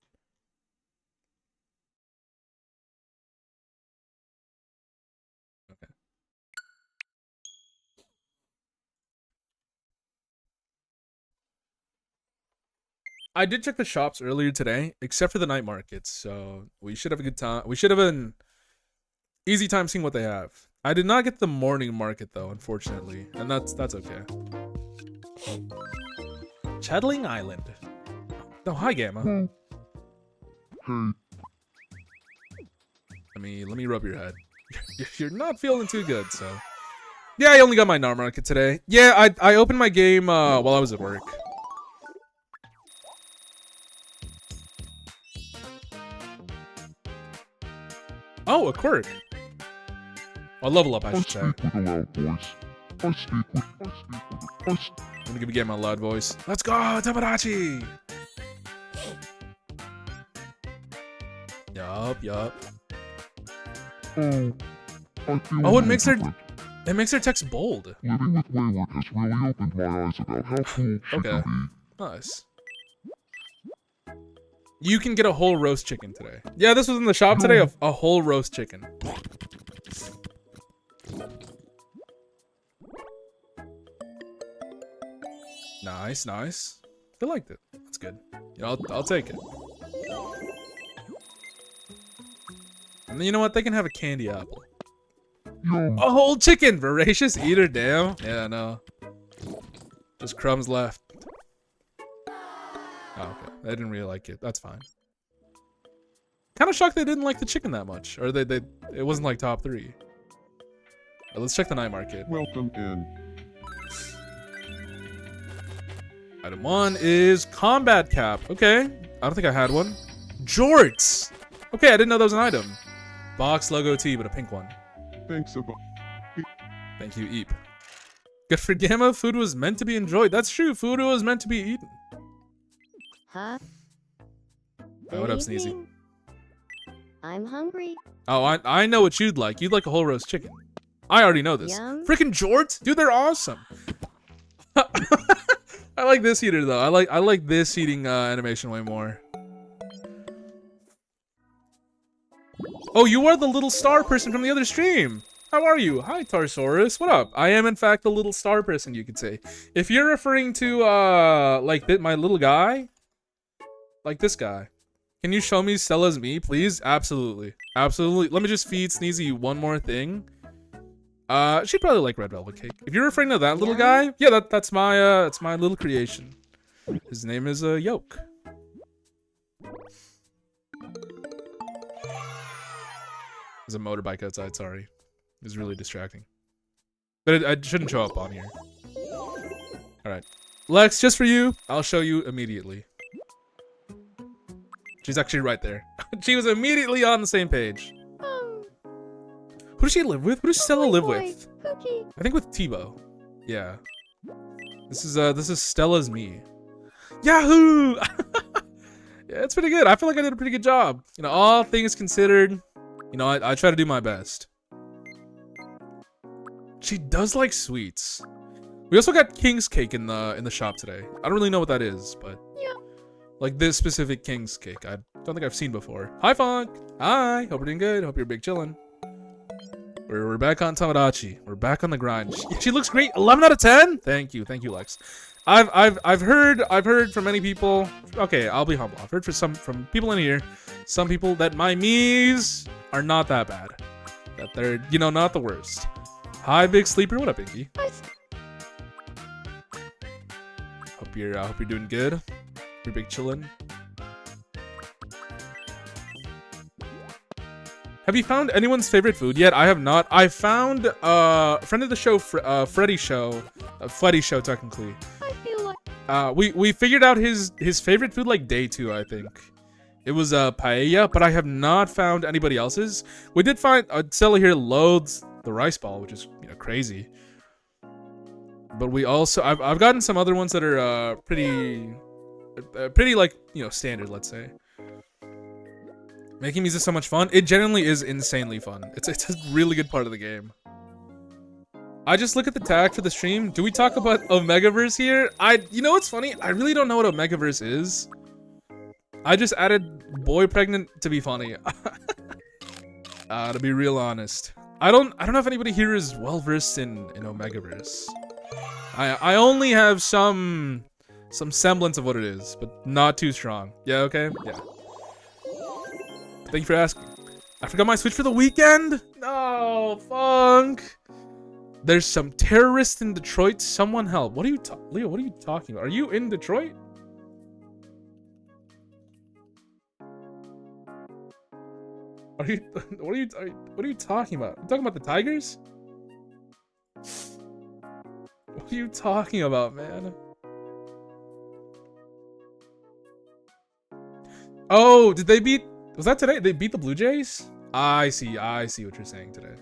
Speaker 1: Okay. I did check the shops earlier today, except for the night markets, so we should have a good time. We should have an easy time seeing what they have. I did not get the morning market though, unfortunately, and that's okay. Chatling Island. Oh, hi Gamma. Let me rub your head. You're not feeling too good, so. Yeah, I only got my night market today. Yeah, I opened my game while I was at work. Oh, a quirk. A level up, I should say. I'm gonna give a game a loud voice. Let's go, Tomodachi! Yup. Oh, it makes their text bold.
Speaker 2: Living with Wayward has really opened my eyes about how cool she
Speaker 1: Okay.
Speaker 2: can be.
Speaker 1: Nice. You can get a whole roast chicken today. Yeah, this was in the shop today, a whole roast chicken. Nice, nice. I liked it. That's good. You know, I'll take it. And then you know what? They can have a candy apple.
Speaker 2: Yum.
Speaker 1: A whole chicken! Voracious eater, damn. Yeah, no. Just crumbs left. Oh, okay. They didn't really like it. That's fine. Kind of shocked they didn't like the chicken that much. Or it wasn't like top 3. Right, let's check the night market.
Speaker 2: Welcome in.
Speaker 1: Item 1 is combat cap. Okay. I don't think I had one. Jorts! Okay, I didn't know that was an item. Box logo tee, but a pink one.
Speaker 2: Thanks a bunch.
Speaker 1: Thank you, Eep. Good for Gamma. Food was meant to be enjoyed. That's true. Food was meant to be eaten.
Speaker 3: Huh?
Speaker 1: Oh, what up, Sneezy?
Speaker 3: I'm hungry.
Speaker 1: Oh, I know what you'd like. You'd like a whole roast chicken. I already know this.
Speaker 3: Yum.
Speaker 1: Freaking jorts, dude, they're awesome. I like this eater though. I like this eating animation way more. Oh, you are the little star person from the other stream. How are you? Hi, Tarsaurus. What up? I am in fact the little star person, you could say. If you're referring to like my little guy, like this guy. Can you show me Stella's me, please? Absolutely. Absolutely. Let me just feed Sneezy one more thing. She'd probably like red velvet cake. If you're referring to that little guy, yeah, that's my little creation. His name is Yoke. There's a motorbike outside, sorry. It was really distracting. But it shouldn't show up on here. Alright. Lex, just for you, I'll show you immediately. She's actually right there. She was immediately on the same page. Who does she live with? Who does Stella live with?
Speaker 3: Cookie.
Speaker 1: I think with Tebow. Yeah. This is Stella's me. Yahoo! Yeah, it's pretty good. I feel like I did a pretty good job. You know, all things considered, you know, I try to do my best. She does like sweets. We also got King's Cake in the shop today. I don't really know what that is, but yeah. Like this specific King's Cake, I don't think I've seen before. Hi, Funk. Hi. Hope you're doing good. Hope you're big chillin'. We're back on Tamagotchi. We're back on the grind. She looks great. 11 out of 10. Thank you, Lex. I've heard from many people. Okay, I'll be humble. I've heard from people in here, some people that my Miis are not that bad. That they're, you know, not the worst. Hi, Big Sleeper. What up, Inky? Hope you're doing good. You're big chillin'. Have you found anyone's favorite food yet? I have not. I found friend of the show, Freddy Show, Freddy Show technically.
Speaker 3: I feel like
Speaker 1: we figured out his favorite food like day 2, I think. It was paella, but I have not found anybody else's. We did find Stella here loathes the rice ball, which is, you know, crazy. But we also I've gotten some other ones that are pretty like, you know, standard, let's say. Making music so much fun. It genuinely is insanely fun. It's a really good part of the game. I just look at the tag for the stream. Do we talk about Omegaverse here? You know what's funny? I really don't know what Omegaverse is. I just added boy pregnant to be funny. To be real honest. I don't know if anybody here is well versed in Omegaverse. I only have some semblance of what it is, but not too strong. Yeah, okay? Yeah. Thank you for asking. I forgot my Switch for the weekend? No, Funk. There's some terrorists in Detroit. Someone help. What are you Leo, what are you talking about? Are you in Detroit? What are you talking about? You talking about the Tigers? What are you talking about, man? Oh, did they beat... Was that today? They beat the Blue Jays? I see what you're saying today.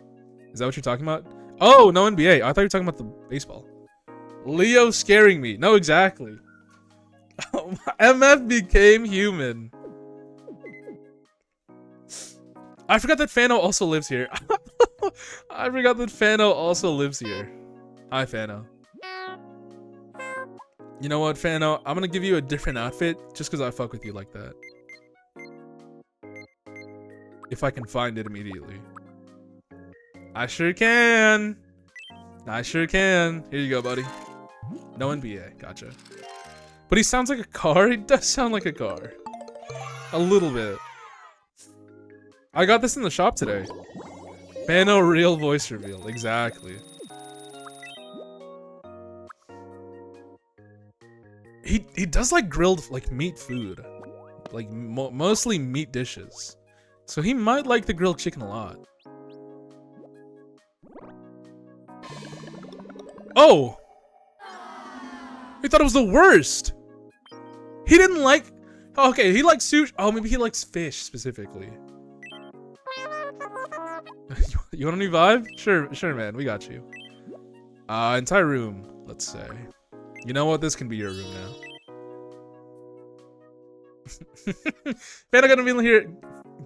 Speaker 1: Is that what you're talking about? Oh, no NBA. I thought you were talking about the baseball. Leo scaring me. No, exactly. MF became human. I forgot that Fano also lives here. I forgot that Fano also lives here. Hi, Fano. You know what, Fano? I'm gonna give you a different outfit just because I fuck with you like that. If I can find it immediately. I sure can. I sure can. Here you go, buddy. No NBA. Gotcha. But he sounds like a car. He does sound like a car. A little bit. I got this in the shop today. Fano real voice reveal. Exactly. He does like grilled like meat food. Like mostly meat dishes. So he might like the grilled chicken a lot. Oh! He thought it was the worst! He didn't like... Okay, he likes sushi. Oh, maybe he likes fish specifically. You want a new vibe? Sure, man. We got you. Entire room, let's say. You know what? This can be your room now.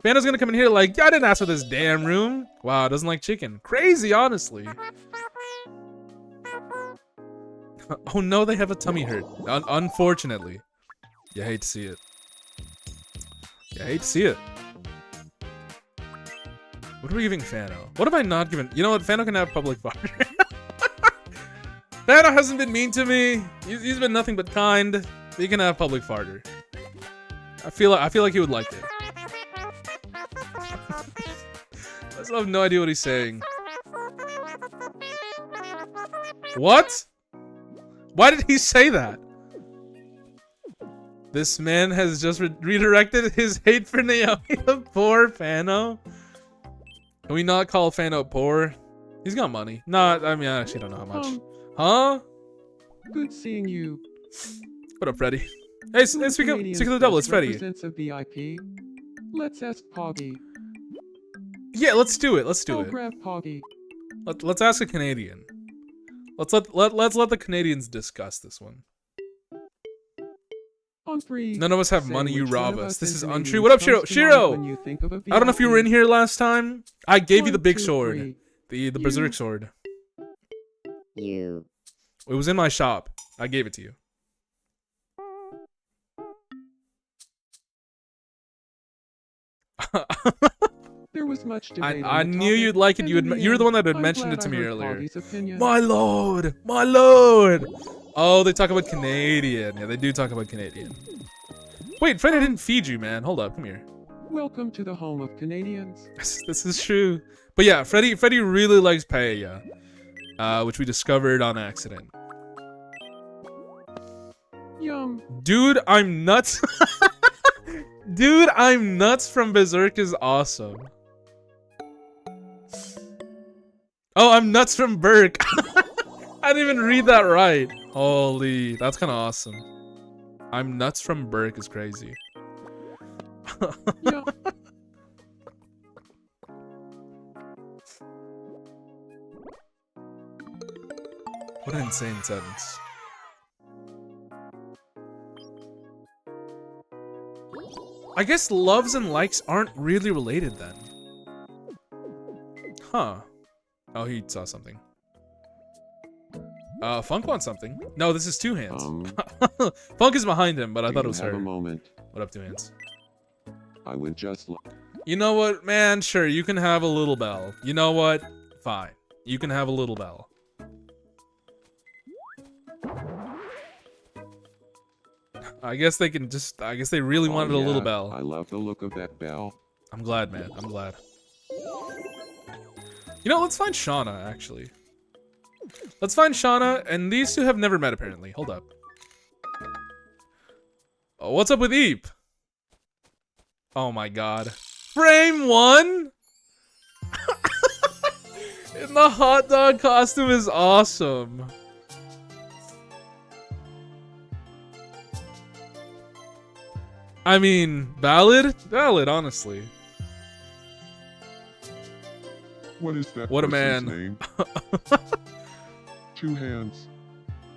Speaker 1: Fano's gonna come in here like, I didn't ask for this damn room. Wow, doesn't like chicken. Crazy, honestly. Oh no, they have a tummy hurt. Unfortunately. You hate to see it. You hate to see it. What are we giving Fano? What have I not given? You know what? Fano can have public fodder. Fano hasn't been mean to me. He's been nothing but kind. He can have public farter. I feel like he would like it. I still have no idea what he's saying. What? Why did he say that? This man has just redirected his hate for Naomi to poor Fano. Can we not call Fano poor? He's got money. No, I mean, I actually don't know how much. Huh?
Speaker 4: Good seeing you.
Speaker 1: What up, Freddy? Hey, speak of the devil, it's Freddy.
Speaker 4: A VIP. Let's ask Poggy.
Speaker 1: Yeah, let's do it. Let's do it.
Speaker 4: Grab Poggy.
Speaker 1: Let's ask a Canadian. Let's let the Canadians discuss this one.
Speaker 4: On 3.
Speaker 1: None of us have
Speaker 4: say
Speaker 1: money, you
Speaker 4: which one
Speaker 1: rob
Speaker 4: of
Speaker 1: us. This is
Speaker 4: Canadians
Speaker 1: untrue. What up,
Speaker 4: comes
Speaker 1: Shiro?
Speaker 4: to mind
Speaker 1: Shiro!
Speaker 4: when you think of a
Speaker 1: I don't know if you were in
Speaker 4: VIP.
Speaker 1: here last time. I gave you the
Speaker 4: 1,
Speaker 1: big
Speaker 4: 2,
Speaker 1: sword.
Speaker 4: 3.
Speaker 1: The
Speaker 4: You.
Speaker 1: berserk sword.
Speaker 3: You.
Speaker 1: It was in my shop. I gave it to you.
Speaker 4: There was much debate
Speaker 1: I
Speaker 4: on the
Speaker 1: knew
Speaker 4: topic,
Speaker 1: you'd like it.
Speaker 4: and
Speaker 1: You
Speaker 4: in the
Speaker 1: you were the one that had
Speaker 4: end, I'm
Speaker 1: mentioned it
Speaker 4: glad
Speaker 1: to
Speaker 4: I
Speaker 1: me
Speaker 4: heard
Speaker 1: earlier.
Speaker 4: Poggy's opinion.
Speaker 1: My lord! My lord! Oh, they talk about Canadian. Yeah, they do talk about Canadian. Wait, Freddy didn't feed you, man. Hold up, come here.
Speaker 4: Welcome to the home of Canadians.
Speaker 1: This is true. But yeah, Freddy really likes paella, which we discovered on accident.
Speaker 4: Yum.
Speaker 1: Dude, I'm nuts. Dude, I'm nuts from Berserk is awesome. Oh, I'm nuts from Berk. I didn't even read that right. Holy, that's kind of awesome. I'm nuts from Berk is crazy.
Speaker 4: Yeah.
Speaker 1: What an insane sentence. I guess loves and likes aren't really related then. Huh. Oh, he saw something. Funk wants something. No, this is Two Hands. Funk is behind him, but I thought it was
Speaker 5: have
Speaker 1: her.
Speaker 5: a moment.
Speaker 1: What up, Two Hands?
Speaker 5: I would just
Speaker 1: You know what, man? Sure, you can have a little bell. You know what? Fine. You can have a little bell. I guess they can just... I guess they really wanted a little bell.
Speaker 5: I love the look of that bell.
Speaker 1: I'm glad, man. I'm glad. You know, let's find Shauna, actually. Let's find Shauna, and these two have never met, apparently. Hold up. Oh, what's up with Eep? Oh my god. Frame 1? And the hot dog costume is awesome. I mean, valid? Valid, honestly.
Speaker 2: What is that
Speaker 1: What a
Speaker 2: person's
Speaker 1: man.
Speaker 2: name? Two Hands.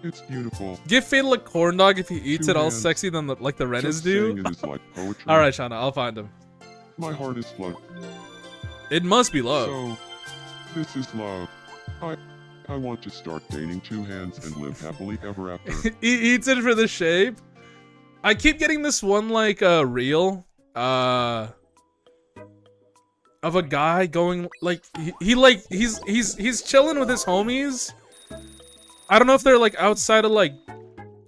Speaker 2: It's beautiful.
Speaker 1: Give Fatal a corn dog if he eats
Speaker 2: Two
Speaker 1: it all
Speaker 2: hands.
Speaker 1: sexy than like the Rennas
Speaker 2: Just saying
Speaker 1: do.
Speaker 2: it is like poetry.
Speaker 1: Alright, Shauna, I'll find him.
Speaker 2: My heart is flooded.
Speaker 1: It must be love.
Speaker 2: So, this is love. I want to start dating Two Hands and live happily ever after.
Speaker 1: He eats it for the shape. I keep getting this one like reel of a guy going like he's chilling with his homies. I don't know if they're like outside of like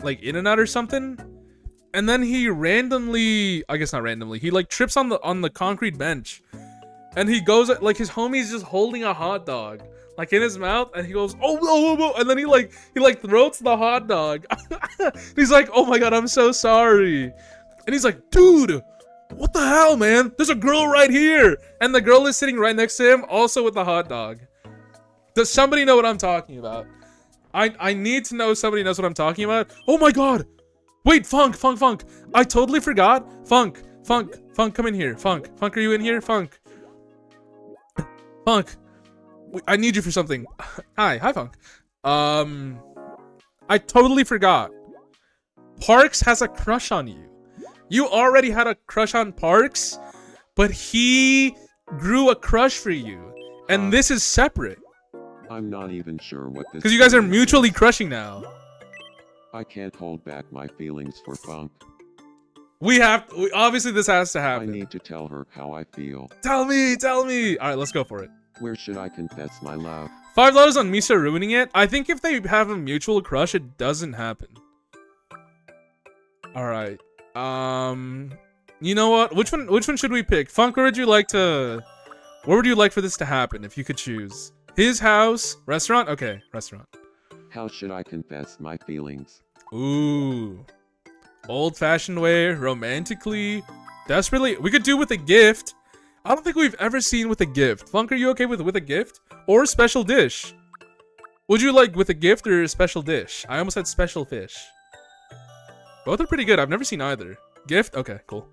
Speaker 1: In-N-Out or something. And then he randomly, I guess not randomly, he like trips on the concrete bench. And he goes like his homie's just holding a hot dog like in his mouth, and he goes, oh, and then he like throats the hot dog. He's like, oh my god, I'm so sorry. And he's like, dude, what the hell, man? There's a girl right here. And the girl is sitting right next to him, also with the hot dog. Does somebody know what I'm talking about? I need to know if somebody knows what I'm talking about. Oh my god. Wait, Funk. I totally forgot. Funk, come in here. Funk, are you in here? Funk. I need you for something. Hi, Funk. I totally forgot. Parks has a crush on you. You already had a crush on Parks, but he grew a crush for you. And this is separate.
Speaker 5: I'm not even sure what this.
Speaker 1: Because you guys are
Speaker 5: feeling
Speaker 1: mutually
Speaker 5: is.
Speaker 1: crushing now.
Speaker 5: I can't hold back my feelings for Funk.
Speaker 1: Obviously this has to
Speaker 5: I
Speaker 1: happen.
Speaker 5: need to tell her how I feel.
Speaker 1: Tell me. Alright, let's go for it.
Speaker 5: Where should I confess my love?
Speaker 1: $5 on Misa ruining it. I think if they have a mutual crush, it doesn't happen. Alright. You know what? Which one should we pick? Funk, where would you like for this to happen if you could choose? His house? Restaurant? Okay, restaurant.
Speaker 5: How should I confess my feelings?
Speaker 1: Ooh. Old-fashioned way, romantically, desperately. We could do with a gift. I don't think we've ever seen with a gift. Funk, are you okay with a gift? Or a special dish? Would you like with a gift or a special dish? I almost said special fish. Both are pretty good. I've never seen either. Gift? Okay, cool.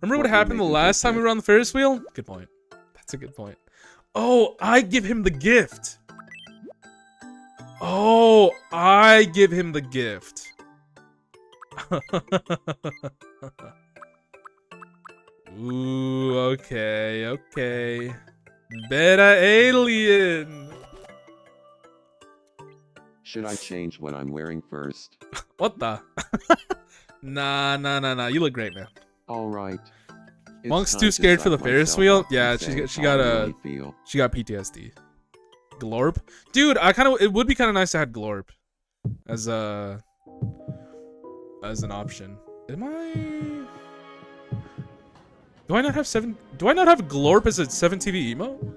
Speaker 1: Remember what
Speaker 5: What
Speaker 1: happened the
Speaker 5: would make a
Speaker 1: last
Speaker 5: good
Speaker 1: time we were on the Ferris wheel? Good point. That's a good point. Oh, I give him the gift. Oh, I give him the gift. Ooh, okay, okay. Beta alien.
Speaker 5: Should I change what I'm wearing first?
Speaker 1: What the? Nah. You look great, man.
Speaker 5: Alright.
Speaker 1: Monk's too scared for the Ferris wheel. Yeah, she got PTSD. Glorp, dude. It would be kind of nice to have Glorp as an option. Do I not have Glorp as a 7TV emote?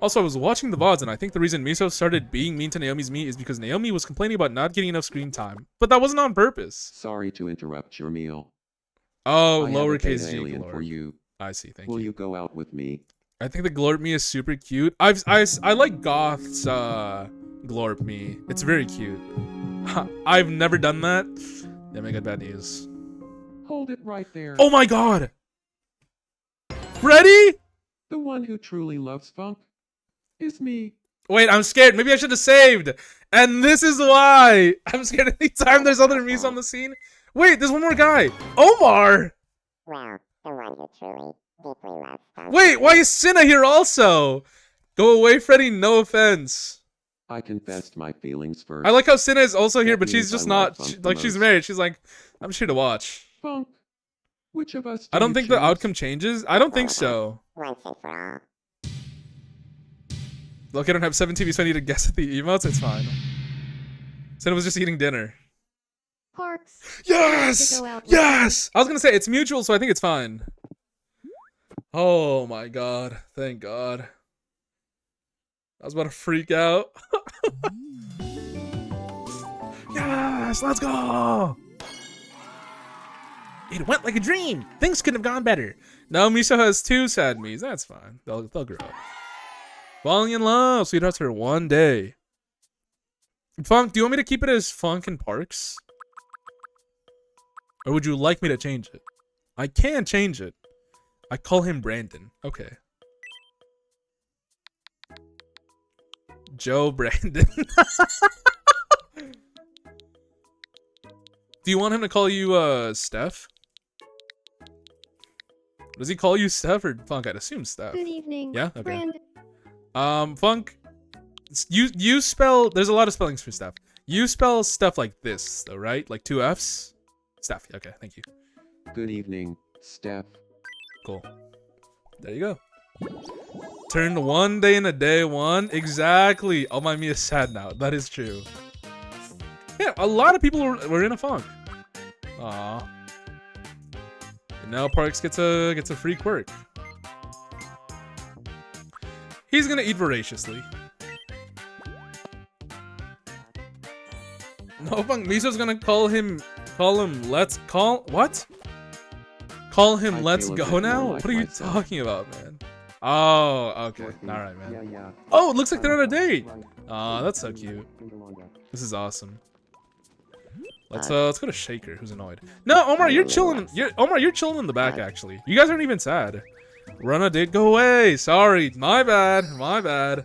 Speaker 1: Also, I was watching the VODs, and I think the reason Miso started being mean to Naomi's meat is because Naomi was complaining about not getting enough screen time. But that wasn't on purpose.
Speaker 5: Sorry to interrupt your meal.
Speaker 1: Oh,
Speaker 5: I have a
Speaker 1: lowercase
Speaker 5: beta
Speaker 1: g
Speaker 5: alien
Speaker 1: Glorp.
Speaker 5: for you.
Speaker 1: I see, thank
Speaker 5: Will
Speaker 1: you.
Speaker 5: you go out with me?
Speaker 1: I think the Glorp me is super cute. I like Goth's Glorp me. It's very cute. I've never done that. Damn, I got bad news.
Speaker 4: Hold it right there.
Speaker 1: Oh my god! Freddy?
Speaker 4: The one who truly loves funk is me.
Speaker 1: Wait, I'm scared. Maybe I should have saved. And this is why. I'm scared anytime there's other Mies on the scene. Wait, there's one more guy. Omar!
Speaker 3: Well, the one who truly, deeply loves funk.
Speaker 1: Wait, why is Cinna here also? Go away, Freddy. No offense.
Speaker 5: I confessed my feelings first.
Speaker 1: I like how Cinna is also here,
Speaker 5: That
Speaker 1: but she's
Speaker 5: means
Speaker 1: just
Speaker 5: I like
Speaker 1: not.
Speaker 5: funk the
Speaker 1: Like, she's
Speaker 5: most.
Speaker 1: married. She's like, I'm just here to watch.
Speaker 4: Funk. Which of us?
Speaker 1: I don't
Speaker 4: you
Speaker 1: think the
Speaker 4: choose?
Speaker 1: outcome changes. I don't think so.
Speaker 3: Once and for all.
Speaker 1: Look, I don't have 7 TV, so I need to guess at the emotes. It's fine. Cinna was just eating dinner.
Speaker 6: Parks.
Speaker 1: Yes!
Speaker 6: To go out with
Speaker 1: Yes! I was gonna say it's mutual, so I think it's fine. Oh my god. Thank god. I was about to freak out. Yes! Let's go! It went like a dream. Things couldn't have gone better. No, Miso has 2 sad Mies. That's fine. They'll grow up. Falling in love. Sweethearts for one day. Funk, do you want me to keep it as Funk and Parks? Or would you like me to change it? I can change it. I call him Brandon. Okay. Joe Brandon. Do you want him to call you, Steph? Does he call you Steph or Funk? I'd assume Steph.
Speaker 6: Good evening.
Speaker 1: Yeah? Okay.
Speaker 6: Brandon.
Speaker 1: Funk, you spell, there's a lot of spellings for Steph. You spell stuff like this, though, right? Like 2 Fs? Steph, okay, thank you.
Speaker 5: Good evening, Steph.
Speaker 1: Cool. There you go. Turned one day into day one. Exactly. Oh, my me is sad now. That is true. Yeah, a lot of people were in a funk. Aw. And now Parks gets a free quirk. He's gonna eat voraciously. No funk. Miso's gonna call him let's call what? Call him
Speaker 5: I
Speaker 1: let's
Speaker 5: feel a
Speaker 1: go
Speaker 5: bit more
Speaker 1: now?
Speaker 5: like
Speaker 1: What are you
Speaker 5: myself.
Speaker 1: talking about, man? Oh, okay.
Speaker 5: Dorothy.
Speaker 1: Alright, man.
Speaker 5: Yeah.
Speaker 1: Oh, it looks like they're on a date. Aw, that's so cute. This is awesome. Let's go to Shaker, who's annoyed. No, Omar, you're chilling. You're chilling in the back actually. You guys aren't even sad. Run a date, go away. Sorry, my bad.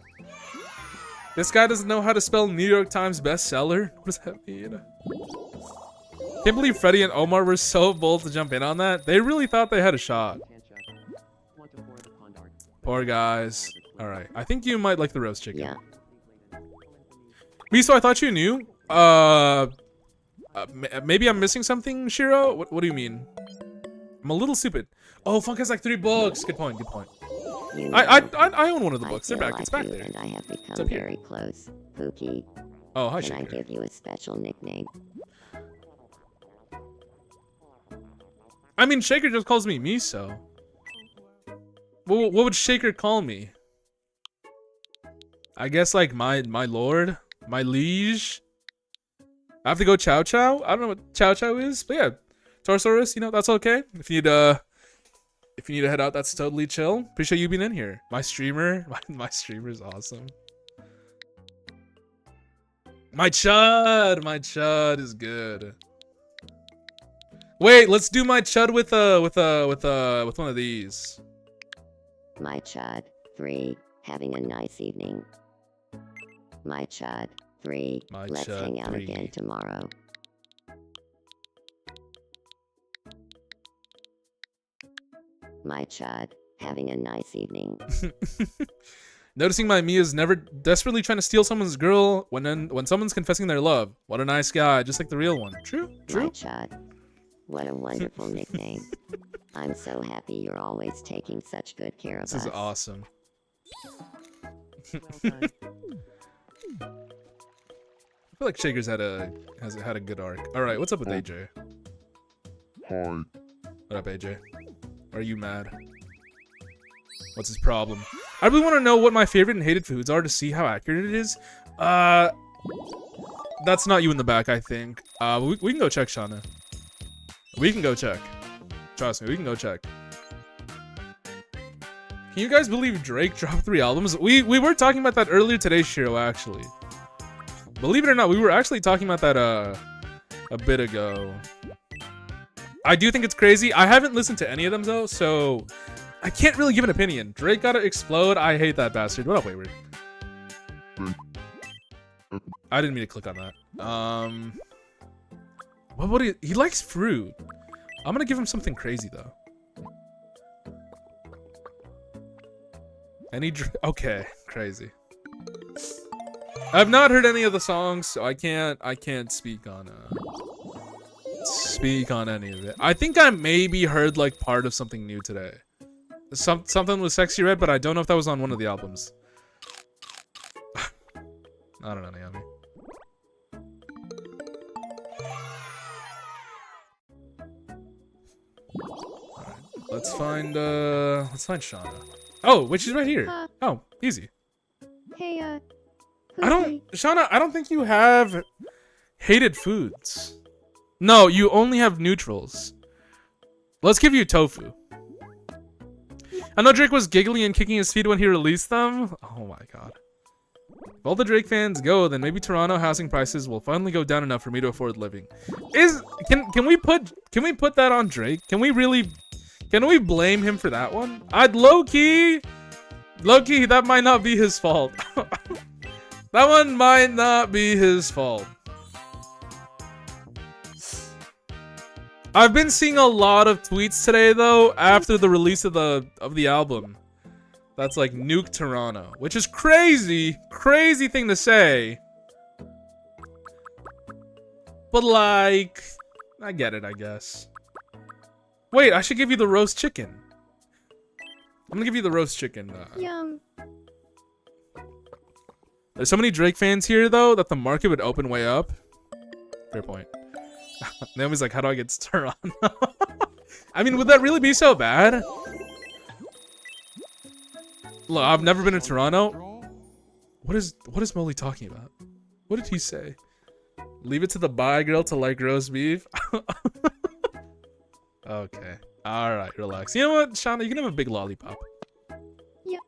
Speaker 1: This guy doesn't know how to spell New York Times bestseller. What does that mean? Can't believe Freddy and Omar were so bold to jump in on that. They really thought they had a shot. Poor guys. All right, I think you might like the roast chicken.
Speaker 3: Yeah.
Speaker 1: Miso, I thought you knew. Maybe I'm missing something, Shiro? What do you mean? I'm a little stupid. Oh, Funk has like 3 books. Good point.
Speaker 3: You know,
Speaker 1: I own one of the
Speaker 3: I
Speaker 1: books. They're
Speaker 3: feel
Speaker 1: back.
Speaker 3: like
Speaker 1: It's back
Speaker 3: you
Speaker 1: there.
Speaker 3: and I have
Speaker 1: up
Speaker 3: become
Speaker 1: here.
Speaker 3: very close. Pookie,
Speaker 1: Oh, hi,
Speaker 3: can I
Speaker 1: Shaker.
Speaker 3: give you a special nickname?
Speaker 1: I mean, Shaker just calls me Miso. What would Shaker call me? I guess like my lord, my liege. I have to go Chow Chow. I don't know what Chow Chow is, but yeah, Taurosaurus. You know that's okay. If you need to head out, that's totally chill. Appreciate you being in here. My streamer, my streamer's awesome. My chud is good. Wait, let's do my chud with one of these.
Speaker 3: My Chad 3, having a nice evening. My Chad 3,
Speaker 1: My
Speaker 3: let's
Speaker 1: Chad
Speaker 3: hang out
Speaker 1: 3.
Speaker 3: again tomorrow. My chud. Having a nice evening.
Speaker 1: Noticing my Mia's never desperately trying to steal someone's girl when someone's confessing their love. What a nice guy, just like the real one. True,
Speaker 3: My
Speaker 1: true.
Speaker 3: chud. What a wonderful nickname. I'm so happy you're always taking such good care of
Speaker 1: This
Speaker 3: us.
Speaker 1: is awesome. I feel like Shaker's had a good arc. All right, what's up with AJ?
Speaker 2: Hi.
Speaker 1: What up, AJ? Are you mad? What's his problem? I really want to know what my favorite and hated foods are to see how accurate it is. That's not you in the back, I think. We can go check, Shauna. We can go check. Trust me, we can go check. Can you guys believe Drake dropped 3 albums? We were talking about that earlier today, Shiro, actually. Believe it or not, we were actually talking about that a bit ago. I do think it's crazy. I haven't listened to any of them though, so I can't really give an opinion. Drake gotta explode. I hate that bastard. What up, Wayward? I didn't mean to click on that. What he likes fruit. I'm gonna give him something crazy though. Okay, crazy. I've not heard any of the songs, so I can't speak on any of it. I think I maybe heard like part of something new today. Something with Sexy Red, but I don't know if that was on one of the albums. I don't know, Naomi. Alright, let's find Shauna. Oh, wait, she's right here. Oh, easy.
Speaker 6: Hey,
Speaker 1: Shauna, I don't think you have hated foods. No, you only have neutrals. Let's give you tofu. I know Drake was giggling and kicking his feet when he released them. Oh my god. If all the Drake fans go, then maybe Toronto housing prices will finally go down enough for me to afford living. Can we put that on Drake? Can we blame him for that one? Low key, that might not be his fault. That one might not be his fault. I've been seeing a lot of tweets today though after the release of the album. That's like nuke Toronto, which is crazy thing to say. But like, I get it, I guess. Wait, I should give you the roast chicken. I'm gonna give you the roast chicken.
Speaker 6: Yum.
Speaker 1: There's so many Drake fans here though that the market would open way up. Fair point. Naomi's like, how do I get to Toronto? I mean, would that really be so bad? Look, I've never been to Toronto. What is Molly talking about? What did he say? Leave it to the bi girl to like roast beef. Okay. All right, relax. You know what, Shauna? You can have a big lollipop.
Speaker 6: Yep.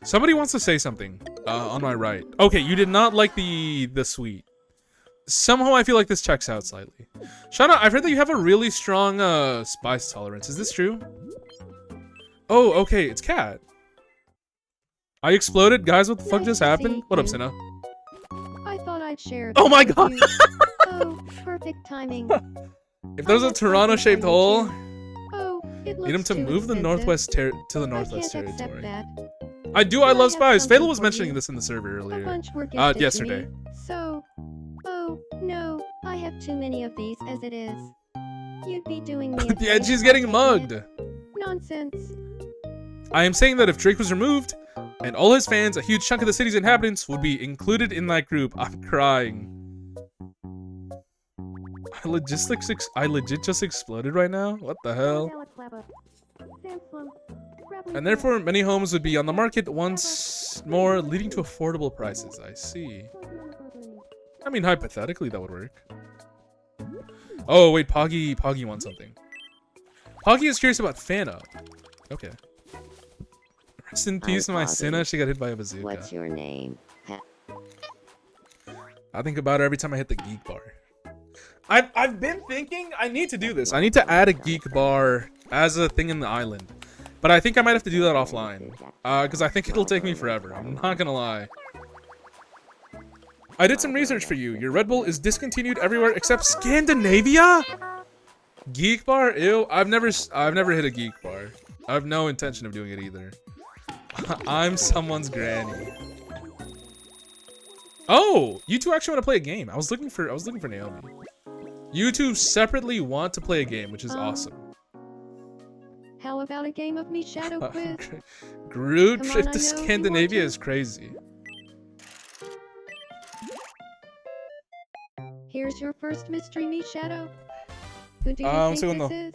Speaker 1: Somebody wants to say something on my right. Okay, you did not like the sweet. Somehow I feel like this checks out slightly. Shauna, I've heard that you have a really strong spice tolerance. Is this true? Oh, okay, it's Cat. I exploded, guys. What the fuck
Speaker 6: Nice
Speaker 1: just
Speaker 6: to
Speaker 1: happened?
Speaker 6: see
Speaker 1: What up,
Speaker 6: you.
Speaker 1: Senna?
Speaker 6: I thought I'd share.
Speaker 1: Oh
Speaker 6: this
Speaker 1: my
Speaker 6: with
Speaker 1: god!
Speaker 6: you. Oh, perfect timing.
Speaker 1: If there's a Toronto-shaped hole,
Speaker 6: Oh, it
Speaker 1: need him
Speaker 6: looks
Speaker 1: to
Speaker 6: too
Speaker 1: move the
Speaker 6: expensive.
Speaker 1: northwest to the
Speaker 6: I
Speaker 1: northwest
Speaker 6: can't accept
Speaker 1: territory.
Speaker 6: that.
Speaker 1: I do.
Speaker 6: But
Speaker 1: I
Speaker 6: I
Speaker 1: love
Speaker 6: have
Speaker 1: spice.
Speaker 6: something
Speaker 1: Phala was
Speaker 6: for
Speaker 1: mentioning
Speaker 6: you.
Speaker 1: this in the server
Speaker 6: A
Speaker 1: earlier.
Speaker 6: bunch were gifted to
Speaker 1: Yesterday.
Speaker 6: me, so, oh no, I have too many of these as it is. You'd be doing me a
Speaker 1: Yeah,
Speaker 6: favor
Speaker 1: she's
Speaker 6: by
Speaker 1: getting
Speaker 6: taking
Speaker 1: mugged.
Speaker 6: it. Nonsense.
Speaker 1: I am saying that if Drake was removed, and all his fans, a huge chunk of the city's inhabitants, would be included in that group. I'm crying. I legit just exploded right now? What the hell? And therefore, many homes would be on the market once more, leading to affordable prices. I see. I mean, hypothetically, that would work. Oh, wait, Poggy wants something. Poggy is curious about Fano. Okay. Rest in peace to my
Speaker 3: Poggy.
Speaker 1: Sinna. She got hit by a bazooka.
Speaker 3: What's your name?
Speaker 1: I think about it every time I hit the geek bar. I've been thinking I need to do this. I need to add a geek bar as a thing in the island. But I think I might have to do that offline. Because I think it'll take me forever. I'm not gonna lie. I did some research for you. Your Red Bull is discontinued everywhere except Scandinavia? Geek bar? Ew. I've never hit a geek bar. I have no intention of doing it either. I'm someone's granny. Oh, you two actually want to play a game. I was looking for Naomi. You two separately want to play a game, which is awesome.
Speaker 6: How about a game of me shadow quiz?
Speaker 1: Groot
Speaker 6: Come on,
Speaker 1: trip
Speaker 6: I
Speaker 1: to
Speaker 6: know you want
Speaker 1: Scandinavia
Speaker 6: to.
Speaker 1: is crazy.
Speaker 6: Here's your first mystery me shadow. Who do you think
Speaker 1: segundo.
Speaker 6: this is?